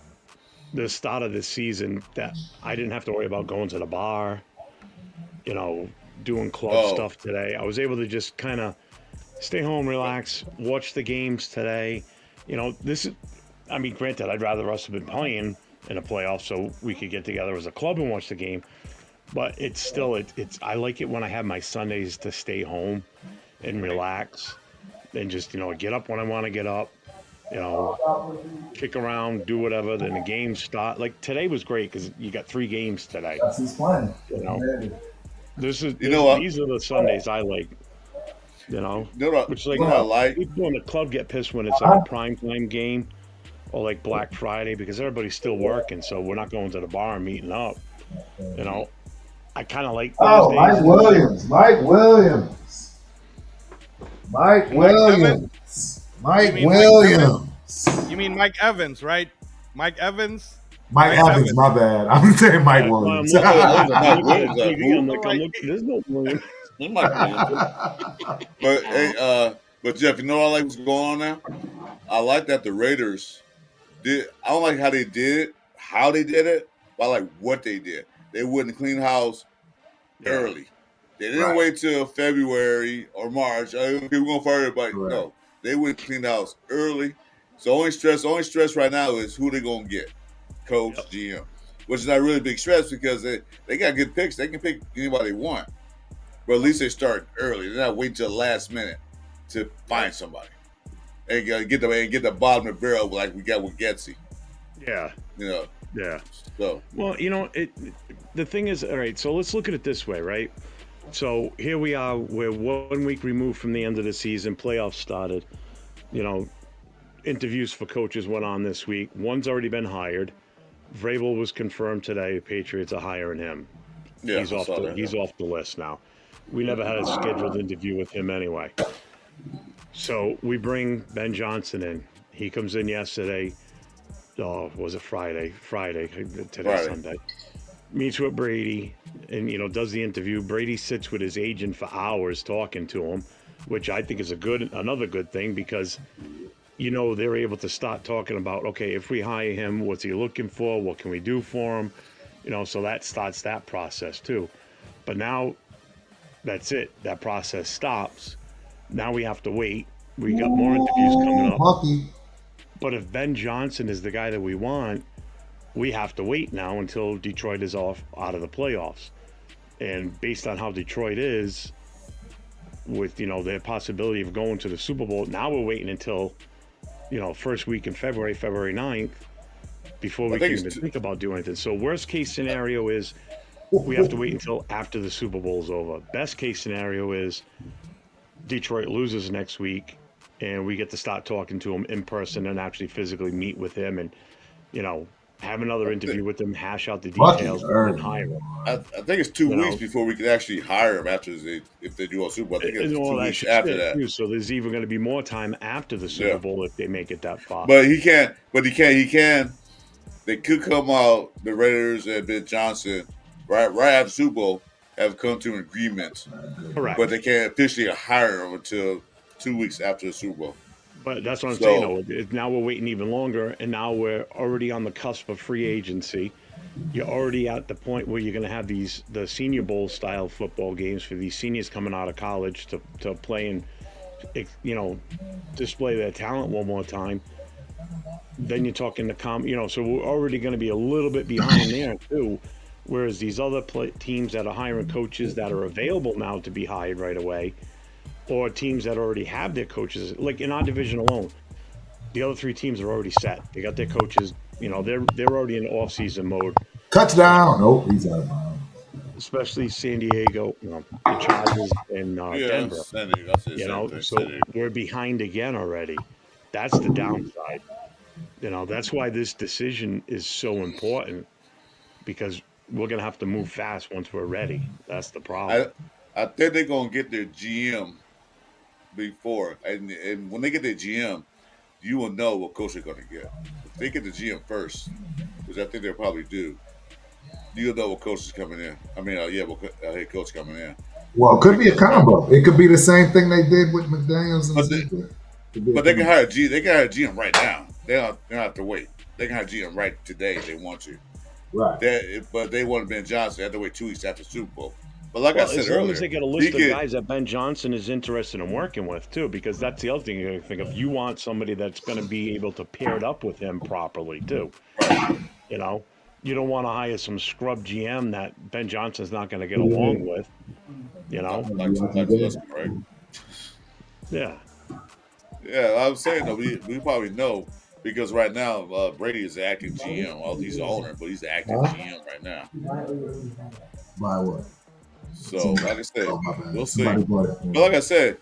the start of the season that I didn't have to worry about going to the bar, doing club stuff today. I was able to just kind of stay home, relax, watch the games today. Granted, I'd rather us have been playing in a playoff so we could get together as a club and watch the game. But it's still, I like it when I have my Sundays to stay home and relax and just, get up when I want to get up, kick around, do whatever. Then the games start. Like today was great because you got 3 games today. That's his plan. These are the Sundays I like. Which like I like. People in the club get pissed when it's like a primetime game or like Black Friday because everybody's still working, so we're not going to the bar and meeting up. I kind of like. Mike Williams. You mean Mike Evans, right? Mike Evans. Mike Evans, my bad. I'm saying Mike Williams. There's no Williams. But Jeff, you know what I like what's going on now? I like that the Raiders did. I don't like how they did it, but I like what they did. They wouldn't clean house early. They didn't wait till February or March. Okay, we're gonna fire everybody. Right. No, they went clean house early. So only stress right now is who they're gonna get, coach, GM, which is not really big stress because they got good picks. They can pick anybody they want, but at least they start early. They're not waiting till the last minute to find somebody and get the bottom of the barrel like we got with Getsy. Yeah. Yeah. So well, the thing is, all right. So let's look at it this way, right? So here we are. We're 1 week removed from the end of the season. Playoffs started. Interviews for coaches went on this week. One's already been hired. Vrabel was confirmed today. The Patriots are hiring him. Yeah, he's off the list now. We never had a scheduled interview with him anyway. So we bring Ben Johnson in. He comes in yesterday. Oh, was it Friday? Today's Sunday. Meets with Brady and, does the interview. Brady sits with his agent for hours talking to him, which I think is another good thing because, they're able to start talking about, okay, if we hire him, what's he looking for? What can we do for him? So that starts that process too. But now that's it. That process stops. Now we have to wait. We got more interviews coming up. But if Ben Johnson is the guy that we want, we have to wait now until Detroit is out of the playoffs. And based on how Detroit is, with, their possibility of going to the Super Bowl, now we're waiting until, first week in February 9th, before we can even think about doing anything. So worst case scenario is we have to wait until after the Super Bowl is over. Best case scenario is Detroit loses next week and we get to start talking to him in person and actually physically meet with him and, have another interview with him, hash out the details, and hire him. I think it's 2 weeks before we can actually hire him if they do a Super Bowl. I think it's 2 weeks after that. Too, so there's even going to be more time after the Super Bowl if they make it that far. But he can. They could come out, the Raiders and Ben Johnson, right after the Super Bowl, have come to an agreement. Correct. But they can't officially hire him until 2 weeks after the Super Bowl. But that's what I'm saying, though. Now we're waiting even longer, and now we're already on the cusp of free agency. You're already at the point where you're going to have the Senior Bowl style football games for these seniors coming out of college to play and, display their talent one more time. Then you're talking so we're already going to be a little bit behind there, too. Whereas these other teams that are hiring coaches that are available now to be hired right away, or teams that already have their coaches, like in our division alone, the other 3 teams are already set. They got their coaches they're already in off-season mode. Touchdown. Nope, he's out of bounds. Especially San Diego, the Chargers and Yeah, Denver. San Diego. I said same thing. So we're behind again already. That's the downside. That's why this decision is so important, because we're gonna have to move fast once we're ready. That's the problem. I think they're gonna get their GM before, and when they get their GM, you will know what coach they're gonna get. If they get the GM first, which I think they'll probably do, you'll know what coach is coming in. I mean, what head coach coming in. Well, it could be a combo. It could be the same thing they did with McDaniels and Ziegler. But they can hire GM right now. They don't have to wait. They can hire GM right today if they want to. Right. But they want Ben Johnson. They have to wait 2 weeks after the Super Bowl. But like I said as earlier, long as they get a list of guys that Ben Johnson is interested in working with too, because that's the other thing you got to think of. You want somebody that's going to be able to pair it up with him properly too. Right. You don't want to hire some scrub GM that Ben Johnson's not going to get along with. Like right? Yeah. Yeah, I was saying though, we probably know because right now Brady is the acting GM. Well, he's the owner, but he's the acting GM right now. By what? So, like I said, we'll see. But like I said,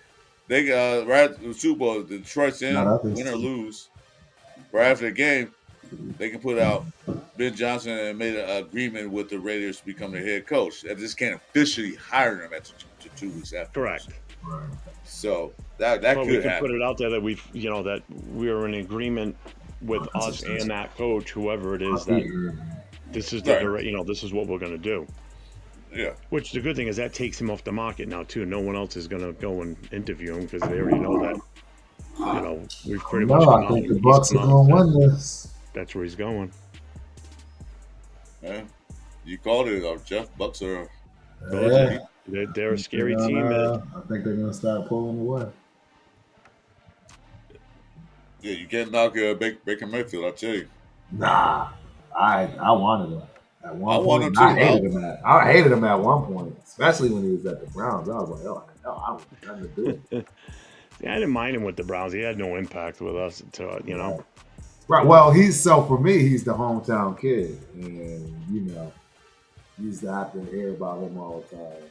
they right after the Super Bowl, Detroit's in, win or lose. Right after the game, they can put out Ben Johnson and made an agreement with the Raiders to become their head coach. They just can't officially hire him after 2 weeks after. Correct. Right. So that we could could happen. put it out there that that we're in agreement with us and that coach, whoever it is, that this is this is what we're going to do. Yeah. Which the good thing is that takes him off the market now too. No one else is going to go and interview him because they already know that. We've pretty much. I think the Bucs are going to win this. That's where he's going. Yeah. You called it, Jeff. Bucs are. Yeah. They're a scary team. I think they're going to start pulling away. Yeah, you can't knock Baker Mayfield, I tell you. Nah, I wanted him at one point. Want him too. I hated him at one point, especially when he was at the Browns. I was like, oh, no, I don't want nothing to do with it. I didn't mind him with the Browns. He had no impact with us until Right. Well, for me, he's the hometown kid, and you used to have to hear about him all the time,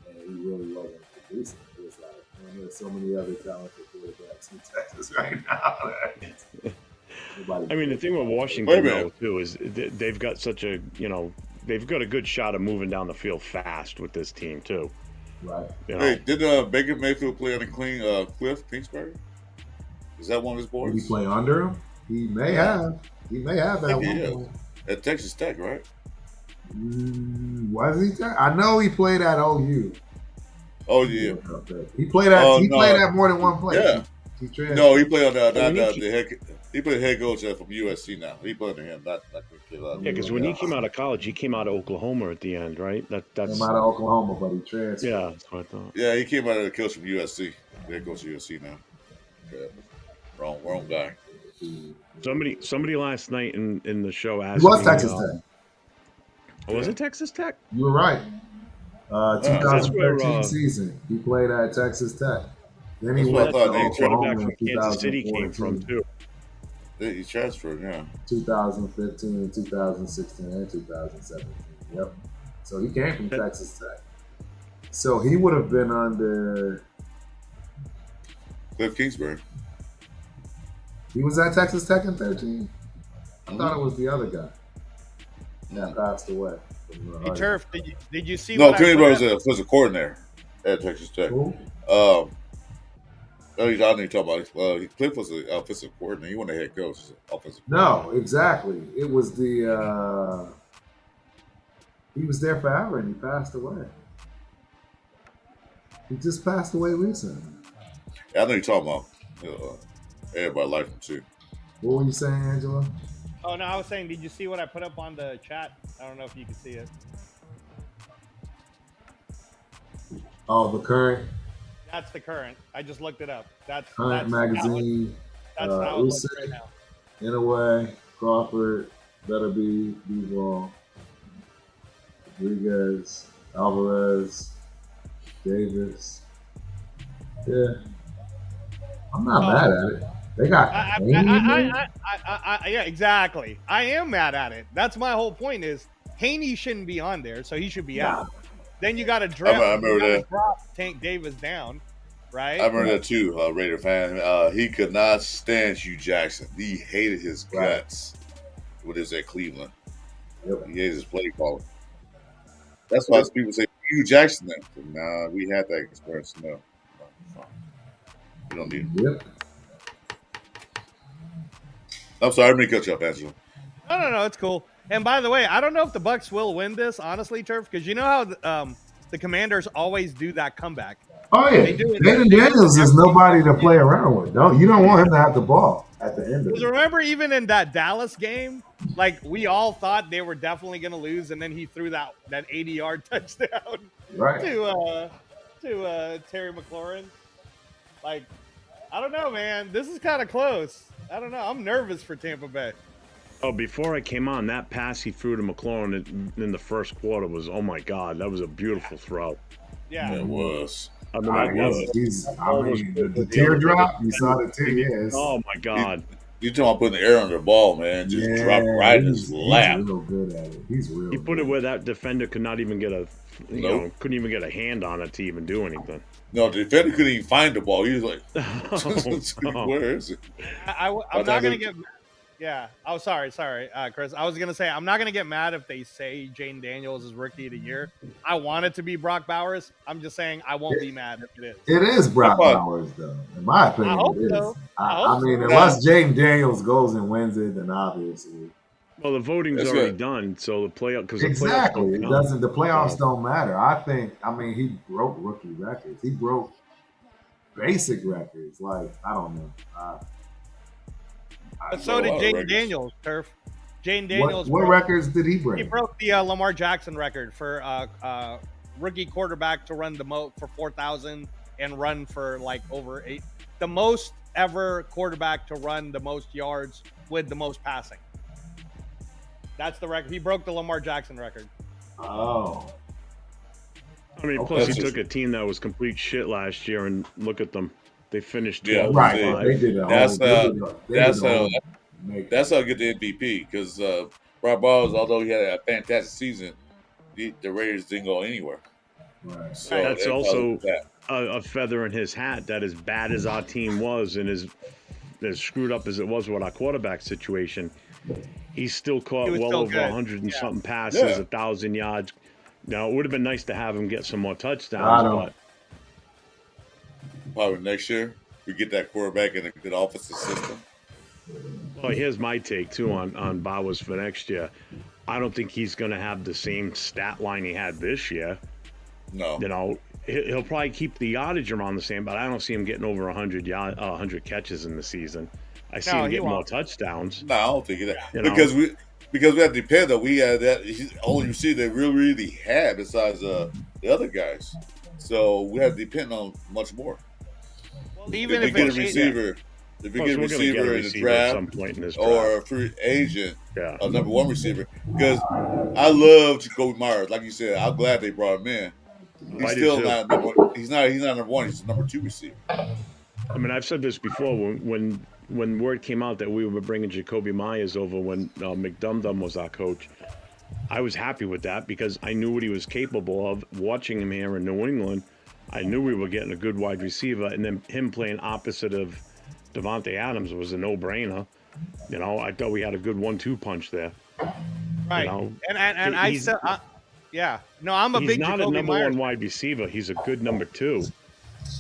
and he really wasn't producing. It was like, there's so many other talented quarterbacks in Texas right now. I mean, the thing with Washington though too is they've got such a they've got a good shot of moving down the field fast with this team too. Right. Hey, did Baker Mayfield play on the Cliff Kingsbury? Is that one of his boys? Did he play under him? He may have. He may have at one point. At Texas Tech, right? Was he? I know he played at OU. Oh yeah. He played at more than one place. Yeah. He played on the head. He played head coach from USC now. He played under him. Not because when he came out of college, he came out of Oklahoma at the end, right? That's came out of Oklahoma, but he transferred. Yeah, that's what I thought. Yeah, he came out of the coach from USC. Head coach of USC now. Yeah. Wrong guy. Somebody last night in the show asked me. It was me, Texas Tech. Oh, was it Texas Tech? You were right. 2013 season. He played at Texas Tech. Then he went to Oklahoma in Kansas City came from too. Yeah, he transferred, yeah. 2015, 2016, and 2017. Yep. So he came from Texas Tech. So he would have been under Cliff Kingsbury. He was at Texas Tech in 13. I thought it was the other guy that passed away. Hey, Turf, did you see? No, Kingsbury was a coordinator at Texas Tech. Who? I know you're talking about. Cliff was the offensive coordinator. He wasn't the head coach. Offensive. No, exactly. It was the. He was there forever, and he passed away. He just passed away recently. Yeah, I know you're talking about. Everybody liked him too. What were you saying, Angela? Oh no, I was saying, did you see what I put up on the chat? I don't know if you can see it. Oh, the current. That's the current. I just looked it up. That's magazine. That's how it looks right now. In a way, Crawford, Better Be Wrong, Rodriguez, Alvarez, Davis. Yeah. I'm not mad at it. They got yeah, exactly. I am mad at it. That's my whole point. Is Haney shouldn't be on there, so he should be out. Then you got to drop Tank Davis down, right? I remember that too, Raider fan. He could not stand Hugh Jackson. He hated his guts when he was at Cleveland. Yep. He hated his play calling. That's why people say Hugh Jackson. Then. Nah, we had that experience. No. We don't need him. Yep. I'm sorry, I'm going to cut you off, Angela. No, it's cool. And by the way, I don't know if the Bucs will win this, honestly, Turf, because you know how the Commanders always do that comeback. Oh yeah, Jaden Daniels is nobody to play around with. You don't want him to have the ball at the end of it. Remember, even in that Dallas game, like we all thought they were definitely going to lose, and then he threw that 80-yard touchdown to Terry McLaurin. Like, I don't know, man. This is kind of close. I don't know. I'm nervous for Tampa Bay. Oh, before I came on, that pass he threw to McLaurin in the first quarter was, oh my God, that was a beautiful throw. Yeah, it was. I mean, the teardrop, you saw the tears. Oh my God. You talking about putting the air on the ball, man. Just drop right in his lap. He's real good at it. He put it where that defender could not even get couldn't even get a hand on it to even do anything. No, the defender couldn't even find the ball. He was like, where is it? I'm not going to get – yeah. Oh, sorry, Chris. I was going to say I'm not going to get mad if they say Jaden Daniels is Rookie of the Year. I want it to be Brock Bowers. I'm just saying I won't be mad if it is. It is Brock Bowers, though. In my opinion, I hope it is. So. I mean, unless Jaden Daniels goes and wins it, then obviously. Well, the voting's already done, so the playoff – exactly. It doesn't. The playoffs don't matter. I mean, he broke rookie records. He broke basic records. Like, I don't know. But so did Jaden Daniels, Turf. Jaden Daniels. What records did he break? He broke the Lamar Jackson record for rookie quarterback to run for 4,000 and run for like over 8. The most ever quarterback to run the most yards with the most passing. That's the record. He broke the Lamar Jackson record. Oh. I mean, plus he took a team that was complete shit last year, and look at them. They finished 12. Right. They did that's how I get the MVP, because Brock Bowers, although he had a fantastic season, the Raiders didn't go anywhere. Right. So that's also a feather in his hat that as bad as our team was and as screwed up as it was with our quarterback situation, he still caught well over 100 and something passes, 1,000 yards. Now, it would have been nice to have him get some more touchdowns, but probably next year we get that quarterback in a good offensive system. Well, here's my take too on Bowers for next year. I don't think he's going to have the same stat line he had this year. No, he'll probably keep the yardage around the same, but I don't see him getting over 100 catches in the season. I see him getting more touchdowns. No, I don't think that because we have to depend that we had that. He's the only receiver they really had besides the other guys. So we have to depend on much more. Well, even if we get a receiver, in the draft at some point in this draft, or a free agent, a number one receiver, because I love Jacoby Myers. Like you said, I'm glad they brought him in. He's still not number. He's not number one. He's the number 2 receiver. I mean, I've said this before. When word came out that we were bringing Jacoby Myers over when McDumdum was our coach, I was happy with that because I knew what he was capable of. Watching him here in New England, I knew we were getting a good wide receiver, and then him playing opposite of Devontae Adams was a no-brainer. I thought we had a good 1-2 punch there. Right, and I still, I'm a big. He's not Jacoby a number Myers. 1 wide receiver. He's a good number 2.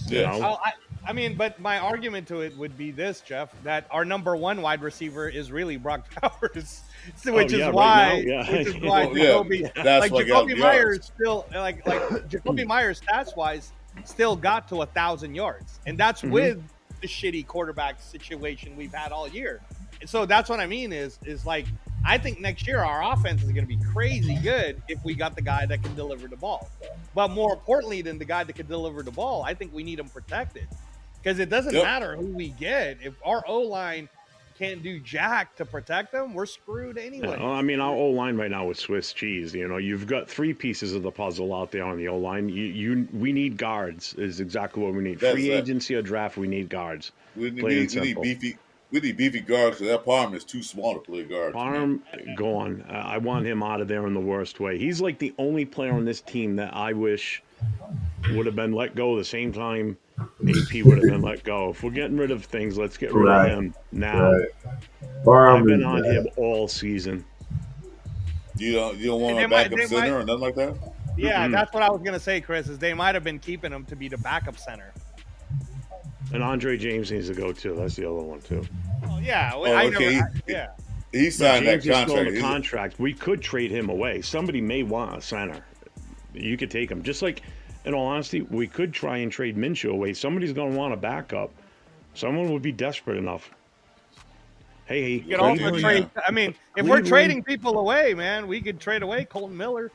Yeah. I mean, but my argument to it would be this, Jeff, that our number 1 wide receiver is really Brock Bowers, which is why Jacoby, Jacoby Myers still like Jacoby Myers stats wise still got to 1,000 yards, and that's with the shitty quarterback situation we've had all year. And so that's what I mean is like I think next year our offense is going to be crazy good if we got the guy that can deliver the ball. But more importantly than the guy that can deliver the ball, I think we need him protected. Because it doesn't matter who we get. If our O-line can't do jack to protect them, we're screwed anyway. Well, I mean, our O-line right now is Swiss cheese. You know, you've got 3 pieces of the puzzle out there on the O-line. We need guards is exactly what we need. Free agency or draft, we need guards. We need beefy guards because that Parham is too small to play guard. Parham gone. I want him out of there in the worst way. He's like the only player on this team that I wish would have been let go the same time AP would have been let go. If we're getting rid of things, let's get rid of him now. I've been on him all season. You don't want a backup center or nothing like that? Yeah, that's what I was gonna say, Chris. Is they might have been keeping him to be the backup center. And Andre James needs to go too. That's the other one too. Oh yeah, okay. He signed that contract. We could trade him away. Somebody may want a center. You could take him. Just like, in all honesty, we could try and trade Minshew away. Somebody's going to want a backup. Someone would be desperate enough. Hey, you can also trade. I mean, if we're trading people away, man, we could trade away Colton Miller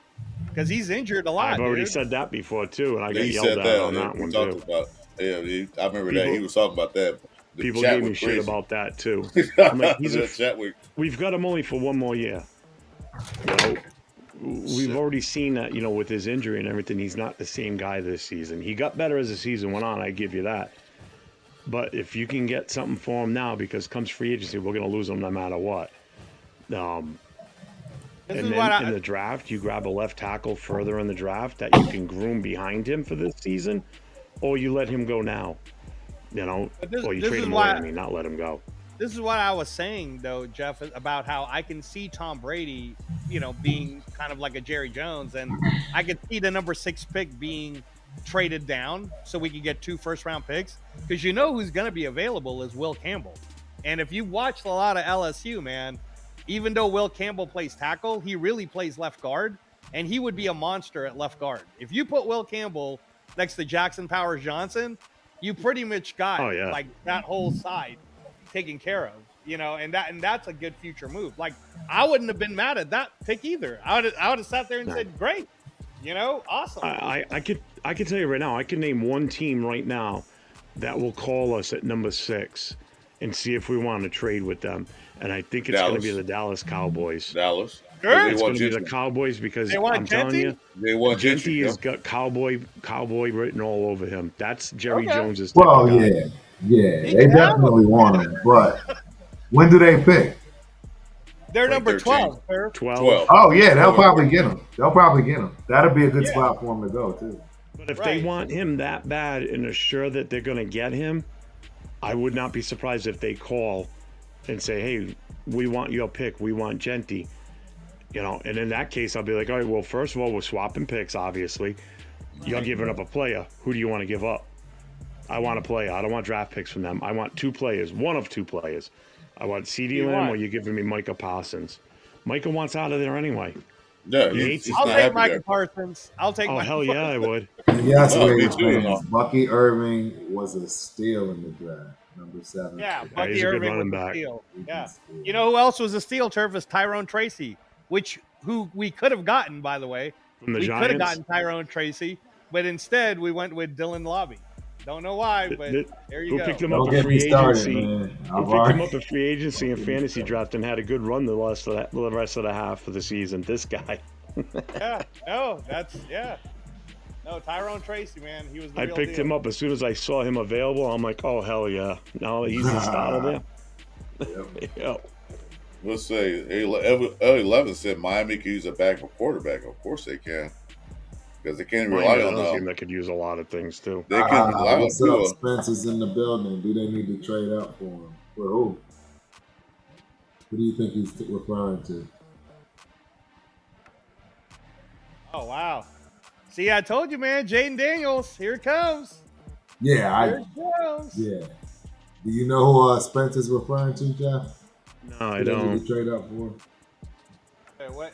because he's injured a lot. I've already said that before too, and I got yelled at on that one too. I remember that he was talking about that. People gave me shit about that too. I'm like, we've got him only for 1 more year. You know, we've already seen that, you know, with his injury and everything, he's not the same guy this season. He got better as the season went on, I give you that. But if you can get something for him now, because comes free agency, we're going to lose him no matter what. And then in the draft, you grab a left tackle further in the draft that you can groom behind him for this season, or you let him go now. You know, or you trade him away, I mean, not let him go. This is what I was saying, though, Jeff, about how I can see Tom Brady, you know, being kind of like a Jerry Jones, and I could see the number 6 pick being traded down so we could get 2 first-round picks, because you know who's going to be available is Will Campbell. And if you watched a lot of LSU, man, even though Will Campbell plays tackle, he really plays left guard, and he would be a monster at left guard. If you put Will Campbell next to Jackson Powers Johnson, you pretty much got like that whole side taken care of, you know, and that's a good future move. Like, I wouldn't have been mad at that pick either. I would have sat there and said, great, you know, awesome. I could tell you right now, I can name one team right now that will call us at number 6 and see if we want to trade with them. And I think it's going to be the Dallas Cowboys. Dallas. Sure. It's going to be the Cowboys because I'm telling you, Gentry has got cowboy written all over him. That's Jerry Jones's type of guy. They definitely want him. But when do they pick? They're number 12. 12. Oh yeah, they'll probably get him. That'll be a good spot for him to go too. But if they want him that bad and are sure that they're going to get him, I would not be surprised if they call and say, hey, we want your pick. We want Gentry. You know, and in that case, I'll be like, all right, well, first of all, we're swapping picks, obviously. You're giving up a player. Who do you want to give up? I want a player. I don't want draft picks from them. I want 2 players, one of 2 players. I want CeeDee Lamb, or you're giving me Micah Parsons. Micah wants out of there anyway. Yeah, I'll take Micah Parsons. I'll take Micah Parsons. Yeah, I would. Yes, Bucky Irving was a steal in the draft, number 7. Yeah, Bucky Irving was a steal. Yeah. You know who else was a steal, Turf, is Tyrone Tracy, who we could have gotten, by the way. From the Giants? We could have gotten Tyrone Tracy, but instead we went with Dylan Lobby. Don't know why, but there you go. Who picked him up in free agency? Who picked him up in free agency and fantasy draft and had a good run the rest of the half of the season? This guy. No, Tyrone Tracy, man, he was the I real picked deal. him up as soon as I saw him available. I'm like, oh hell yeah! No, he's the starter there. Yep. Let's say L11 said Miami could use a backup quarterback. Of course they can, because they can't rely on them. Team that could use a lot of things too. They can rely on Tua. Spencer's in the building. Do they need to trade up for him? For who? Who do you think he's referring to? Oh wow! See, I told you, man. Jaden Daniels, here it comes. Yeah, here it comes. Yeah. Do you know who Spencer's referring to, Jeff? No, I don't. To trade up for?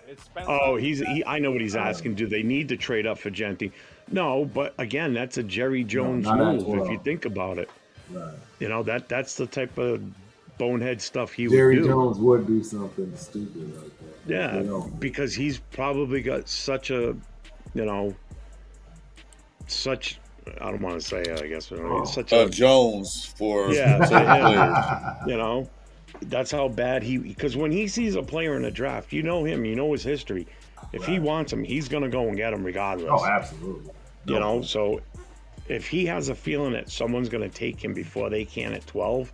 It's Spencer. Oh, I know what he's asking. Do they need to trade up for Gentry? No, but again, that's a Jerry Jones move if you think about it. Right. You know, that's the type of bonehead stuff he would do. Jerry Jones would do something stupid like that. Yeah, because he's probably got such a, you know, I don't want to say it, I guess. Such a Jones for players. You know, That's how bad because when he sees a player in a draft, you know him, you know his history. If he wants him, he's going to go and get him regardless. Oh, absolutely. You know, so if he has a feeling that someone's going to take him before they can at 12,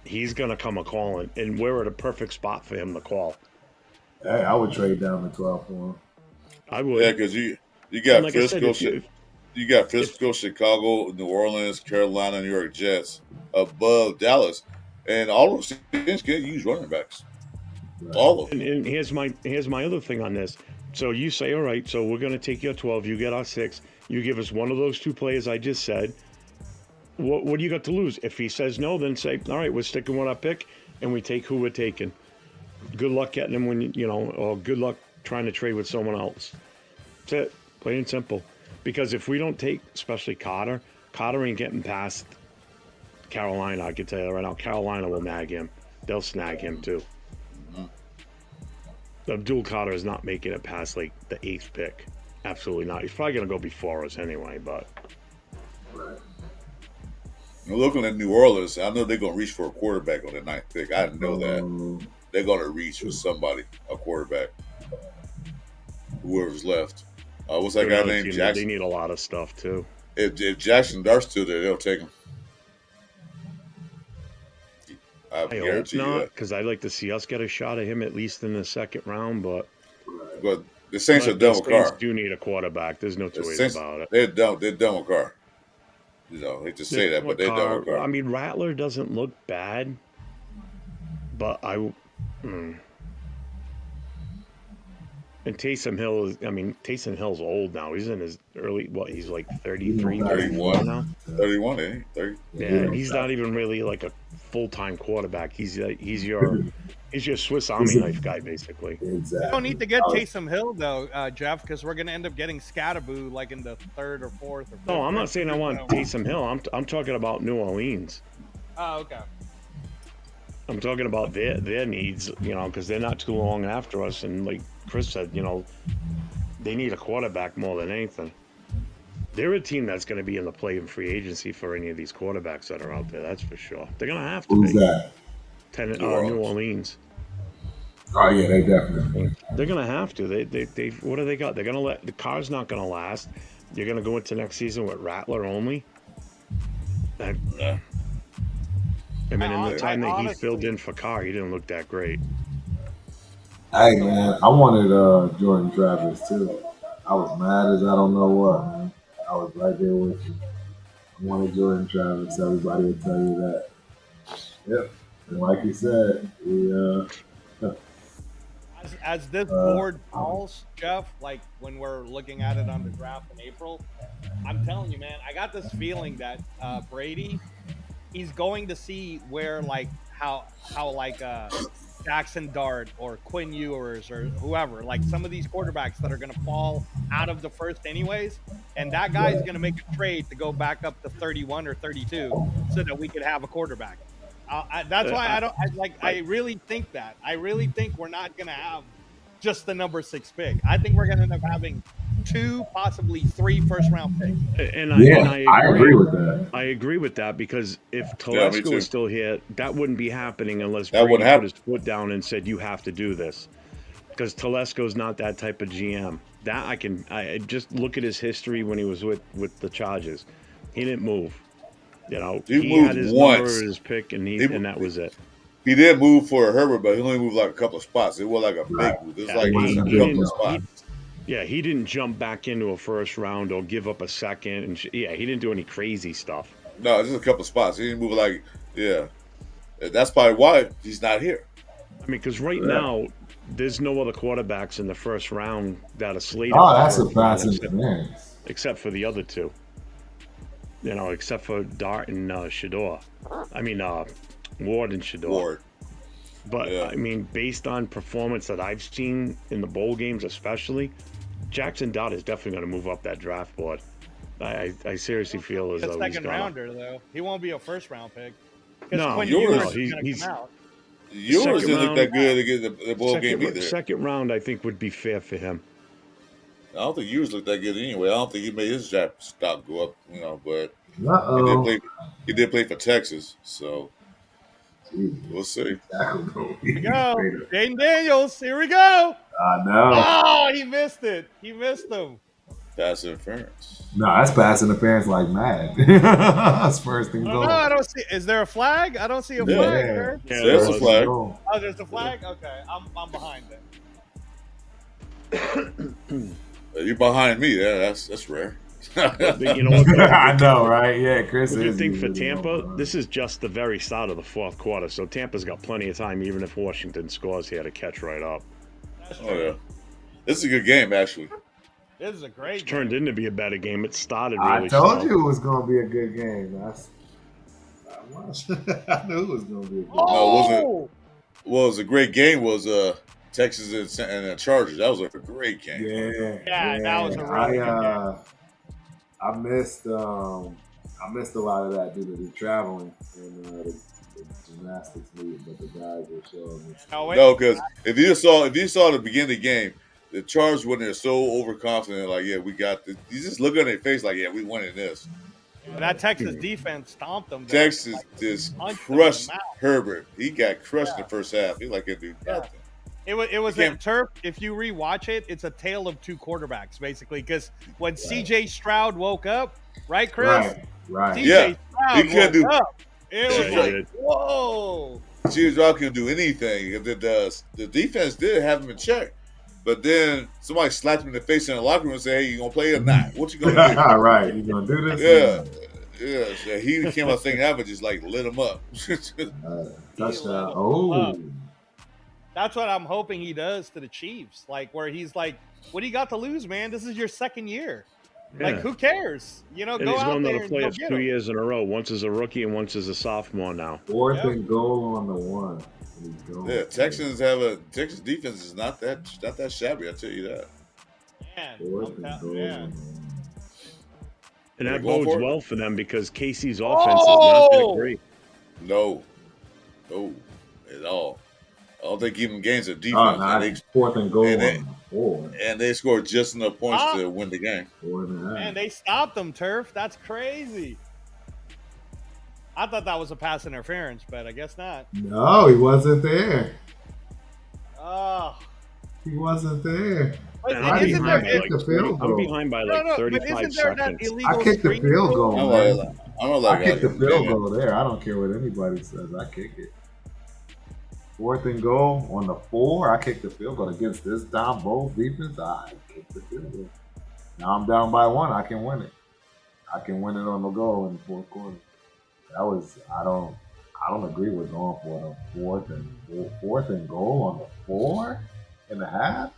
he's going to come a calling, and we're at a perfect spot for him to call. Hey, I would trade down to 12 for him. I would. Yeah, because you got like Frisco, said, you got Frisco, Chicago, New Orleans, Carolina, New York Jets above Dallas, and all those teams can use running backs. Right. All of them. And here's my other thing on this. So you say, all right, so we're going to take your 12, you get our 6, you give us one of those 2 players I just said. What do you got to lose? If he says no, then say, all right, we're sticking with our pick, and we take who we're taking. Good luck getting him or good luck trying to trade with someone else. That's it, plain and simple. Because if we don't take, especially Carter ain't getting past Carolina. I can tell you right now, Carolina will nag him. They'll snag him too. Abdul Carter is not making it past like the 8th pick. Absolutely not. He's probably going to go before us anyway, but. Right. Looking at New Orleans, I know they're going to reach for a quarterback on the 9th pick. I know that. They're going to reach for somebody, a quarterback. Whoever's left. What's that guy named Jackson? They need a lot of stuff too. If Jackson Dart's still there, they'll take him. I hope not, because I'd like to see us get a shot at him at least in the 2nd round. But the Saints are done with Carr. Do need a quarterback. There's no two ways about it. They're done with Carr. You know, I hate to say that, but they're done with Carr. I mean, Rattler doesn't look bad, but and Taysom Hill's old now. He's in his early, he's like 33, 31 now? 31, ain't he? 30. Yeah, he's not even really like a full-time quarterback. He's your Swiss Army knife guy, basically. Exactly. You don't need to get Taysom Hill, though, Jeff, because we're going to end up getting Scatterboo like in the 3rd or 4th or 5th. No, I'm not saying I want Taysom Hill. I'm talking about New Orleans. Oh, okay. I'm talking about their needs, because they're not too long after us. And like Chris said, they need a quarterback more than anything. They're a team that's going to be in the play in free agency for any of these quarterbacks that are out there. That's for sure. They're going to have to Who's be. that? New Orleans. Oh yeah, they definitely. They're going to have to. They what do they got? They're going to let the car's not going to last. You're going to go into next season with Rattler only. I mean, in the time that he filled in for Carr, he didn't look that great. Hey, man, I wanted Jordan Travis, too. I was mad as I don't know what, man. I was right there with you. I wanted Jordan Travis. Everybody will tell you that. Yep. And like you said, as this board falls, Jeff, like when we're looking at it on the draft in April, I'm telling you, man, I got this feeling that Brady, he's going to see where how Jackson Dart or Quinn Ewers or whoever, like some of these quarterbacks that are going to fall out of the first anyways, and that guy is going to make a trade to go back up to 31 or 32 so that we could have a quarterback. That's why I really think that. I really think we're not going to have just the number 6 pick. I think we're going to end up having 2, possibly 3 first-round picks. And I agree with that. I agree with that because if Telesco was still here, that wouldn't be happening unless Brady put his foot down and said, you have to do this. Because Telesco's not that type of GM. That I just look at his history when he was with the Chargers. He didn't move. He had his number, his pick, and that was it. He did move for Herbert, but he only moved like a couple of spots. It was like a big move. It was like a couple of spots. He didn't jump back into a first round or give up a second. And he didn't do any crazy stuff. No, just a couple of spots. He didn't move that's probably why he's not here. I mean, because now, there's no other quarterbacks in the first round that are slated. Oh, that's a fascinating. Except for the other 2. Except for Dart and Shador. I mean, Ward and Shador. Ward. But, I mean, based on performance that I've seen in the bowl games especially, Jackson Dart is definitely going to move up that draft board. I seriously feel as though he's second rounder, though. He won't be a first-round pick. No, Ewers didn't look that good to get the bowl game either. Second round, I think, would be fair for him. I don't think Ewers looked that good anyway. I don't think he made his draft stock go up, but he did play for Texas, so We'll see. Here we go. Jaden Daniels. Here we go. I know. Oh, he missed it. He missed them. Pass interference. No, that's pass interference like mad. That's first and goal. No, I don't see. Is there a flag? I don't see a Yeah. flag. There. Yeah, There's there a was. flag. Oh, there's a flag. Okay, I'm behind it. You're behind me. Yeah, that's rare. But you know what? I know, right? Yeah, Chris. The good is thing for usually Tampa, on. this is just the very start of the fourth quarter, so Tampa's got plenty of time. Even if Washington scores, he had to catch right up. That's Oh true. yeah, this is a good game actually. This is a great. It turned into be a better game. It started I really told slow. you it was going to be a good game. I knew it was going to be a good game. Oh, Well, it was a great game. Was Texas and the Chargers? That was a great game. Yeah, that was a really good game. I missed a lot of that due to the traveling and the gymnastics meet, but the guys were showing me. Oh, wait. No, because if you saw the beginning of the game, the Chargers when they're so overconfident, like yeah, we got this. You just look on their face like yeah, we winning this. That Texas defense stomped them. Texas just punched crushed them in the mouth. Herbert. He got crushed in the first half. He like, do nothing. It was Again- a turf. If you rewatch it, it's a tale of two quarterbacks basically. Because when C.J. Stroud woke up, right, Chris? Right. C.J. Yeah. Stroud He couldn't woke do- up. It was Yeah, he like, did. whoa. Stroud can do anything. The defense did have him in check, but then somebody slapped him in the face in the locker room and said, "Hey, you gonna play or not? What you gonna do?" Right. You going to do this? Yeah. So he came out thinking that, but just like lit him up. Touchdown. Oh. That's what I'm hoping he does to the Chiefs. Like where he's like, "What do you got to lose, man? This is your second year. Like Yeah. who cares? You know, And go he's out going to there the and go playoffs get 2 him." years in a row. Once as a rookie and once as a sophomore now. Fourth and goal on the one. He's going. Yeah, Texas defense is not that shabby. I tell you that. Man, Fourth and goal yeah. on the one. And Are that they going bodes for it? well for them because Casey's offense is not that great. No, at all. I don't think even games of Oh, defense. no, and, fourth and goal and they- on the four. they scored just enough points Ah. to win the game. 4.5. Man, they stopped them, Turf. That's crazy. I thought that was a pass interference, but I guess not. No, he wasn't there. Oh. He wasn't there. But And I'm isn't behind, there, by the like field 30, I'm goal. behind by no, like but 35 isn't there that seconds. illegal I kicked the screen field rule? goal. I'm man. like, I don't I like kicked the that. field goal there. I don't care what anybody says. I kick it. Fourth and goal on the 4. I kicked the field goal against this Don Bowles defense. I kicked the field goal. Now I'm down by 1. I can win it. I can win it on the goal in the fourth quarter. That was I don't agree with going for the fourth and goal on the 4.5.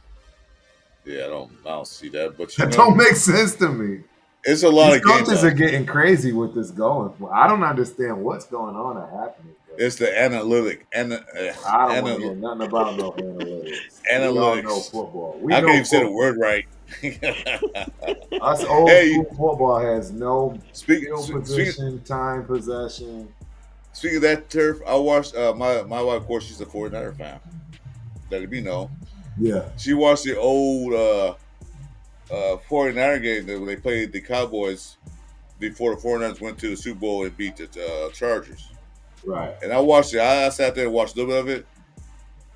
Yeah, I don't see that. But That don't make sense to me. it's a lot These of games. coaches are getting crazy with this going. I don't understand what's going on or happening. It's the analytic. I don't want to hear nothing about no analytics. We all Analytics. know football. I can't even say the word right. Us old Hey, school football has no Speaking field position, time possession. Speaking of that, Turf, I watched my wife, of course, she's a 49er fan. Let it be known. Yeah. She watched the old 49er game that they played the Cowboys before the 49ers went to the Super Bowl and beat the Chargers. Right. And I watched it. I sat there and watched a little bit of it,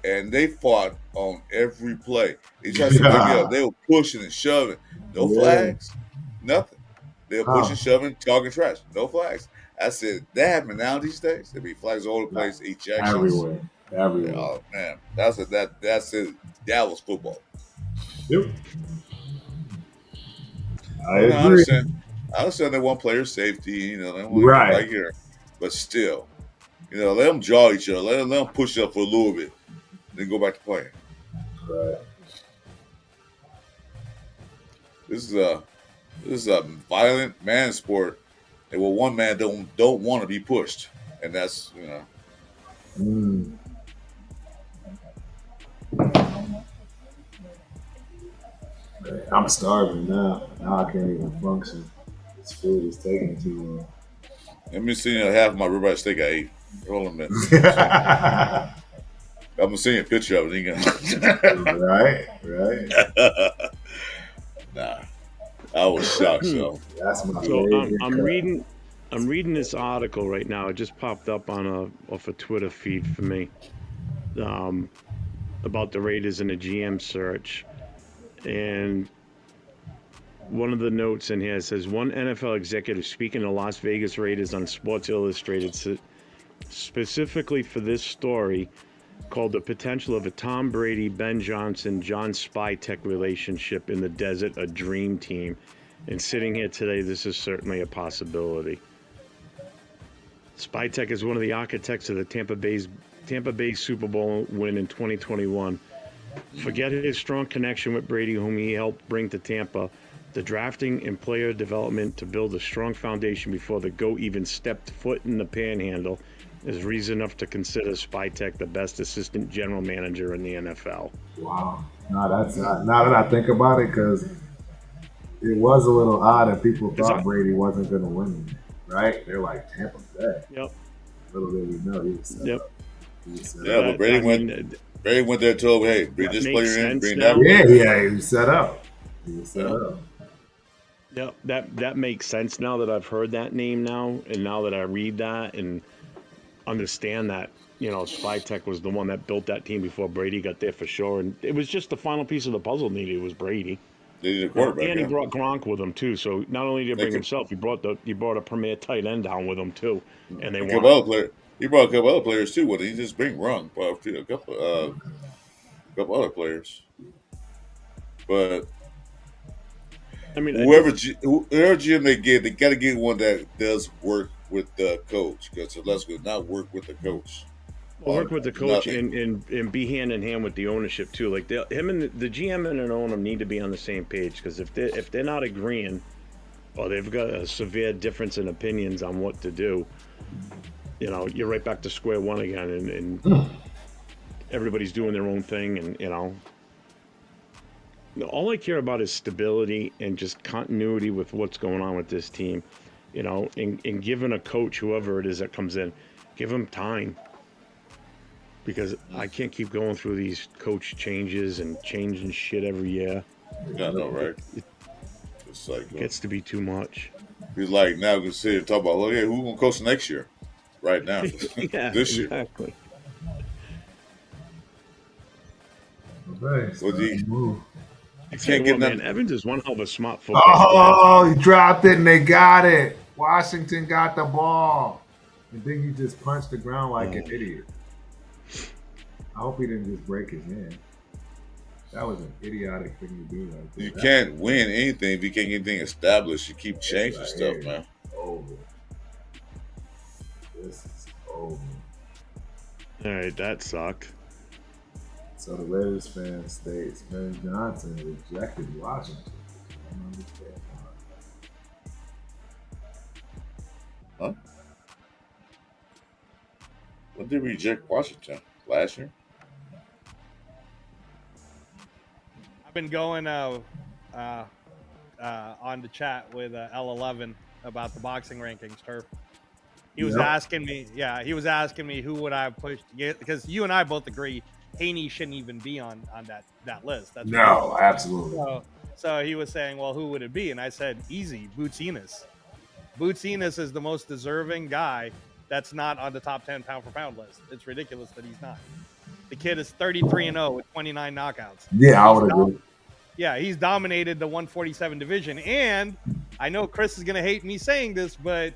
and they fought on every play. They tried to pick it up. They were pushing and shoving. No flags, nothing. They were pushing, shoving, talking trash. No flags. I said, that happen now these days. There be flags all over the place, ejections. Everywhere. Oh man, that's it. That was football. Yep. I I agree. understand they want player safety, you know, they want Right. right here, but still, you know, let them jaw each other, let them push up for a little bit, then go back to playing. Right. This is a violent man sport, and where one man don't want to be pushed, and that's I'm starving now. Now I can't even function. This food is taking too long. Let me see half of my ribeye steak I ate. Hold on a minute. I'm gonna send you a picture of it. Right. Nah, I was shocked. So That's my So favorite I'm cut. reading I'm reading this article right now. It just popped up on off a Twitter feed for me, about the Raiders and a GM search, and one of the notes in here says one NFL executive speaking to Las Vegas Raiders on Sports Illustrated specifically for this story called the potential of a Tom Brady, Ben Johnson, John Spytek relationship in the desert a dream team. And sitting here today, this is certainly a possibility. Spytek is one of the architects of the Tampa Bay Super Bowl win in 2021. Forget his strong connection with Brady, whom he helped bring to Tampa. The drafting and player development to build a strong foundation before the GOAT even stepped foot in the Panhandle is reason enough to consider Spytek the best assistant general manager in the NFL. Wow. Now that I think about it, because it was a little odd that people thought Brady wasn't going to win, right? They're like, Tampa Bay. Yep. Little did we know he was set up. But Brady went there and told, hey, bring this player in, bring that player. Yeah, he was set up. Yep, that makes sense now that I've heard that name now, and now that I read that and understand that, Spytek was the one that built that team before Brady got there for sure, and it was just the final piece of the puzzle needed was Brady. They needed a quarterback, and he brought Gronk with him too. So not only did he bring himself, he brought a premier tight end down with him too, and they won. He brought a couple other players too. Well, he just bring Gronk, a couple other players, but. I mean, whoever GM they get, they got to get one that does work with the coach. Because unless we not work with the coach, work with the coach and be hand in hand with the ownership too. Like him and the GM and an owner need to be on the same page. Because if they're not agreeing, or they've got a severe difference in opinions on what to do, you're right back to square one again, and everybody's doing their own thing, and all I care about is stability and just continuity with what's going on with this team, and giving a coach, whoever it is that comes in, give him time. Because I can't keep going through these coach changes and changing shit every year. I know, right? It gets to be too much. He's like, now we can sit here and talk about, who's going to coach next year? Right now. Yeah, this year. Exactly. Can't get man, Evans is one hell of a smart football player. He dropped it and they got it. Washington got the ball. And then he just punched the ground like an idiot. I hope he didn't just break his hand. That was an idiotic thing to do. You can't win anything if you can't get anything established. You keep changing stuff, man. Over. This is over. All right, that sucked. So the Raiders fan states Ben Johnson rejected Washington. I don't understand why. Huh? When did they reject Washington? Last year? I've been going on the chat with L11 about the boxing rankings, Turf. He was asking me, who would I push to get, because you and I both agree Haney shouldn't even be on that list. That's absolutely. So he was saying, well, who would it be? And I said, easy, Boots Enos. Boots Enos is the most deserving guy that's not on the top 10 pound for pound list. It's ridiculous that he's not. The kid is 33-0 with 29 knockouts. Yeah, I would agree. Yeah, he's dominated the 147 division. And I know Chris is going to hate me saying this, but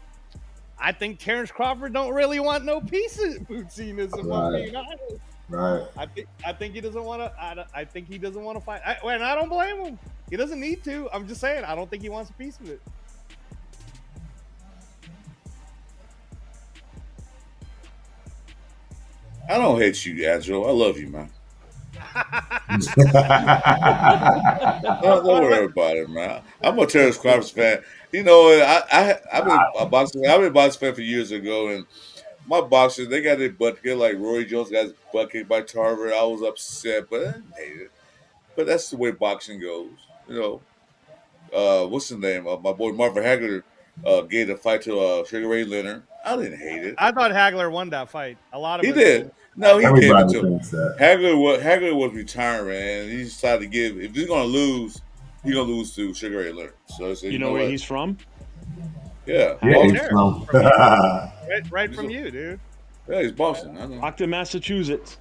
I think Terrence Crawford don't really want no piece of Boots Enos, if I'm being honest. Right. I think he doesn't want to. I think he doesn't want to fight. And I don't blame him. He doesn't need to. I'm just saying. I don't think he wants a piece of it. I don't hate you, Angelo. I love you, man. Don't worry about it, man. I'm a Terrence Crawford fan. I've been a boxing fan for years ago, and my boxers, they got their butt kicked, like Roy Jones got his butt kicked by Tarver. I was upset, but I didn't hate it. But that's the way boxing goes. What's his name? My boy Marvin Hagler gave the fight to Sugar Ray Leonard. I didn't hate it. I thought Hagler won that fight. A lot of he did. No, he came into Hagler was retiring, and he decided to give. If he's going to lose, he's going to lose to Sugar Ray Leonard. So you know where he's from? Yeah. Yeah, Right he's there. from. Right from you, dude. Yeah, he's Boston. I know. Brockton, Massachusetts.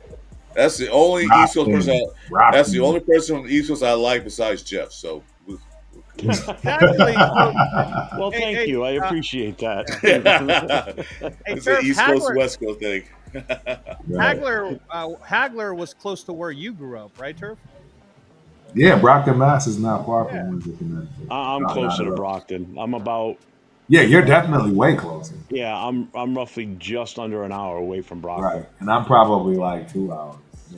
That's the only East Coast person. That's the only person on the East Coast I like besides Jeff. So. Exactly. Well, thank you. I appreciate that. It's an East Coast West Coast thing. Hagler was close to where you grew up, right, Turf? Yeah, Brockton, Mass is not far from Windsor, Connecticut. I'm closer to Brockton. I'm about. Yeah, you're definitely way closer. Yeah, I'm roughly just under an hour away from Brockton. Right, and I'm probably like 2 hours.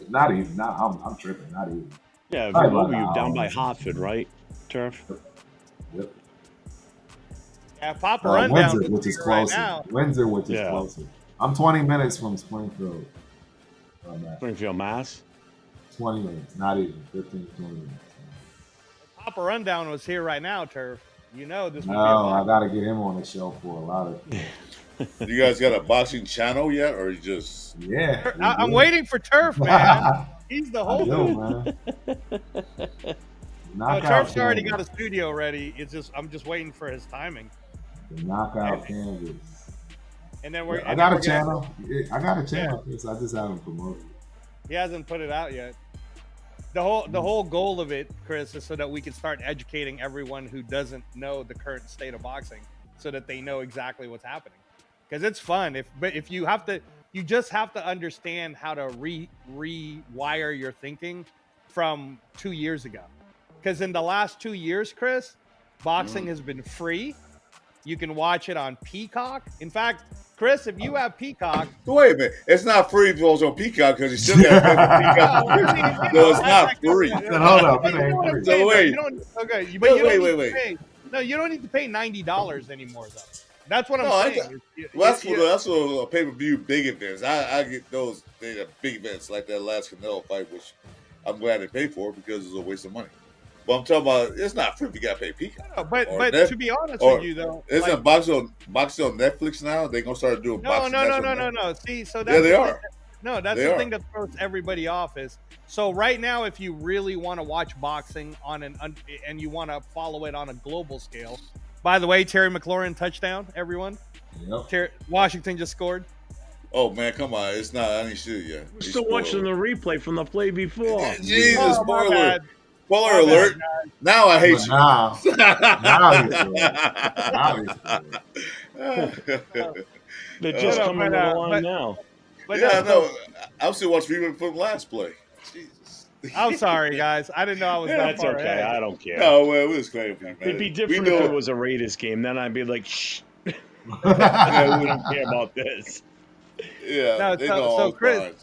Not even. I'm tripping. Not even. Yeah, you down by Hartford, right, Turf? Yep. Yeah, Papa Rundown, Windsor, which is closer. Right now. Windsor, which is closer. I'm 20 minutes from Springfield. Springfield, Mass. 20 minutes, not even 15, 20 minutes. Papa Rundown was here right now, Turf. You know this. No, I got to get him on the show for a lot of. You guys got a boxing channel yet, or you just? Yeah, I'm waiting for Turf, man. He's the whole man. Turf's already got a studio ready. I'm just waiting for his timing. The knockout Kansas. And then I got a channel. I got a channel. I just haven't promoted it. He hasn't put it out yet. The whole goal of it, Chris, is so that we can start educating everyone who doesn't know the current state of boxing, so that they know exactly what's happening. Because it's fun. If you just have to understand how to rewire your thinking from 2 years ago. Because in the last 2 years, Chris, boxing has been free. You can watch it on Peacock. In fact, Chris, if you have Peacock, wait a minute, it's not free if it was on Peacock because you still got to pay for Peacock. So it's not free. Hold up, it ain't free. So wait. Wait. No, you don't need to pay $90 anymore, though. That's what I'm saying. That's for a pay-per-view big events. I get those big events like that last Canelo fight, which I'm glad they paid for because it's a waste of money. But I'm talking about it's not free if you got to pay Peacock. No, but to be honest with you, though, isn't boxing on Netflix now? They're gonna start doing boxing. No. See, so that's they are. That's the thing that throws everybody off is so right now, if you really want to watch boxing and you want to follow it on a global scale. By the way, Terry McLaurin touchdown, everyone. Yep. Washington just scored. Oh man, come on! It's not. I didn't shoot yet. We're still watching the replay from the play before. Jesus, spoiler alert! Now I hate you. They're just coming to the line now. Yeah, I know. I'm still watching rerun from last play. Jesus. I'm sorry, guys. I didn't know I was that far ahead. I don't care. No, well, we was claiming, man. It'd be different if it was a Raiders game. Then I'd be like, shh. We don't care about this. Yeah. So Chris,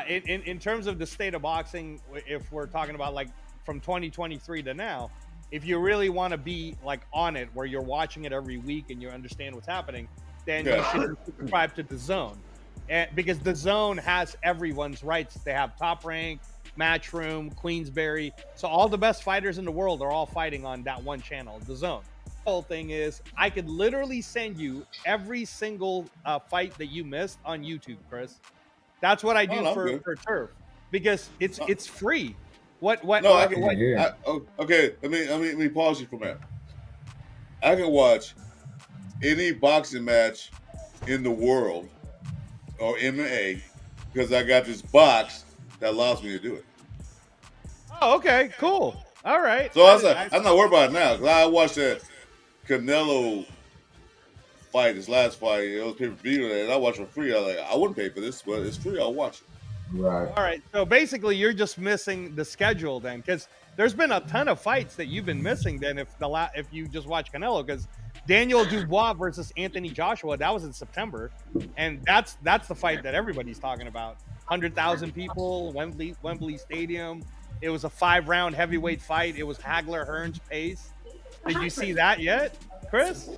in terms of the state of boxing, if we're talking about like from 2023 to now, if you really want to be like on it, where you're watching it every week and you understand what's happening, then you should subscribe to DAZN. Because DAZN has everyone's rights. They have Top Rank, Matchroom, Queensberry. So all the best fighters in the world are all fighting on that one channel, DAZN. The whole thing is I could literally send you every single fight that you missed on YouTube, Chris. That's what I do for Turf because it's free. Okay, let me pause you for a minute. I can watch any boxing match in the world or MMA because I got this box that allows me to do it. Oh, okay, cool. All right. So I'm not worried about it now because I watched that Canelo fight, his last fight. It was pay-per-view, and I watched it for free. I was like, I wouldn't pay for this, but it's free. I'll watch it. Right. All right. So basically, you're just missing the schedule then, because there's been a ton of fights that you've been missing. Then, if you just watch Canelo, because Daniel Dubois versus Anthony Joshua, that was in September, and that's the fight that everybody's talking about. 100,000 people, Wembley Stadium. It was a 5-round heavyweight fight. It was Hagler Hearns pace. Did you see that yet, Chris?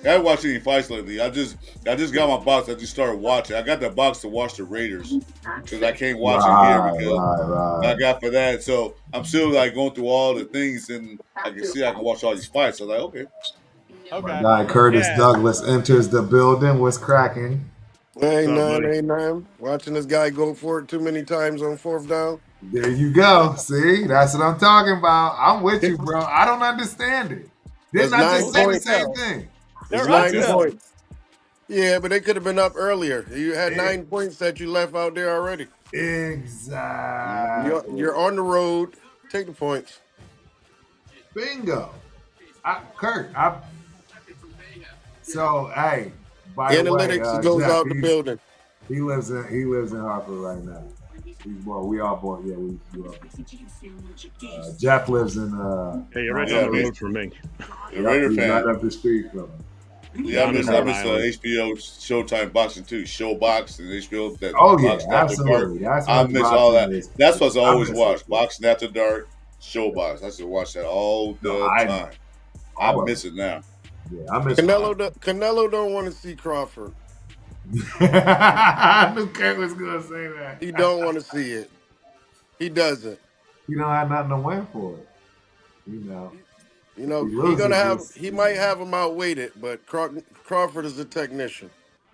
I haven't watched any fights lately. I just got my box. I just started watching. I got the box to watch the Raiders because I can't watch it here because I got for that. So I'm still like going through all the things, and I can see I can watch all these fights. So I'm like, okay. My guy Curtis Douglas enters the building. What's cracking? Ain't none. Watching this guy go for it too many times on 4th down. There you go. See, that's what I'm talking about. I'm with you, bro. I don't understand it. Didn't I just say the same thing? They're It's up 9 though. points. Yeah, but they could have been up earlier. You had 9 points that you left out there already. Exactly. You're on the road. Take the points. Bingo. So hey, by the way, Analytics goes Jeff, out the building. he lives in Hartford right now. We all bought. Yeah, we grew up. Jeff lives in. Hey, you're right Yeah, down the man. road from me. The Raider He's right fan. up the street from him. Yeah, I miss Rhode Island. HBO Showtime boxing too. Showbox and HBO. That Oh yeah, Boxing After Dark. absolutely. That's I what miss all that. boxing is. That's what I always miss watch. it. Boxing After Dark, Showbox. I used to watch that all the time. I miss it now. Yeah, I miss Canelo don't want to see Crawford. I knew Kurt was gonna say that. He don't want to see it. He doesn't. He don't have nothing to win for it. You know. You know, He loses, he might have him outweighted, but Crawford is a technician.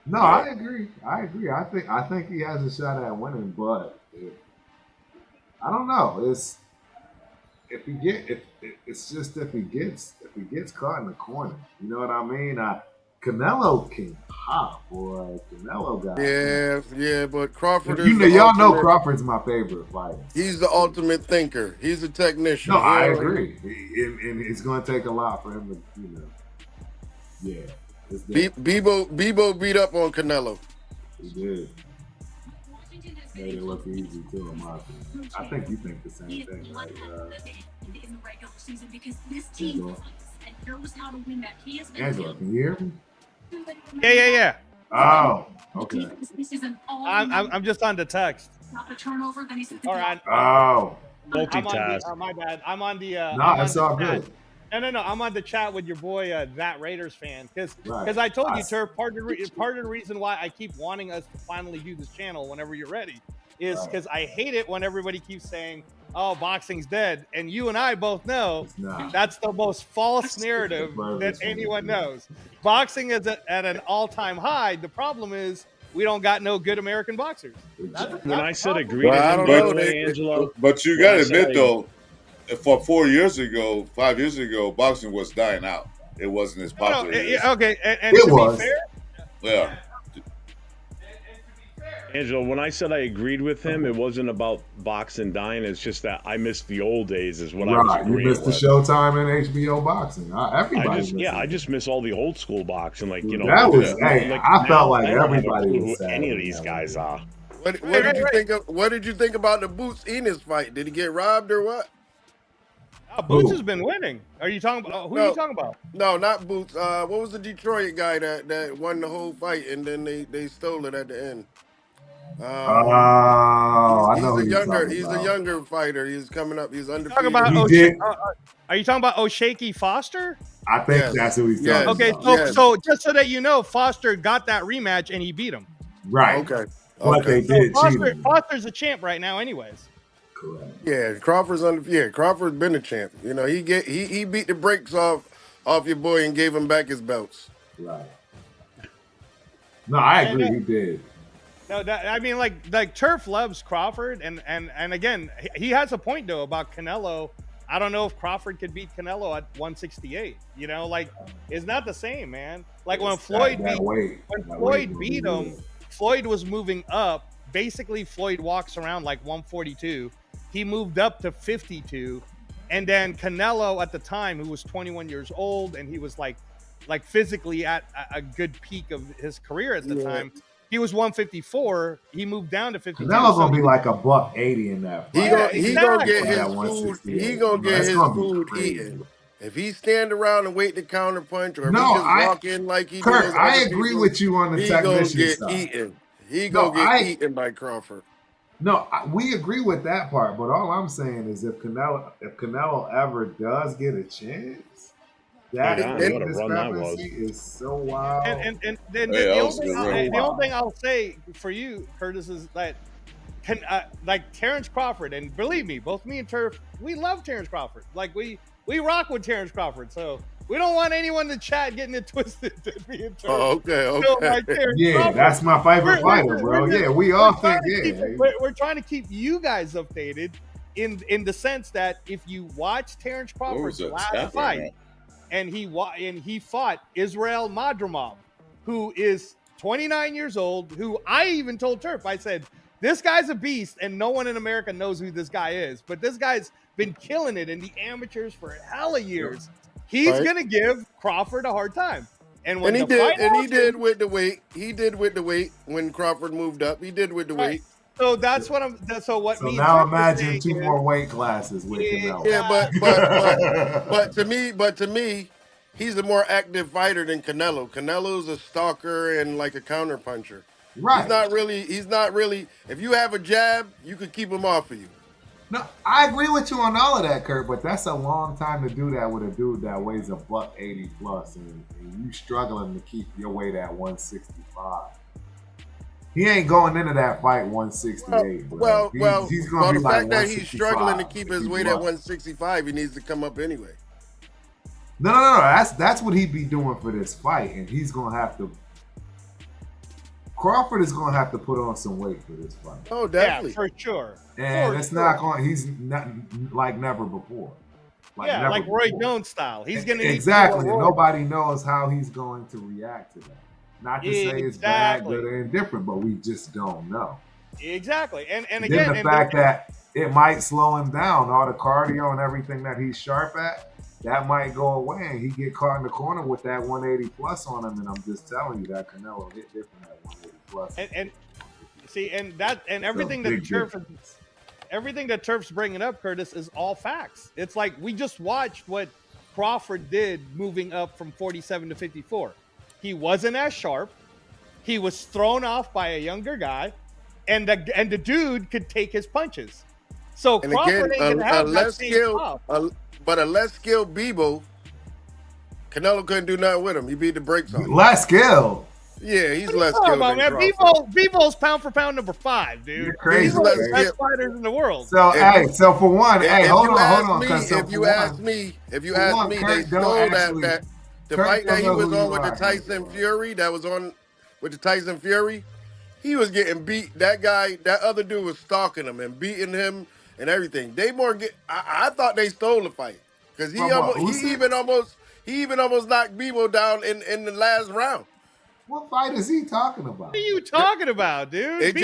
No, Yeah. I agree. I think he has a shot at winning, but I don't know. If he gets caught in the corner, you know what I mean? Canelo can pop, boy. Canelo got Yeah, but Crawford is y'all know Crawford's my favorite fighter. He's the ultimate thinker. He's a technician. No, I agree. And it's going to take a lot for him to, yeah. Bebo beat up on Canelo. He did. Made it look easy too, in my opinion. I think you think the same thing, right? Angela, can you hear me? Yeah. Oh, okay. I'm just on the text. All right. Oh, Multitask. My bad. I'm on the. no, it's all good. No. I'm on the chat with your boy, that Raiders fan, because Right. I told you, Turf. Part of the reason why I keep wanting us to finally do this channel whenever you're ready is because I hate it when everybody keeps saying, "Oh, boxing's dead," and you and I both know that's the most false narrative that anyone knows. Boxing is at an all-time high. The problem is we don't got no good American boxers. When I said agree Well, I to him, don't know, by the way, Angelo, But you got to Well, I admit say- though, for 5 years ago, boxing was dying out. It wasn't as popular. Okay, and It to was. be fair, Yeah. Angelo, when I said I agreed with him, it wasn't about boxing dying. It's just that I missed the old days, is what I was Right, you agreeing missed the with. Showtime and HBO boxing. Everybody, I just miss all the old school boxing, like that was. Hey, I felt like I don't have a everybody clue was who sad any of when these that guys was. are. What did you think about the Boots Enos fight? Did he get robbed or what? Boots has been winning. Are you talking about who? Are you talking about? No, not Boots. What was the Detroit guy that won the whole fight and then they stole it at the end? I know He's a younger fighter. He's coming up. He's undefeated. Talking about He did. Are you talking about O'Shaquie Foster? I think Yes. that's who he's Yes. talking Okay, about. so just so that you know, Foster got that rematch and he beat him. Right. Okay. But they did cheat him. Foster's a champ right now, anyways. Correct. Yeah, Crawford's been a champ. You know, he beat the brakes off your boy and gave him back his belts. Right. No, I agree. He did. No, I mean, like Turf loves Crawford, and again, he has a point though about Canelo. I don't know if Crawford could beat Canelo at 168. You know, like it's not the same, man. Like when Floyd beat him, Floyd was moving up. Basically, Floyd walks around like 142. He moved up to 52, and then Canelo at the time, who was 21 years old, and he was like physically at a good peak of his career at the time. He was 154. He moved down to 52. Canelo's gonna be like $180 in that fight. He gonna get his food. He gonna get his food eaten. If he stand around and wait to counter punch, or if he just walk in like he Kurt, does, I agree with you on the technician stuff. He gonna get eaten by Crawford. No, we agree with that part. But all I'm saying is, if Canelo ever does get a chance, that discrepancy is so wild. And then the only thing I'll say for you, Curtis, is that like Terrence Crawford, and believe me, both me and Turf, we love Terrence Crawford. Like we rock with Terrence Crawford. So we don't want anyone in the chat getting it twisted. Me and Turf. Oh, okay. Crawford. That's my favorite fighter, bro. We all think, we're trying to keep you guys updated in the sense that if you watch Terrence Crawford's last fight, and he fought Israel Madrimov, who is 29 years old. Who I even told Turf, I said, this guy's a beast, and no one in America knows who this guy is. But this guy's been killing it in the amateurs for hella years. He's gonna give Crawford a hard time. And when he did with the weight. He did with the weight when Crawford moved up. He did with the weight. So that's what I'm. So now imagine 2 more weight classes with Canelo. Yeah, but to me, he's a more active fighter than Canelo. Canelo's a stalker and like a counter puncher. Right. He's not really. If you have a jab, you could keep him off of you. No, I agree with you on all of that, Kurt, but that's a long time to do that with a dude that weighs $180 plus, and you struggling to keep your weight at 165. He ain't going into that fight 168. Bro. He's going to be the like fact that he's struggling to keep his weight at 165, he needs to come up anyway. No. That's what he'd be doing for this fight, and he's going to have to. Crawford is going to have to put on some weight for this fight. Oh, definitely. Yeah, for sure. And it's not going. He's not like never before. Like Roy Jones style. He's going to exactly. Nobody knows how he's going to react to that. Not to say it's bad, good, or indifferent, but we just don't know. Exactly. And then again, the fact that it might slow him down, all the cardio and everything that he's sharp at, that might go away, and he get caught in the corner with that 180 plus on him. And I'm just telling you that Canelo hit different at 180 plus. And see, and everything that Turf's bringing up, Curtis, is all facts. It's like we just watched what Crawford did moving up from 47 to 54. He wasn't as sharp. He was thrown off by a younger guy, and the dude could take his punches. So and Crawford again, ain't gonna have that same stuff. But a less skilled Bebo, Canelo couldn't do nothing with him. He beat the brakes on him. Less skilled. Yeah, he's less skilled than Crawford. Bebo's pound for pound number 5, dude. You're crazy. He's one of the best fighters in the world. So for one, hold on. If you ask me, they stole that. The fight that he was on with the Tyson Fury, he was getting beat. That other dude was stalking him and beating him and everything. I thought they stole the fight because he even almost knocked Bebo down in the last round. What fight is he talking about? What are you talking about, dude?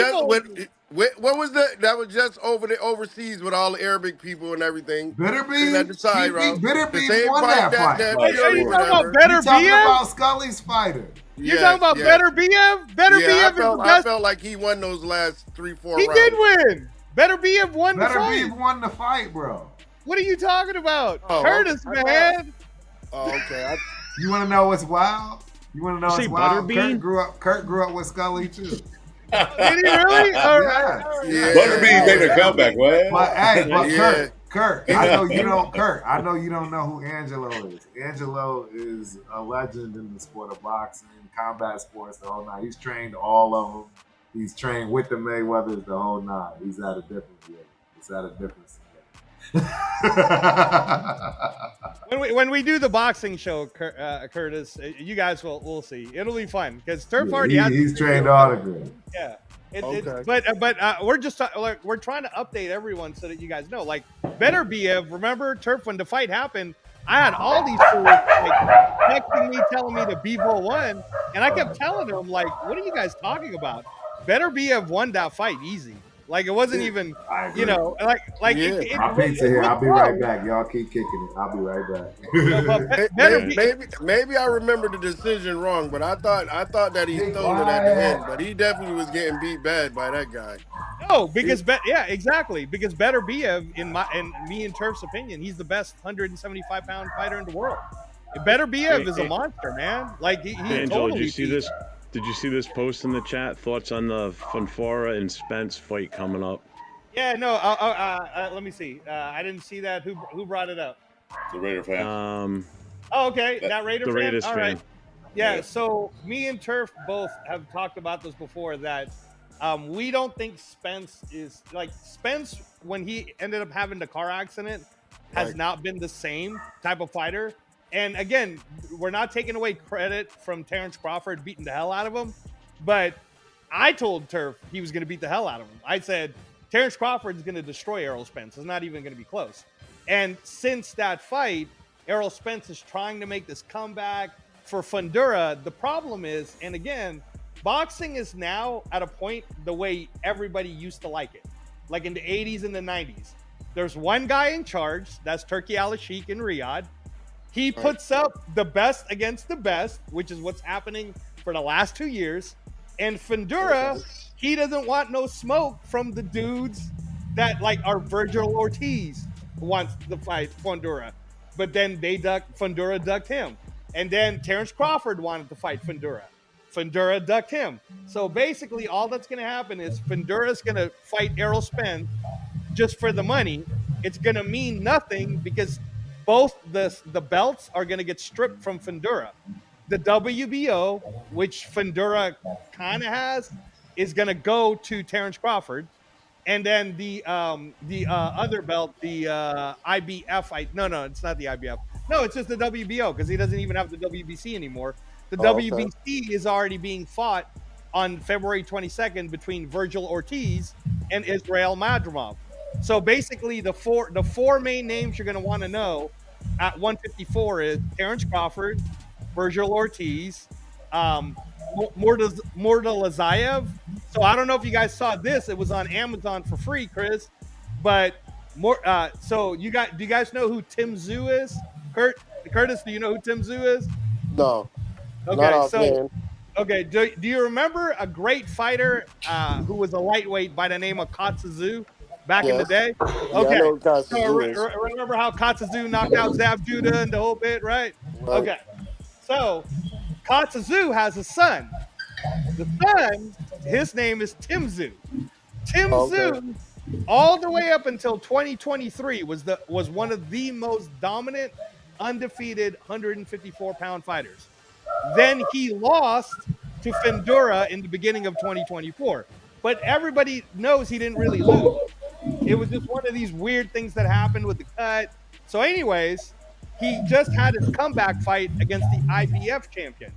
What was that was just overseas with all the Arabic people and everything. Bitterbeef? At the side, Bitterbeef won that fight. Are you talking about Better talking about Scully's fighter. You're talking about Better BF? I felt like he won those last 3-4 rounds. He did win. Better BF won the fight. Better BF won the fight, bro. What are you talking about? Curtis, man. Oh, okay. You want to know what's wild? You want to know what's wild? Kurt grew up with Scully, too. Did he really? Yeah. Butterbean made a comeback, man. But Kurt, I know you don't. Kurt, I know you don't know who Angelo is. Angelo is a legend in the sport of boxing, combat sports, the whole nine. He's trained all of them. He's trained with the Mayweathers, the whole nine. He's at a different level. It's at a different When we do the boxing show, Curtis, you guys will see. It'll be fun because Turf already he's trained all the good. Yeah. Okay. But we're just we're trying to update everyone so that you guys know. Like Better BF, remember Turf when the fight happened? I had all these fools texting me, telling me that Bebo won, and I kept telling them like, "What are you guys talking about? Better BF won that fight easy." Like it wasn't even, like my pizza here. I'll be right back. Y'all keep kicking it. I'll be right back. Maybe I remember the decision wrong, but I thought that he stole it at the end. But he definitely was getting beat bad by that guy. No, because exactly. Because Better BF, in me and Turf's opinion, he's the best 175-pound fighter in the world. Better BF is a monster, man. Like he Angelo, totally. did you see this? Did you see this post in the chat? Thoughts on the Fonfara and Spence fight coming up? Yeah, no. Let me see. I didn't see that. Who brought it up? The Raider fan. Oh, okay. That Raider fan. Raiders All fan. right. Yeah. So me and Turf both have talked about this before. That we don't think Spence is like Spence when he ended up having the car accident has not been the same type of fighter. And again, we're not taking away credit from Terrence Crawford beating the hell out of him, but I told Turf he was going to beat the hell out of him. I said, Terrence Crawford is going to destroy Errol Spence. It's not even going to be close. And since that fight, Errol Spence is trying to make this comeback for Fundura. The problem is, and again, boxing is now at a point the way everybody used to like it, like in the 80s and the 90s. There's one guy in charge, that's Turki Al-Sheikh in Riyadh. He puts up the best against the best, which is what's happening for the last 2 years. And Fundura, he doesn't want no smoke from the dudes that like are Virgil Ortiz wants to fight Fundura. But then Fundura ducked him. And then Terrence Crawford wanted to fight Fundura. Fundura ducked him. So basically all that's going to happen is Fundura's going to fight Errol Spence just for the money. It's going to mean nothing because both the belts are going to get stripped from Fundura. The WBO, which Fundura kind of has, is going to go to Terrence Crawford. And then the other belt, the IBF, no, it's not the IBF. No, it's just the WBO because he doesn't even have the WBC anymore. The WBC is already being fought on February 22nd between Virgil Ortiz and Israel Madrimov. So basically, the four main names you're going to want to know at 154 is Terrence Crawford, Virgil Ortiz, Murtalazayev. So I don't know if you guys saw this. It was on Amazon for free, Chris. But so do you guys know who Tim Tszyu is? Curtis, do you know who Tim Tszyu is? No. Okay, do you remember a great fighter who was a lightweight by the name of Katsuzu back in the day? Okay, so remember how Katsuzu knocked out Zab Judah and the whole bit, right? Okay, so Katsuzu has a son. The son, his name is Tim Tszyu. Tim Tszyu, all the way up until 2023, was one of the most dominant, undefeated 154-pound fighters. Then he lost to Fundura in the beginning of 2024. But everybody knows he didn't really lose. It was just one of these weird things that happened with the cut. So anyways, he just had his comeback fight against the IBF champion.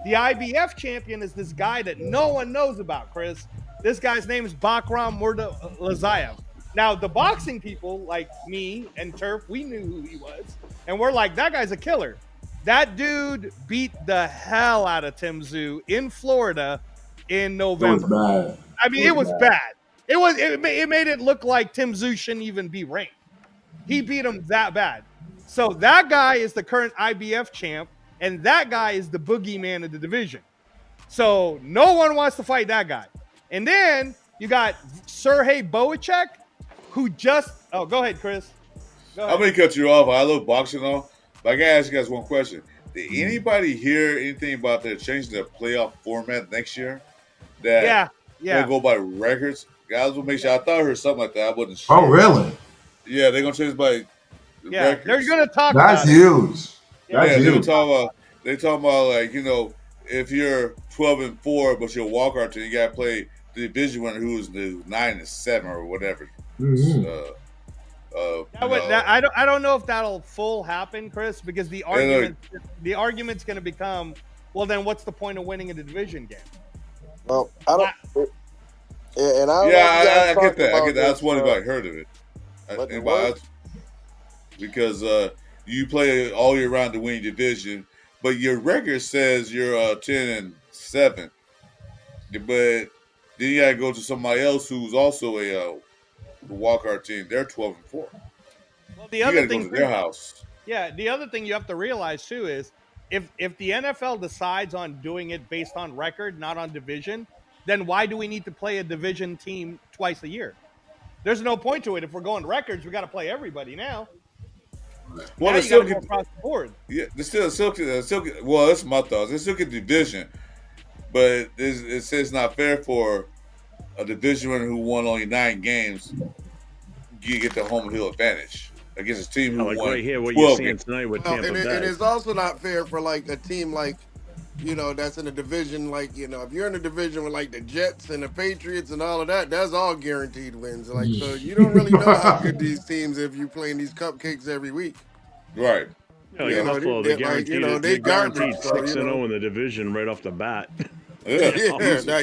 The IBF champion is this guy that no one knows about, Chris. This guy's name is Bakram Murtalazayev. Now, the boxing people like me and Turf, we knew who he was. And we're like, that guy's a killer. That dude beat the hell out of Tim Tszyu in Florida in November. It was bad. I mean, it was bad. It made it look like Tim Tszyu shouldn't even be ranked. He beat him that bad. So that guy is the current IBF champ, and that guy is the boogeyman of the division. So no one wants to fight that guy. And then you got Sergey Boacek, who just – oh, go ahead, Chris. Go ahead. I'm going to cut you off. I love boxing, though. But I got to ask you guys one question. Did anybody hear anything about their changing the playoff format next year? That they'll go by records? Guys, will make sure. I thought I heard something like that. I wasn't sure. Oh, really? Yeah, they're going to change by records. They're going to talk about it. That's huge. That's huge. They're talking about, like, you know, if you're 12-4, but you're a wildcard team, you got to play the division winner who's 9-7 or whatever. Mm-hmm. I don't know if that'll full happen, Chris, because the argument's going to become, well, then what's the point of winning a division game? Well, I don't. I get that. I that's one anybody heard of it. Because you play all year round to win your division, but your record says you're 10-7. But then you gotta go to somebody else who's also a wildcard team. They're 12-4. Well, the other thing, go to their house. Yeah, the other thing you have to realize too is if the NFL decides on doing it based on record, not on division, then why do we need to play a division team twice a year? There's no point to it. If we're going records, we got to play everybody now. Well, now you got to go across the board. Yeah, there's still well, that's my thoughts. They still get division, but it says it's not fair for a division winner who won only 9 games get the home field advantage against a team who won right here, what 12 you're seeing games. tonight with Tampa Bay. And it's also not fair for like a team like, you know, that's in a division like, you know, if you're in a division with like the Jets and the Patriots and all of that, that's all guaranteed wins. Like, so you don't really know how good these teams if you're playing these cupcakes every week. Right. Yeah, Buffalo, they're guaranteed, like, they're guaranteed garbage, 6-0 in the division right off the bat. Yeah.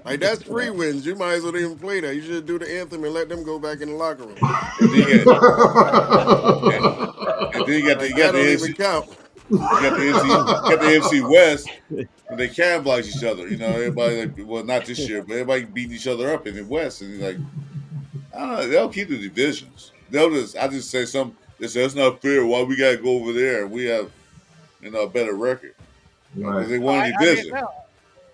Like that's free wins. You might as well even play that. You should do the anthem and let them go back in the locker room. And then you got the That don't even count. You got the NFC West, and they cannibalize each other. You know, everybody not this year, but everybody beating each other up in the West, and like, I don't know, they'll keep the divisions. I just say they say it's not fair. Why we gotta go over there and we have, a better record? Because they won a division.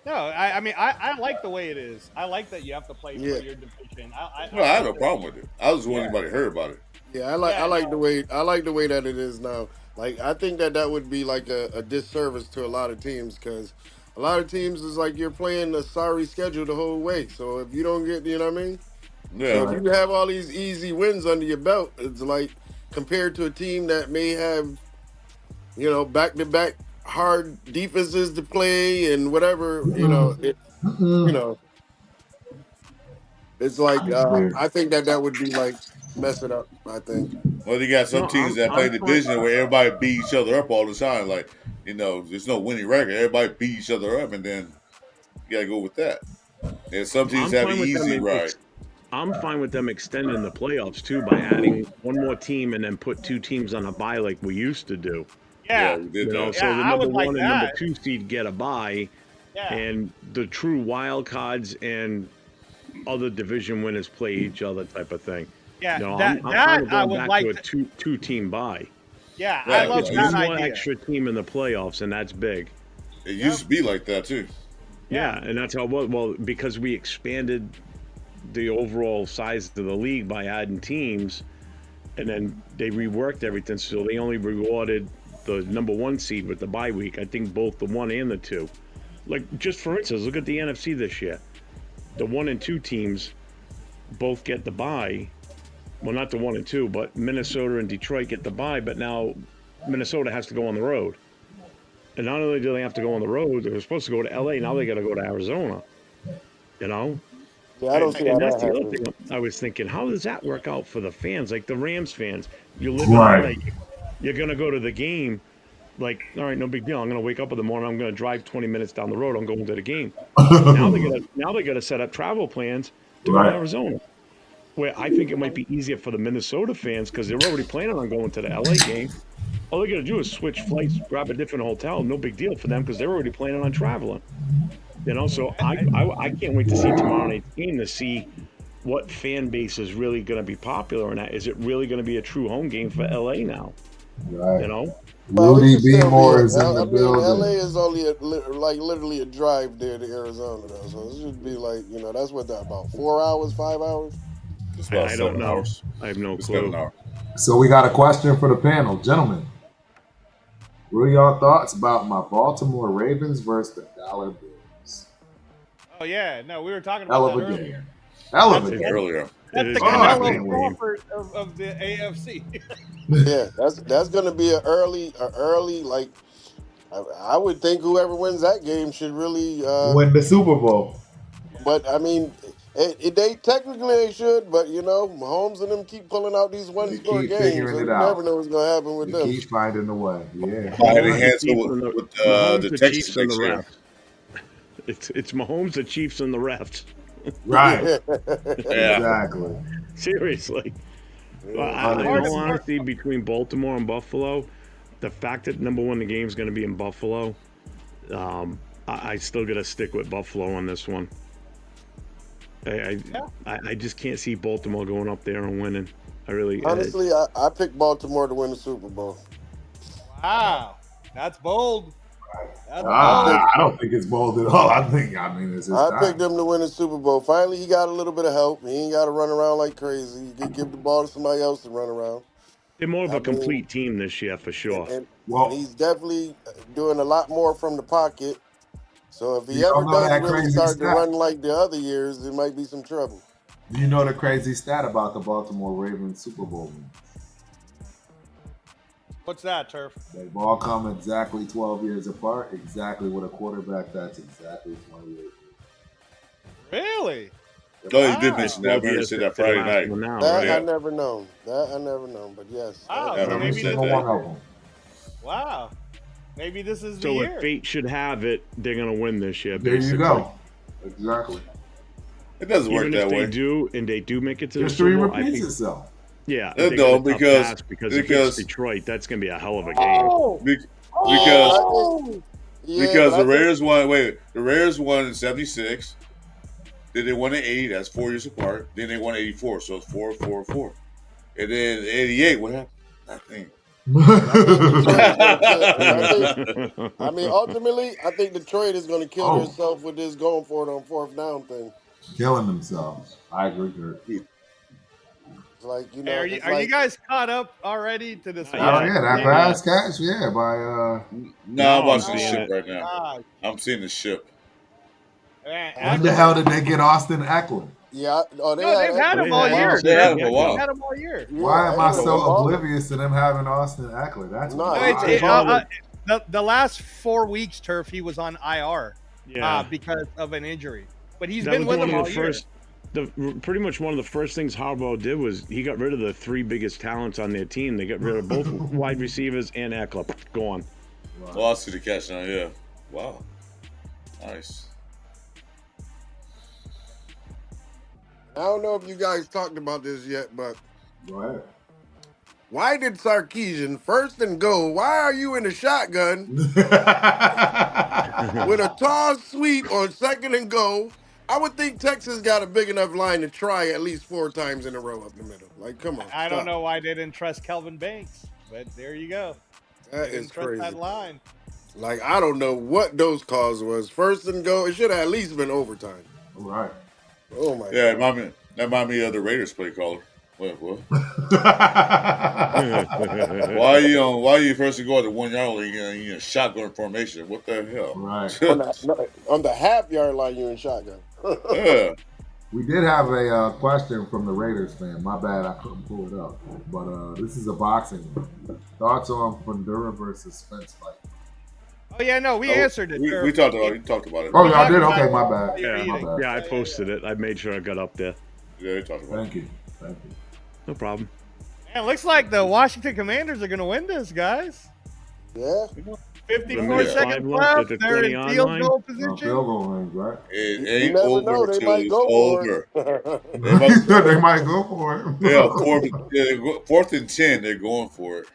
I mean, I like the way it is. I like that you have to play for your division. I have no problem with it. I was wondering anybody heard about it. Yeah, I like the way that it is now. Like, I think that would be like a disservice to a lot of teams, because a lot of teams is like you're playing a sorry schedule the whole way. So if you don't get, you know what I mean? Yeah. So if you have all these easy wins under your belt, it's like compared to a team that may have, back-to-back hard defenses to play and whatever, it's like I think that would be like mess it up. I think. Well, you got some teams that play division where everybody beat each other up all the time. Like, there's no winning record. Everybody beat each other up, and then you gotta go with that. And some teams have an easy ride. I'm fine with them extending the playoffs too by adding one more team and then put 2 teams on a bye like we used to do. Yeah, we did that. So the number 1 and number 2 seed get a bye, and the true wild cards and other division winners play each other type of thing. Yeah, I'm fine with going back to a 2-team bye. Yeah, I love that one idea. extra team in the playoffs, and that's big. It used to be like that too. Yeah, and that's how it was. Well, because we expanded the overall size of the league by adding teams, and then they reworked everything, so they only rewarded the number 1 seed with the bye week. I think both the 1 and the 2. Like, just for instance, look at the NFC this year. The 1 and 2 teams both get the bye. Well, not the 1 and 2, but Minnesota and Detroit get the bye, but now Minnesota has to go on the road. And not only do they have to go on the road, they were supposed to go to LA, now they got to go to Arizona. Yeah, I don't see how that's that the other happens. thing I was thinking, how does that work out for the fans? Like the Rams fans, you live in LA, you're going to go to the game, like, all right, no big deal. I'm going to wake up in the morning, I'm going to drive 20 minutes down the road, I'm going to the game. Now they got to set up travel plans to go to Arizona. Where I think it might be easier for the Minnesota fans because they're already planning on going to the LA game. All they got to do is switch flights, grab a different hotel. No big deal for them because they're already planning on traveling. So I can't wait to see tomorrow night's game to see what fan base is really going to be popular or not. Is it really going to be a true home game for LA now? Right. Rudy B. Moore is in the building. LA is only literally a drive there to Arizona, though. So it should be like, that's what about 4 hours, 5 hours? I don't know. I have no clue. So we got a question for the panel. Gentlemen, what are y'all thoughts about my Baltimore Ravens versus the Dollar Bills? Oh, yeah. No, we were talking about that earlier. Hell of a game. Earlier. That's the Canelo Crawford of the AFC. Yeah, that's going to be an early, like, I would think whoever wins that game should really win the Super Bowl. But, I mean, they technically should, but, Mahomes and them keep pulling out these one-score games. So you never know what's going to happen with them. Keep finding a way, yeah. The Texas and the refs. It's Mahomes, the Chiefs, and the refs. Right. Yeah. Exactly. Seriously. In all honesty, between Baltimore and Buffalo, the fact that number 1 the game is going to be in Buffalo, I still got to stick with Buffalo on this one. I just can't see Baltimore going up there and winning. Honestly, I picked Baltimore to win the Super Bowl. Wow, that's bold. I don't think it's bold at all. I it's his time. picked them to win the Super Bowl. Finally, he got a little bit of help. He ain't got to run around like crazy. You can give the ball to somebody else to run around. They're more of a complete team this year for sure. And he's definitely doing a lot more from the pocket. So if he ever does really start to run like the other years, there might be some trouble. Do you know the crazy stat about the Baltimore Ravens Super Bowl wins? What's that, Turf? They've all come exactly 12 years apart, exactly with a quarterback that's exactly 28. Really? No, you did mention that. We were saying that Friday night. I never known. But yes. Wow. Every single one of them. Wow. Maybe this is the year. year. So if fate should have it, they're going to win this year. There you go. Exactly. It doesn't work that way. Even if they do make it to history the Super Bowl, repeats itself. Yeah, No, they got a tough because task because against Detroit, that's going to be a hell of a game. Oh, because Yeah, because but the I think- Raiders won. Wait, the Raiders won in '76. Then they won in '80. That's 4 years apart. Then they won '84. So it's 4-4-4. And then '88. What happened? Nothing. I mean, ultimately, I think Detroit is going to kill themselves with this going for it on fourth down thing. Killing themselves. I agree, Kurt. It's like, you know, Hey, are you guys caught up already to this? Oh, yeah, that pass catch, yeah, by No, I'm watching the seeing ship it. right now. I'm seeing the ship. when the hell did they get Austin Eckler? Yeah, they've had him all year. They had him a while. They've had him all year. Why am I so oblivious to them having Austin Eckler? That's The last 4 weeks, Turf, he was on IR because of an injury. But he's been with them all year. Pretty much one of the first things Harbaugh did was he got rid of the 3 biggest talents on their team. They got rid of both wide receivers and Eckler. Go on. Oh, I see the catch now. Yeah. Wow. Nice. I don't know if you guys talked about this yet, but Go ahead. why did Sarkisian first and goal? Why are you in the shotgun with a tall sweep on second and goal? I would think Texas got a big enough line to try at least 4 times in a row up the middle. Like, come on. I don't know why they didn't trust Kelvin Banks, but there you go. That They is didn't trust crazy. that line. Like, I don't know what those calls was. First and goal, it should have at least been overtime. Right. Oh my Yeah, God. that remind me of the Raiders play caller. What? Why are you first to go at the 1 yard line in shotgun formation? What the hell? Right. On the half-yard line, you in shotgun. Yeah. We did have a question from the Raiders fan. My bad, I couldn't pull it up. But this is a boxing one. Thoughts on Fundura versus Spence fight? Oh yeah, no, we answered it. We talked about it. You talked about it. Oh, yeah, I did? Okay, my bad. Yeah, I posted it. I made sure I got up there. Yeah, we talked about Thank you. No problem. Man, it looks like the Washington Commanders are going to win this, guys. Yeah. 54 seconds left. They're in field goal position. Field goal range, right? It ain't never over know, they till might it's go for over. They might go for it. Yeah, fourth and 10, they're going for it.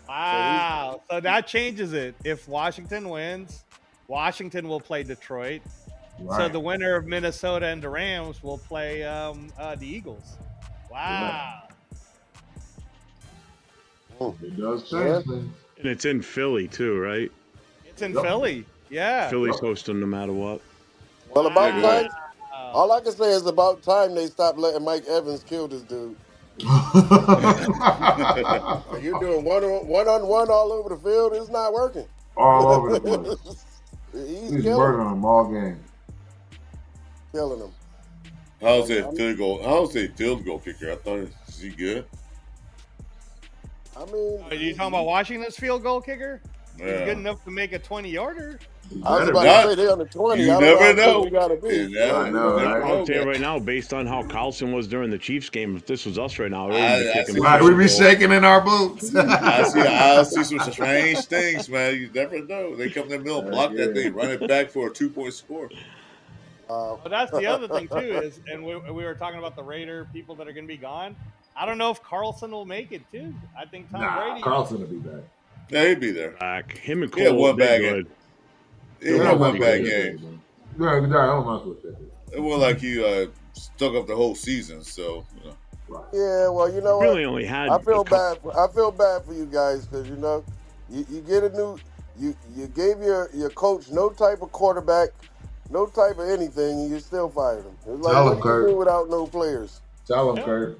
Wow. So that changes it. If Washington wins, Washington will play Detroit. Right. So the winner of Minnesota and the Rams will play the Eagles. Wow. It does change things. And it's in Philly, too, right? It's in Philly. Yeah. Philly's hosting no matter what. Well, about time. All I can say is about time they stopped letting Mike Evans kill this dude. You're doing one-on-one all over the field. It's not working. All over the place. He's He's killing murdering them all game. Killing them. How's that field goal kicker? I thought, is he good? I mean, Are you talking about Washington's field goal kicker? He's Yeah. good enough to make a 20-yarder. I was about to say they're on the 20. You I don't never know. How know. we gotta be. You never know. I'll tell you right now, based on how Carlson was during the Chiefs game, if this was us right now, We'd be shaking in our boots. I see some strange things, man. You never know. They come in the middle, block that thing, run it back for a 2-point score. But that's the other thing, too, is, and we were talking about the Raider people that are going to be gone. I don't know if Carlson will make it, too. I think Tom Brady. Carlson will be back. Yeah, he'll be there. Back. Him and Yeah, Cole, one they're bad good. He had one bad game. Yeah, I don't know what that is. It wasn't like he stuck up the whole season, so you know. Yeah, well, you know what? Really only had. I feel bad for you guys because you know you get a new you gave your coach no type of quarterback, no type of anything, and you still fired him. It's like Tell what him, do you Kurt. do without no players? Tell him, Kurt.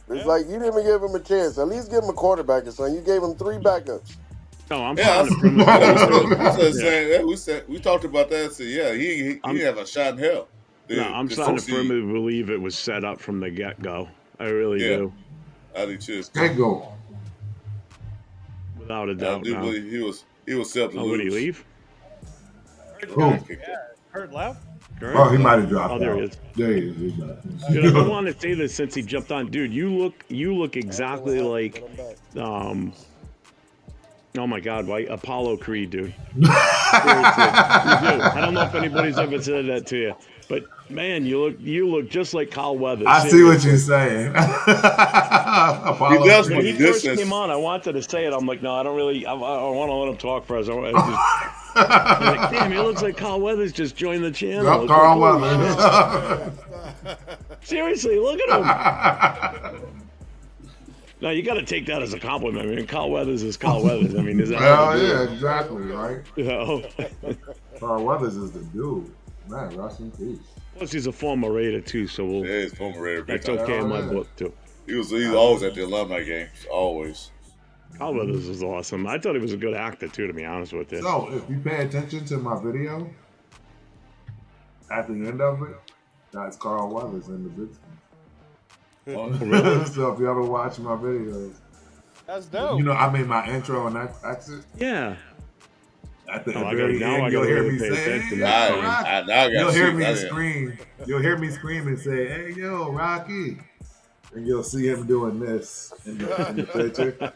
It's like you didn't even give him a chance. At least give him a quarterback or something. You gave him 3 backups. No, I'm Yeah, trying to we talked about that. So yeah, he have a shot in hell. No, I'm starting to firmly believe it was set up from the get-go. I really do. I do too. Can't go. Without a I doubt. do No. believe he was set up to Oh, would he lose. leave? Kurt left. Kurt? Oh, he might have dropped Oh, there out. he is. There he is. He's back. Dude, I want to say this since he jumped on. Dude, you look exactly like oh my God, why Apollo Creed, dude. Seriously, you do. I don't know if anybody's ever said that to you, But man, you look just like Kyle Weathers. I see what you're saying. He does When from he the first distance. came on, I wanted to say it. I'm like, no, I don't really. I want to let him talk first. I'm like, damn, he looks like Kyle Weathers just joined the channel. Yep, It's Carl like, Weathers. seriously, look at him. No, you got to take that as a compliment. I mean, Kyle Weathers is Kyle Weathers. I mean, is that? Hell yeah, exactly, right? You know? Carl Weathers is the dude. Man, rest in peace. Plus, he's a former Raider too, so Yeah, he's former Raider. that's big time. okay in my yeah. book too. He's always at the alumni games. Always. Kyle Weathers was awesome. I thought he was a good actor too, to be honest with you. So, if you pay attention to my video, at the end of it, that's Carl Weathers in the big screen. So, if you ever watch my videos, That's dope. you know, I made my intro and exit. Yeah. At the Oh, I very gotta- now I end, you'll gotta hear really me pay say, attention. "Hey, Now yo, I Rocky." gotta You'll hear see me that. scream. You'll hear me scream and say, "Hey, yo, Rocky," and you'll see him doing this in the picture.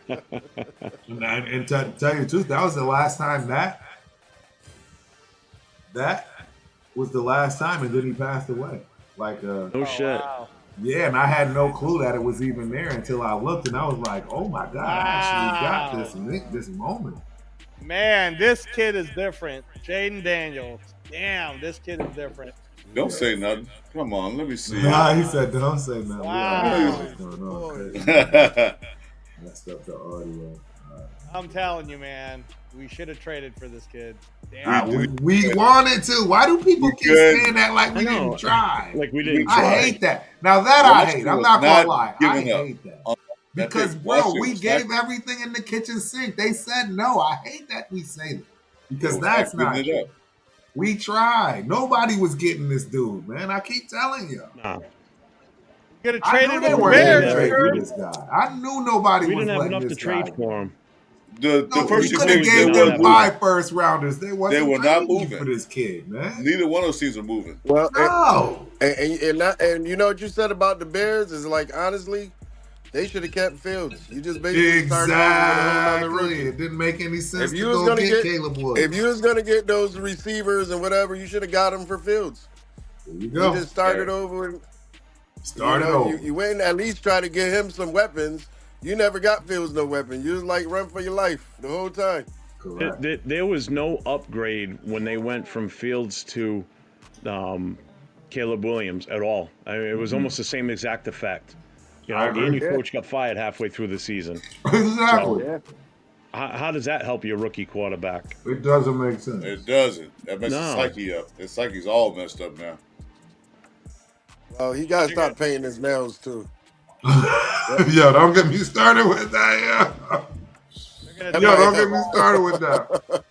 And to tell you the truth, that was the last time that was the last time, and then he passed away. Like, No shit. Wow. yeah, and I had no clue that it was even there until I looked, and I was like, "Oh my god, I actually got this moment." Man, this kid is different. Jaden Daniels. Damn, this kid is different. Don't say nothing. Come on, let me see. Nah, he said, "Don't say nothing." Wow. We all know what's going on. it. Messed up the audio. I'm telling you, man, we should have traded for this kid. Damn. We wanted to. Why do people keep good. saying that like we I know. didn't try? Like we didn't I try. hate that. Now that I hate. I'm not gonna Not lie. I giving up. hate that. That Because, big bro, Washington we was gave not- everything in the kitchen sink. They said no. I hate that we say that. Because was that's not not giving it true. up. We tried. Nobody was getting this dude, man. I keep telling you. Nah. Could have I traded knew with they the weren't going Bears. to trade sure. for this guy. I knew nobody We was didn't have letting enough to this trade guy for him. The No, we first two could have teams, gave they them were 5 first rounders. They wasn't were not crazy moving. for this kid, man. Neither one of those teams are moving. Well, No. and you know what you said about the Bears is like honestly, they should have kept Fields. You just basically started over with a whole nother Exactly. rookie. It didn't make any sense If to you was go gonna get get- Caleb Williams. If you was gonna get those receivers and whatever, you should have got them for Fields. There you You go. just started over. And, Started you know, over. You went and at least try to get him some weapons. You never got Fields no weapon. You was like run for your life the whole time. Correct. There was no upgrade when they went from Fields to Caleb Williams at all. I mean, it was almost the same exact effect. You I know, the agree. Indian coach got fired halfway through the season. Exactly. Yeah. How does that help your rookie quarterback? It doesn't make sense. It doesn't. That messes No. his psyche up. His psyche's all messed up now. Well, he got to stop painting his nails too. Yo, don't get me started with that. They're Yo, gonna, don't get me started with that.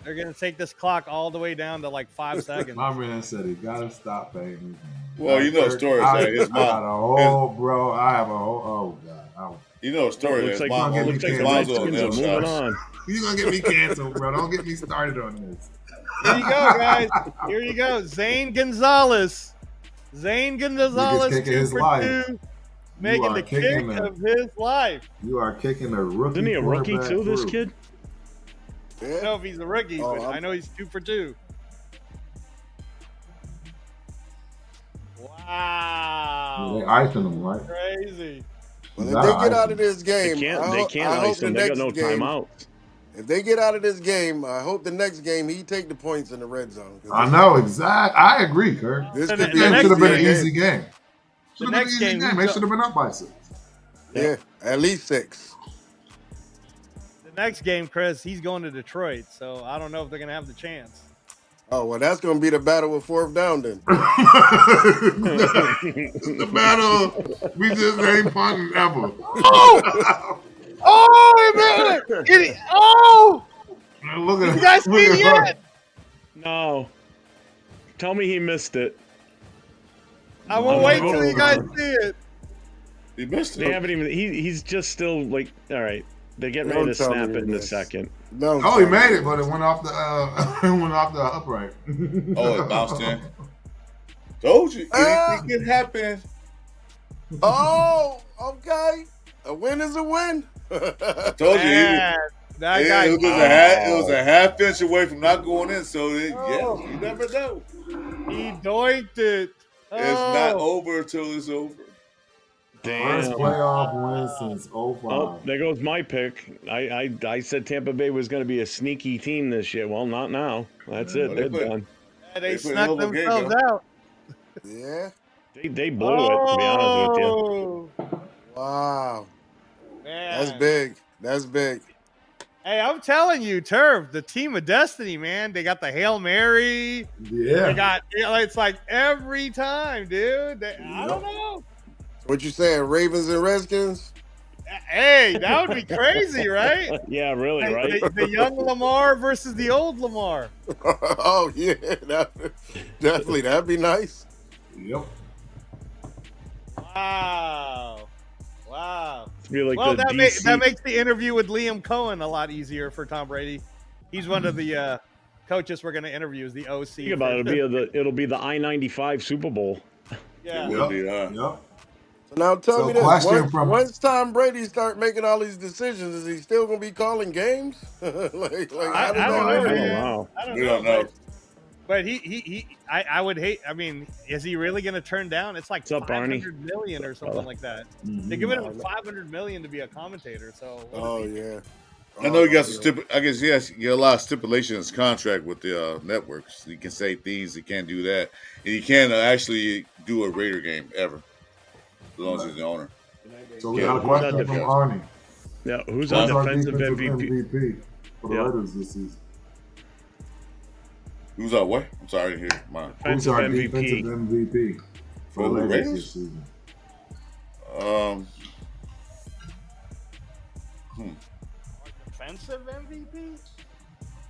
they're gonna take this clock all the way down to like 5 seconds. My man said he gotta stop paying. Well, you know the story is that his I got mom. a whole, bro. I have a whole. Oh god, You know the story. Looks His like, mom, gonna looks like his the mom's on Redskins are nail moving shots. on. you gonna get me canceled, bro? Don't get me started on this. Here you go, guys. Here you go. Zane Gonzalez. Zane Gonzalez, kicking 2 his for life. 2, making are the kicking kick the- of his life. You are kicking a rookie. Isn't he a rookie quarterback too, this through. kid? I don't know if he's a rookie, Oh, but I'm- I know he's 2 for 2. Yeah, Wow. they icing him, right? Crazy. Well, Nah, if they get I- out of this They game, can't. I They hope- can't I hope ice the him. They got next no game- timeout. If they get out of this game, I hope the next game he take the points in the red zone. 'Cause I this- know exactly. I agree, Kurt. This The could This be game next should have been an game- easy game. Should have been an next easy game, game. who's They up? should have been up by 6. Yeah, at least 6. The next game, Chris, he's going to Detroit, so I don't know if they're going to have the chance. Oh well, that's going to be the battle with 4th down then. The battle we just ain't fun ever. Oh! Oh, man! Oh! Look at You guys see it her. yet? No. Tell me he missed it. I won't wait till you guys see it. He missed They it. haven't even. He's just still like. All right. They're getting Don't ready to tell me snap he it in a missed. second. No, Oh, he made it, but it went off the it went off the upright. Oh, it bounced in. Told you, anything can happen. Oh, okay. A win is a win. I told you, Man, that guy. it was a half inch away from not going in. So yeah, you never know. He doinked it. It's not Oh. over until it's over. First Damn. playoff win since 05. Oh, there goes my pick. I said Tampa Bay was going to be a sneaky team this year. Well, not now. That's it. Well, They're they put- done. They They put snuck hell of a game, themselves out. Yeah. They blew it, to be honest with you. Oh, Wow. man. That's big. That's big. Hey, I'm telling you, Turf, the team of destiny, man. They got the Hail Mary. Yeah. They got, it's like every time, dude. I don't know. What you saying, Ravens and Redskins? Hey, that would be crazy, right? Yeah, really, right? The young Lamar versus the old Lamar. Oh, yeah. Definitely. That'd be nice. Yep. Wow. Wow. Be like Well, the that DC. makes the interview with Liam Cohen a lot easier for Tom Brady. He's one of the coaches we're going to interview is the OC. Think about it. It'll be the I-95 Super Bowl. Yeah. Would be, Yep. So now tell So me this. question from- Once Tom Brady start making all these decisions, is he still going to be calling games? I don't know, man. Wow. I We don't know. But I would hate. I mean, is he really going to turn down? It's like What's up, Barney? $500 million or something like that. They're giving him $500 million to be a commentator. So. Oh, yeah. I know he got some I guess he has a lot of stipulations in his contract with the networks. He can say things, he can't do that, and he can't actually do a Raider game ever, as long as he's the owner. So we Yeah, got a question from Arnie. Yeah, who's Who's our our defensive MVP? MVP for the Yeah. Raiders this season? Who's our what? I'm sorry, I didn't hear mine. Who's Defensive our MVP. defensive MVP For for the the Raiders Raiders? this season? Defensive MVP?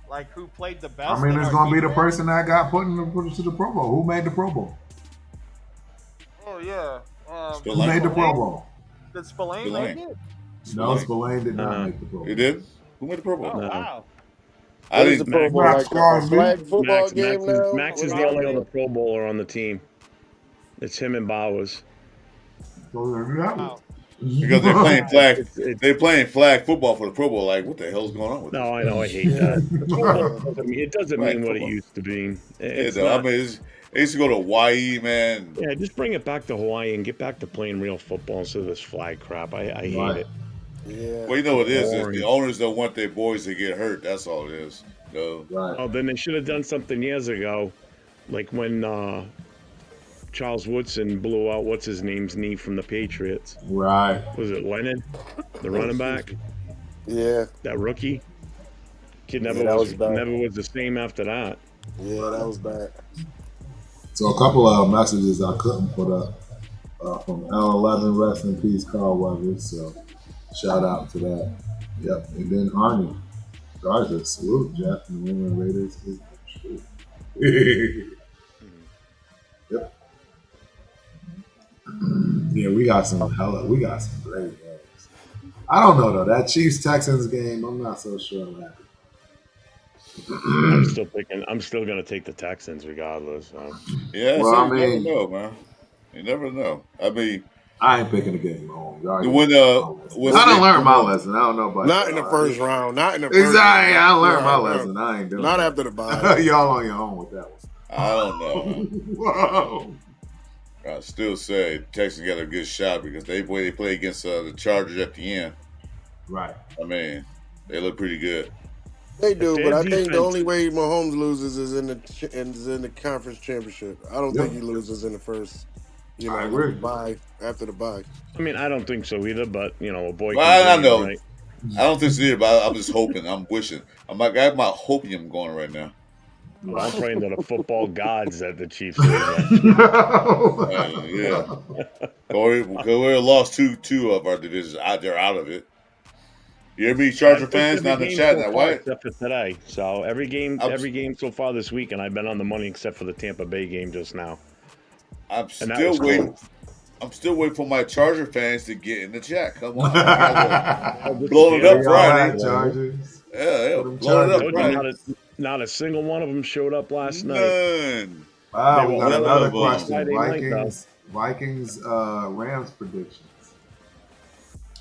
Like who played the best? I mean, in it's our going to be the defense? person that got put into the Pro Bowl. Who made the Pro Bowl? Oh yeah. Still Who like made the him. Pro Bowl? Did Spillane Spillane. make it? No, Spillane did not Uh-huh. make the Pro Bowl. He did? Who made the Pro Oh Bowl? No. wow. I What is the didn't. Pro Bowl? Max Like a Crosby. flag football Max game now? Max is What the is only that? other Pro Bowler on the team. It's him and Bowers. Wow. Because they're playing flag. It's- They're playing flag football for the Pro Bowl. Like, what the hell's going on with No, I know. I hate that. It doesn't Right, mean what it football. used to be. it? It's Yeah, though. not- I mean, they used to go to Hawaii, man. yeah, just bring it back to Hawaii and get back to playing real football instead of this flag crap. I hate Right. it. Yeah. Well, you know what it is Boring. the owners don't want their boys to get hurt. That's all it is. No. Right. Oh, then they should have done something years ago, like when Charles Woodson blew out what's his name's knee from the Patriots. Right. Was it Leonard, the running back, Yeah. that rookie? Kid Yeah, never that was was bad. never was the same after that. Yeah, that was bad. So a couple of messages I couldn't put up from L11, rest in peace, Carl Weathers. So shout out to that. Yep. And then Arnie. Garza, salute, Jeff. And the Women Raiders is true. Yep. Yeah, we got some great games. I don't know though. That Chiefs Texans game, I'm not so sure of that. I'm still gonna take the Texans regardless. So. Yeah, Well, so I you mean- never know, man. You never know. I mean, I ain't picking the game home. Y'all when I done learned my lesson. I don't know about Not in the y'all. first round. Not in the first Exactly. I round. learned my Yeah, lesson. I ain't doing Not that. after the bye. Y'all on your own with that I don't know. one. Whoa. I still say Texans got a good shot because they play against the Chargers at the end. Right. I mean, they look pretty good. They do, Their but I think the defense- only way Mahomes loses is in the conference championship. I don't think he loses in the first. I agree. After the bye. I mean, I don't think so either. But a boy. Well, can I dream, know. right? I don't think so either, but I'm just hoping. I'm wishing. I'm like, I have my hopium going right now. Well, I'm praying to the football gods that the Chiefs lose. Yeah. We lost two of our divisions. They're out of it. You hear me, Charger fans? Not in the chat now, what? Except for today. So every game so far this week, and I've been on the money except for the Tampa Bay game just now. I'm And that still was waiting. close. I'm still waiting for my Charger fans to get in the chat. Come on. Blowing Blowing it up Friday. Chargers. Yeah, Them blowing it Chargers. up Friday. Not a single one of them showed up last night. None. Wow, They we were got one another of them. question. Friday night, Vikings, Rams predictions.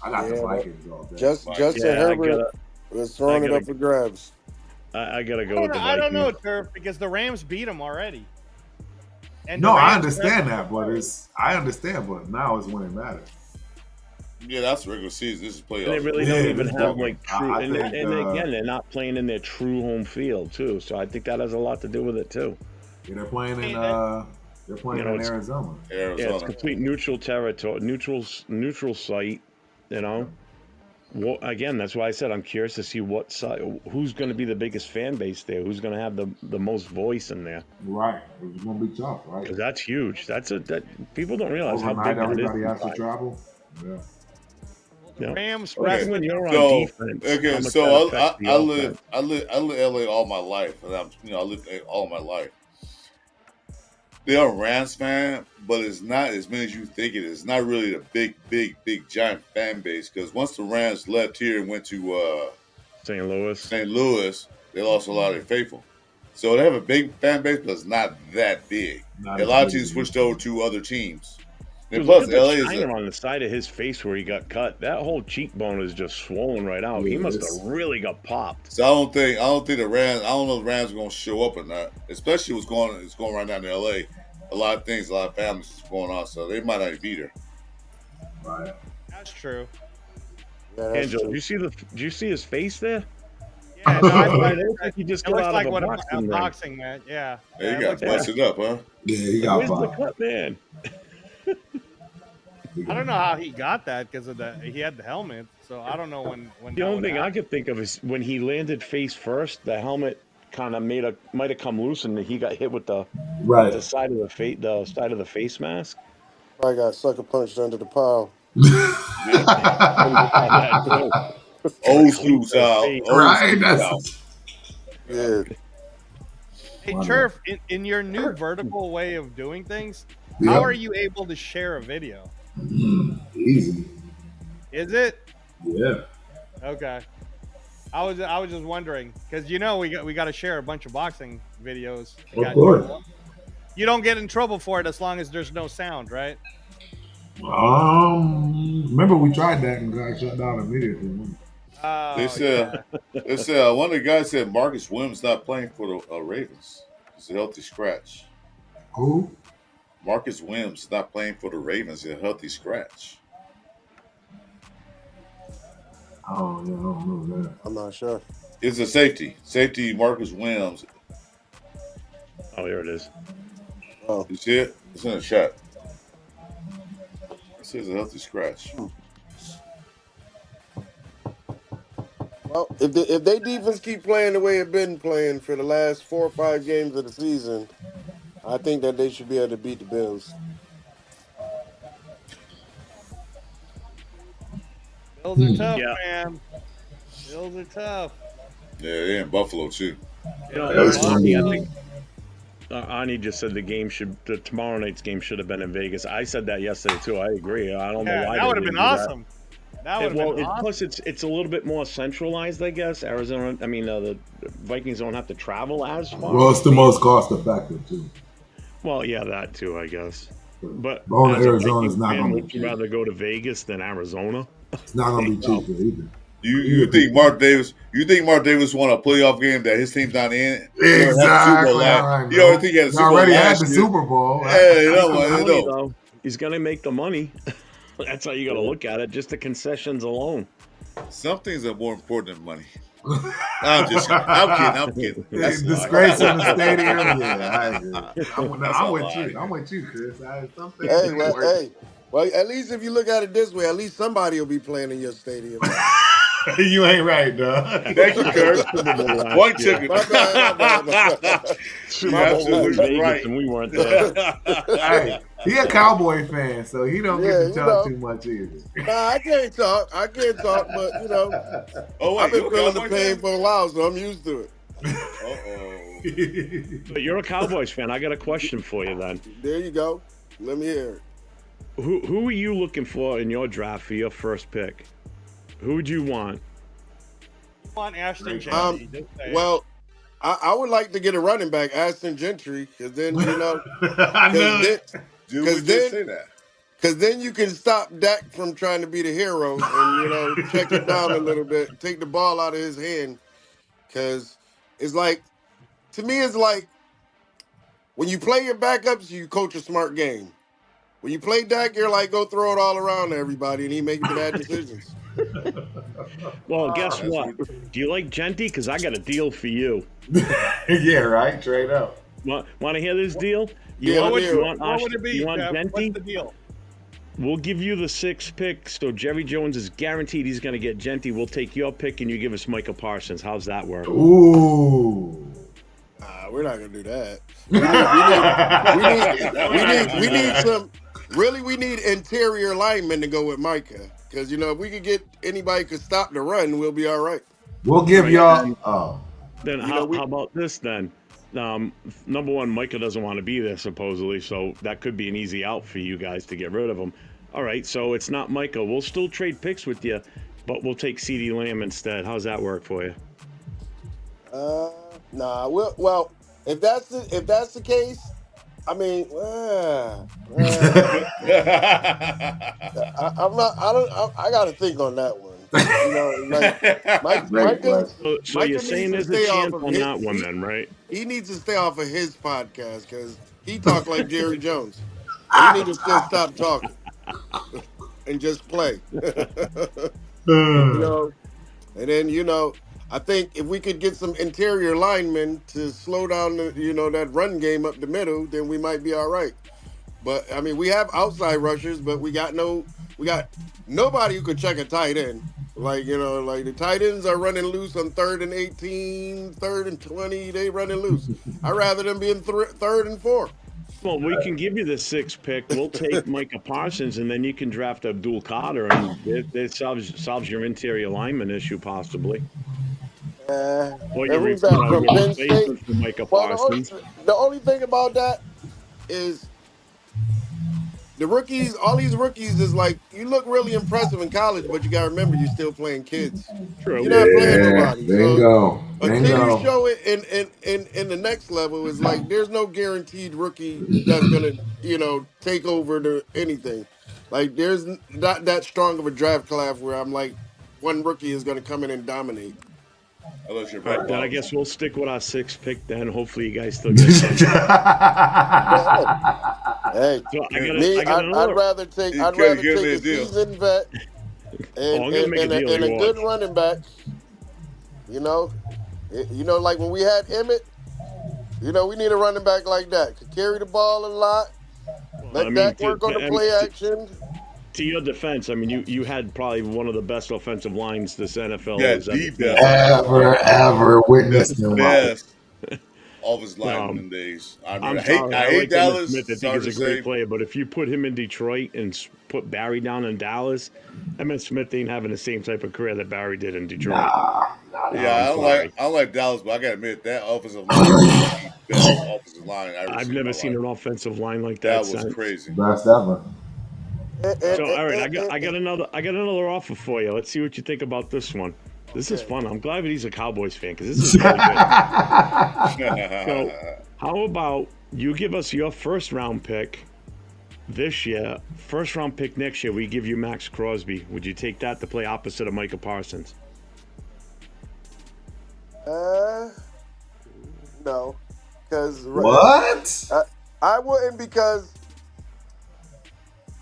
I got the Yeah, Vikings all day. Justin Yeah, Herbert was throwing I it gotta- up for grabs. I gotta go with the Vikings. I don't know, Turf, because the Rams beat them already. And No, the I Rams understand that, but now is when it matters. Yeah, that's regular season. This is And they playoffs. really Yeah, don't even this have is like true. I And think, again, they're not playing in their true home field too. So I think that has a lot to do with it too. they're playing in Arizona. Yeah, it's complete neutral territory, neutral site. You know. Well, again, that's why I said I'm curious to see what side, who's going to be the biggest fan base there, who's going to have the most voice in there. Right, it's going to be tough, right? Because that's huge. That people don't realize how big that is. Everybody has to travel. Yeah. Yeah. Rams. Okay. When you're on defense. Okay, so I live LA all my life, and I lived all my life. They are a Rams fan, but it's not as many as you think it is. It's not really a big, giant fan base because once the Rams left here and went to St. Louis, they lost a lot of their faithful. So they have a big fan base, but it's not that big. A lot of teams switched over to other teams. And dude, plus, look at LA the is on the side of his face where he got cut. That whole cheekbone is just swollen right out. He must have really got popped. So I don't think the Rams. I don't know if the Rams are going to show up or not. Especially what's going right now in LA. A lot of things, a lot of families is going on, so they might not beat her. Right. That's true. Yeah, that's Angel, true. do you see his face there? Yeah, no, It looks like he just it got looks out like of what a a boxing ring. boxing match. Yeah. Hey, you it got looks like- busted up, huh? Yeah, he got Where's the popped. cut man? I don't know how he got that because he had the helmet. So I don't know when. The only thing I could think of is when he landed face first, the helmet kind of might have come loose, and he got hit with the side of the face mask. Probably got sucker punched under the palm. Old school style. Right, Yeah. Hey, Turf, in your new vertical way of doing things, how are you able to share a video? Easy. Is it? Yeah. Okay. I was just wondering because we got to share a bunch of boxing videos. Of course. You don't get in trouble for it as long as there's no sound, right? Remember we tried that and got shut down immediately. They said one of the guys said Marcus Williams not playing for the Ravens. It's a healthy scratch. Who? Marcus Williams not playing for the Ravens. It's a healthy scratch. Oh yeah, I don't know that. I'm not sure. It's a safety. Safety Marcus Williams. Oh, here it is. Oh, You see it? It's in the shot. It says a healthy scratch. well, if they defense keep playing the way it's been playing for the last 4 or 5 games of the season, I think that they should be able to beat the Bills. Bills are tough, Yeah. man. Bills are tough. Yeah, they're in Buffalo too. You know, That's Ani, I funny. think Ani just said tomorrow night's game should have been in Vegas. I said that yesterday too. I agree. I don't know Yeah, why that they would have didn't been do that. awesome. That would have been awesome. Plus it's a little bit more centralized, I guess. Arizona. I mean, the Vikings don't have to travel as far. Well, it's the most cost effective too. Well, yeah, that too, I guess. But Going to as a Arizona is Viking not fan, going to be would you cheap. rather go to Vegas than Arizona? It's not going to be cheap either. You think Mark Davis? You think Mark Davis won a playoff game that his team's not in? Exactly. You already think he had a He Super Bowl already had last the year. Super Bowl. Yeah, you know, Money, I know. though. He's gonna make the money. That's how you got to look at it. Just the concessions alone. Some things are more important than money. I'm kidding. That's a lie. Disgrace in the stadium. Yeah, I agree. That's I'm a with lie. you. I'm with you, Chris. Something. Well, at least if you look at it this way, at least somebody will be playing in your stadium. You ain't right, dog. Thank you, Kurt. One chicken. My bad. Super You're Bowl was in absolutely Vegas right. and we weren't there. Hey, he a Cowboy fan, so he don't get to you talk know. too much either. Nah, I can't talk, but you know, Oh wait, I've been you a feeling the Cowboy pain fan? for a while, so I'm used to it. Uh-oh. But you're a Cowboys fan. I got a question for you then. There you go. Let me hear it. Who are you looking for in your draft for your first pick? Who would you want? I want Ashton Gentry. Just say it. Well, I would like to get a running back, Ashton Gentry, because then you know, I know it. Dude, Because we just then- say that. because then you can stop Dak from trying to be the hero and you know check it down a little bit, take the ball out of his hand, because it's like, to me, it's like when you play your backups, you coach a smart game. When you play Dak, you're like, go throw it all around to everybody, and he making bad decisions. Well, guess That's what? Do you like Genty? Because I got a deal for you. Yeah, right. Trade up. Want to hear this deal? Yeah, What deal. would it be, You want Jeff? What's Genty? the deal? We'll give you the 6th pick, so Jerry Jones is guaranteed he's going to get Genty. We'll take your pick, and you give us Micah Parsons. How's that work? Ooh. We're not gonna do that. We need some. Really, we need interior linemen to go with Micah, because if we could get anybody who could stop the run, we'll be all right. We'll give y'all. Oh. Then how about this then? Number one, Micah doesn't want to be there supposedly, so that could be an easy out for you guys to get rid of him. All right, so it's not Micah. We'll still trade picks with you, but we'll take CeeDee Lamb instead. How's that work for you? Nah. Well, if that's the case, I mean, I got to think on that one. Micah. So you're saying there's a chance on that one then, right? He needs to stay off of his podcast because he talks like Jerry Jones. He needs to still stop talking and just play. And then I think if we could get some interior linemen to slow down that run game up the middle, then we might be all right. But I mean, we have outside rushers, but we got nobody who could check a tight end. Like the tight ends are running loose on 3rd and 18, 3rd and 20. They running loose. I'd rather them be in 3rd and 4. Well, we can give you the 6th pick. We'll take Micah Parsons, and then you can draft Abdul Carter, and it solves your interior lineman issue possibly. Or you from Penn State. For Micah Parsons. The only thing about that is the rookies. All these rookies is like, you look really impressive in college, but you got to remember you're still playing kids. True. You're not playing nobody. Bingo. Until you show it in the next level, is like there's no guaranteed rookie that's gonna take over to anything. Like there's not that strong of a draft class where I'm like one rookie is gonna come in and dominate. Right, then I guess we'll stick with our 6th pick then. Hopefully you guys still get something. Hey, So I'd rather take a seasoned vet and a good running back. Like when we had Emmett, we need a running back like that. Could carry the ball a lot. Let that work on the play action. To your defense, I mean, you had probably one of the best offensive lines this NFL has has ever witnessed in life. Offensive lineman days. I hate Dallas. Smith, I think he's a great player, but if you put him in Detroit and put Barry down in Dallas, Emmitt Smith ain't having the same type of career that Barry did in Detroit. I don't like Dallas, but I gotta admit that offensive line, best offensive line I've never seen an offensive line like that. That was crazy. Best ever. So all right, I got another offer for you. Let's see what you think about this one. This is fun. I'm glad that he's a Cowboys fan because this is really good. So how about you give us your 1st round pick this year, 1st round pick next year, we give you Max Crosby. Would you take that to play opposite of Micah Parsons? No. Because what? I wouldn't, because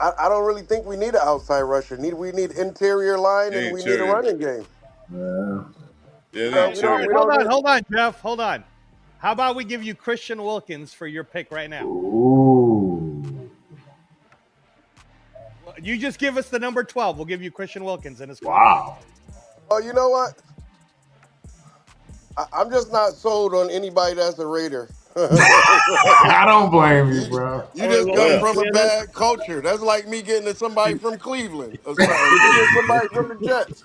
I don't really think we need an outside rusher. We need interior line, and we need a running game. Hold on, Jeff. Hold on. How about we give you Christian Wilkins for your pick right now? Ooh. You just give us the number 12. We'll give you Christian Wilkins in his Wow. Oh, you know what? I'm just not sold on anybody that's a Raider. I don't blame you, bro. You just come from a bad culture. That's like me getting to somebody from Cleveland or something. You get somebody from the Jets.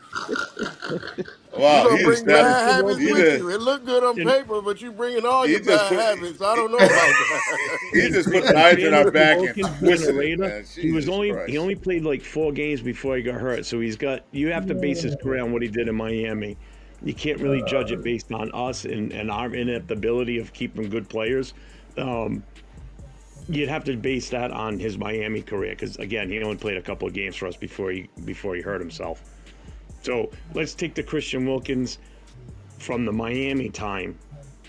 Wow, you don't bring bad habits with you. It look good on paper, but you bringing all your bad habits. I don't know about that. He just put knives in our back and twisted it. He only played like 4 games before he got hurt. So you have to base his career on what he did in Miami. You can't really judge it based on us and our inability of keeping good players. You'd have to base that on his Miami career because, again, he only played a couple of games for us before he hurt himself. So let's take the Christian Wilkins from the Miami time,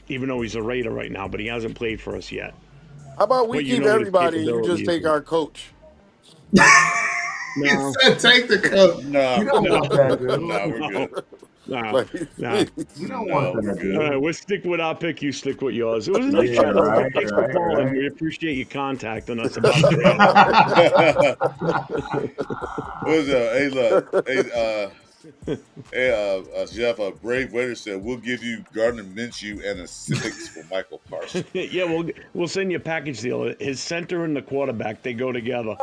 even though he's a Raider right now, but he hasn't played for us yet. How about we But you keep know his everybody and you just capabilities. take our coach? He No. said, "Take the coach." No, You don't want that, dude. no, we're good. No. No. You don't No, want we're that, good. dude. All right, we'll stick with our pick. You stick with yours. It was a nice Yeah, chat. right, Thanks for right, calling. right. We appreciate you contacting us about the What's up? Hey, look. Jeff, a brave waiter said, "We'll give you Gardner Minshew and a Civics for Michael Parsons." Yeah, we'll send you a package deal. His center and the quarterback, they go together.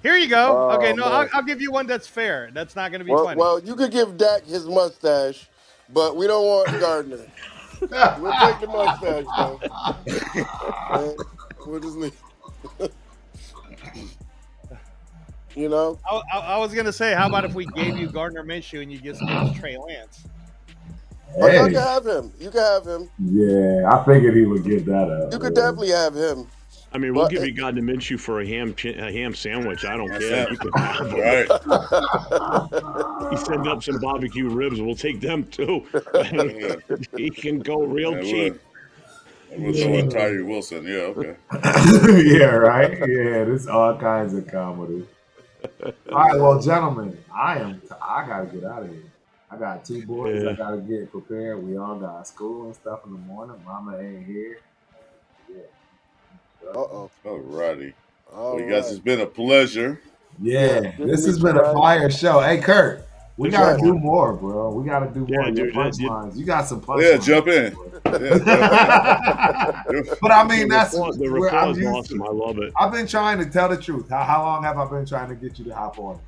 Here you go. Oh, Okay, no, man. I'll give you one that's fair. That's not going to be funny. Well, you could give Dak his mustache, but we don't want Gardner. We'll take the mustache, though. Man, we'll just leave. You know? I was going to say, how about if we gave you Gardner Minshew and you just gave us Trey Lance? Oh, y'all Hey. can have him. You can have him. Yeah, I figured he would give that up. You could definitely have him. I mean, we'll But- give you Gardner Minshew for a ham sandwich. I don't That's care. it. You can have him. Right. You send up some barbecue ribs, we'll take them too. He can go real Yeah, cheap. We'll throw in Tyree Wilson. Yeah, okay. Yeah, right. Yeah, this all kinds of comedy. All right, well, gentlemen, I gotta get out of here. I got 2 boys. Yeah. I gotta get prepared. We all got school and stuff in the morning. Mama ain't here. Uh-oh. Alrighty. All Well, you guys, right. it's been a pleasure. Yeah, good this to has meet been you a guys. fire show. Hey, Kurt, we Good gotta job. do more, bro. We gotta do more. Yeah, Your dude, punchlines. You got some punchlines. Yeah, jump in. Yeah, But I mean, that's the where I'm rapport is used awesome. to. I love it. I've been trying to tell the truth. How long have I been trying to get you to hop on?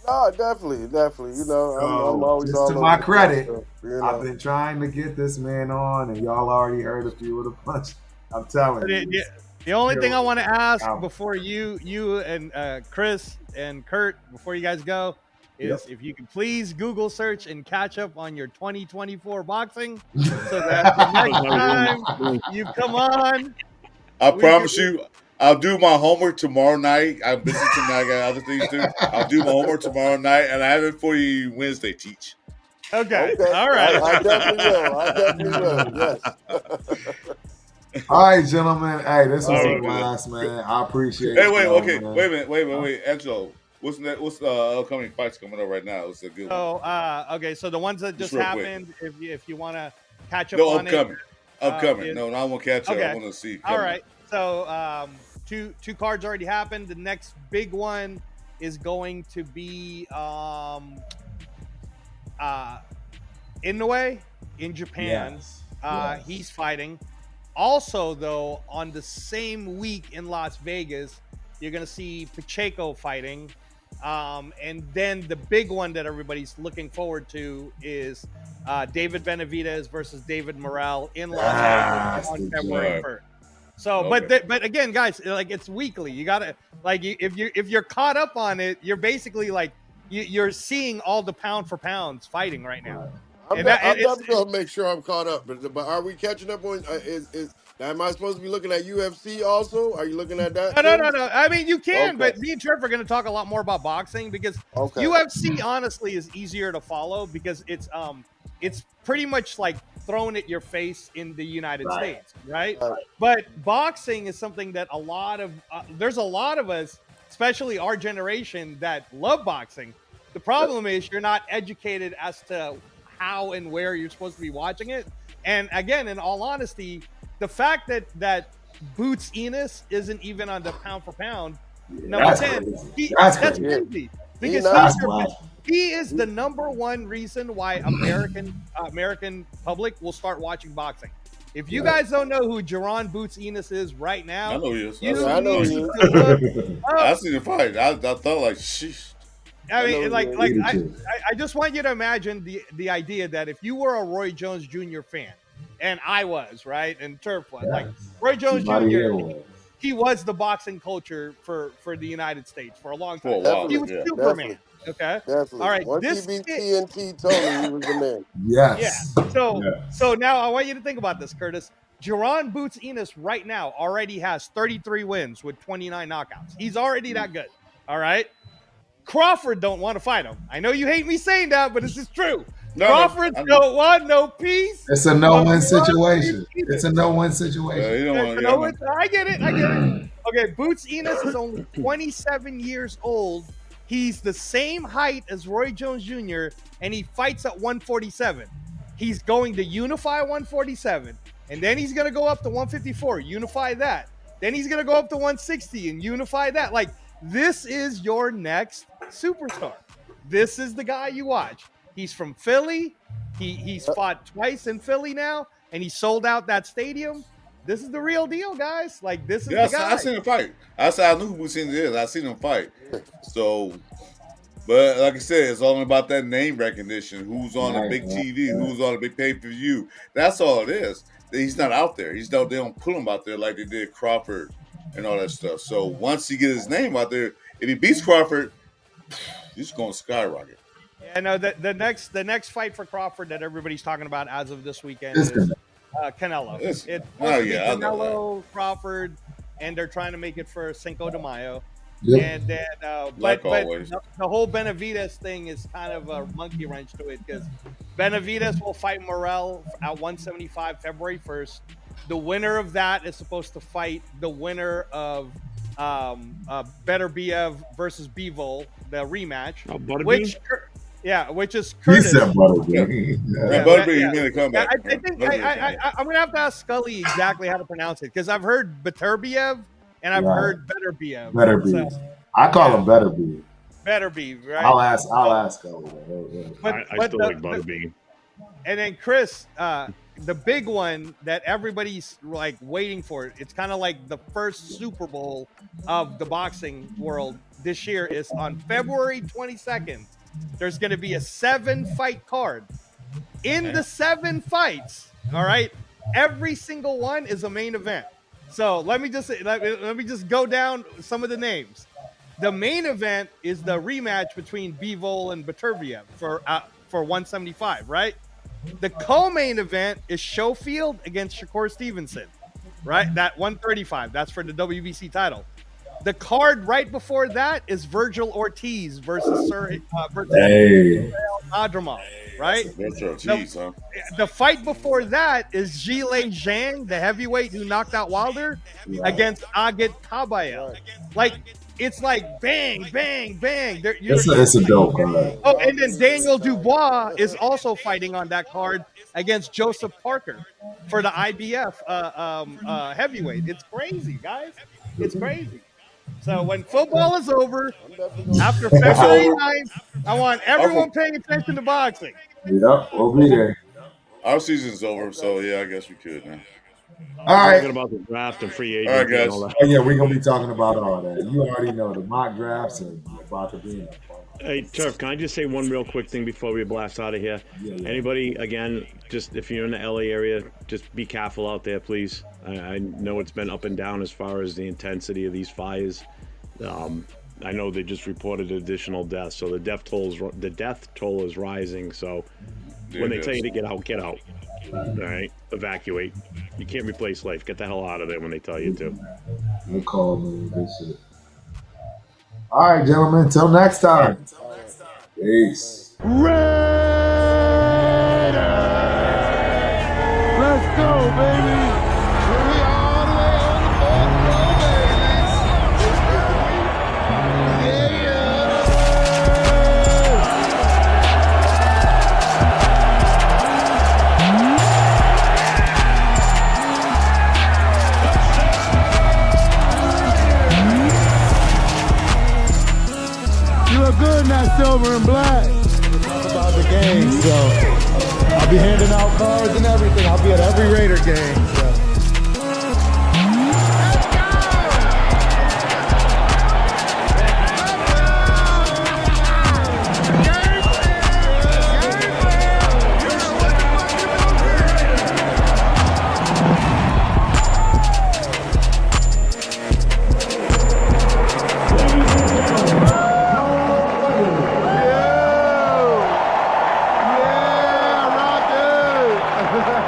No, definitely. You know, I'm always just all to over my the credit, place, so, you I've know. been trying to get this man on, and y'all already heard a few of the punch. I'm telling you. The only thing I want to ask Out. before you and Chris and Kurt, before you guys go, is if you could please Google search and catch up on your 2024 boxing, so that the next time you come on, I promise you, I'll do my homework tomorrow night. I'm busy tonight. I got other things to do. I'll do my homework tomorrow night, and I have it for you Wednesday, Teach. Okay. Okay. All right. I definitely will. Yes. All right, gentlemen. Hey, this was All a right, blast, man. I appreciate Hey, it. wait, y'all, okay, man. wait a minute, Angelo. What's the upcoming fights coming up right now? What's a good one? So okay, so the ones that just real quick. happened, if you want to catch up No, on upcoming. it. No, I won't catch up. Okay. I want to see. All right. So two cards already happened. The next big one is going to be Inoue in Japan. Yes. Yes. He's fighting. Also, though, on the same week in Las Vegas, you're going to see Pacheco fighting. And then the big one that everybody's looking forward to is David Benavidez versus David Morrell in Las Vegas on February 1st. So, Okay. but again, guys, like it's weekly. You gotta if you're caught up on it, you're basically like you're seeing all the pound for pounds fighting right now. I'm And it's- definitely gonna make sure I'm caught up. But are we catching up on? Am I supposed to be looking at UFC also? Are you looking at that? No. I mean, you can, Okay. but me and Trev are going to talk a lot more about boxing because Okay. UFC honestly is easier to follow because it's pretty much like thrown at your face in the United States, right? But boxing is something that there's a lot of us, especially our generation, that love boxing. The problem is you're not educated as to how and where you're supposed to be watching it. And again, in all honesty, the fact that Boots Enos isn't even on the pound for pound number That's 10, crazy. that's That's crazy. Because That's wild. he is the number one reason why American public will start watching boxing. If you guys don't know who Jerron Boots Enos is right now, I know he is. you I know need he is. to look I up. seen the fight. I thought like, sheesh. I mean, I know I just want you to imagine the idea that if you were a Roy Jones Jr. fan, and I was, right, and Turf was, like Roy Jones Somebody here Jr., was. he was the boxing culture for the United States for a long For a time. while, He was yeah. Superman. Okay. Definitely. All right. Once This he beat kid- TNT Tony, he was the man. Yes. So now I want you to think about this, Curtis. Jerron Boots Enos right now already has 33 wins with 29 knockouts. He's already that good. All right. Crawford don't want to fight him. I know you hate me saying that, but this is true. No, Crawford I know. don't want no peace. It's a no-win Jerron situation. Boots It's a no-win situation. You don't want I get it. Okay, Boots Enos is only 27 years old. He's the same height as Roy Jones Jr., and he fights at 147. He's going to unify 147, and then he's going to go up to 154, unify that. Then he's going to go up to 160 and unify that. Like, this is your next superstar. This is the guy you watch. He's from Philly. He's fought twice in Philly now, and he sold out that stadium. This is the real deal, guys. Like, this is the guy. I seen him fight. I knew who Boots Enos is. I seen him fight. So, but like I said, it's all about that name recognition. Who's on the big TV? Who's on the big pay-per-view? That's all it is. He's not out there. They don't put him out there like they did Crawford and all that stuff. So once he gets his name out there, if he beats Crawford, he's going to skyrocket. Yeah, no, the next fight for Crawford that everybody's talking about as of this weekend is Canelo. It's Canelo, Crawford, and they're trying to make it for Cinco de Mayo. Yep. And then, but the whole Benavidez thing is kind of a monkey wrench to it because Benavidez will fight Morrell at 175 February 1st. The winner of that is supposed to fight the winner of Beterbiev versus Bivol, the rematch. Oh, which is Curtis. He said Butterbeer. Butterbeer, you made a comeback. I'm going to have to ask Scully exactly how to pronounce it because I've heard Beterbiev and I've heard Beterbiev. Beterbiev. So, I call him Beterbiev. Beterbiev, right? I'll ask Scully. I still like Butterbeer. And then Chris, the big one that everybody's like waiting for, it's kind of like the first Super Bowl of the boxing world this year is on February 22nd. There's going to be a 7-fight card. In the 7 fights, all right, every single one is a main event. So let me just go down some of the names. The main event is the rematch between Bivol and Beterbiev for 175, right? The co-main event is Schofield against Shakur Stevenson, right? That 135. That's for the WBC title. The card right before that is Virgil Ortiz versus Adramov, right? The fight before that is Zhilei Zhang, the heavyweight who knocked out Wilder, against Agit Kabayel. Like, it's like bang, bang, bang. It's a dope card. Oh, and then Daniel Dubois is also fighting on that card against Joseph Parker for the IBF heavyweight. It's crazy, guys. It's crazy. So when football is over, after February 9th, I want everyone paying attention to boxing. Yep, we'll be there. Our season's over, so yeah, I guess we could now. All right. Talking about the draft and free agents. All right, guys. Oh, yeah, we're going to be talking about all that. You already know the mock drafts are about to be. Hey, Turf, can I just say one real quick thing before we blast out of here? Yeah. Anybody, again, just if you're in the LA area, just be careful out there, please. I know it's been up and down as far as the intensity of these fires. I know they just reported additional deaths, so the death toll is rising. So when they tell you to get out, get out. All right, evacuate. You can't replace life. Get the hell out of there when they tell you to. No call, man. Good shit. All right, gentlemen. Until next time. Peace. Raiders! Let's go, baby! We all the way on the fourth row, baby! You look good in that silver and black. Talk about the game, so I'll be handing out cards and everything. I'll be at every Raider game. So.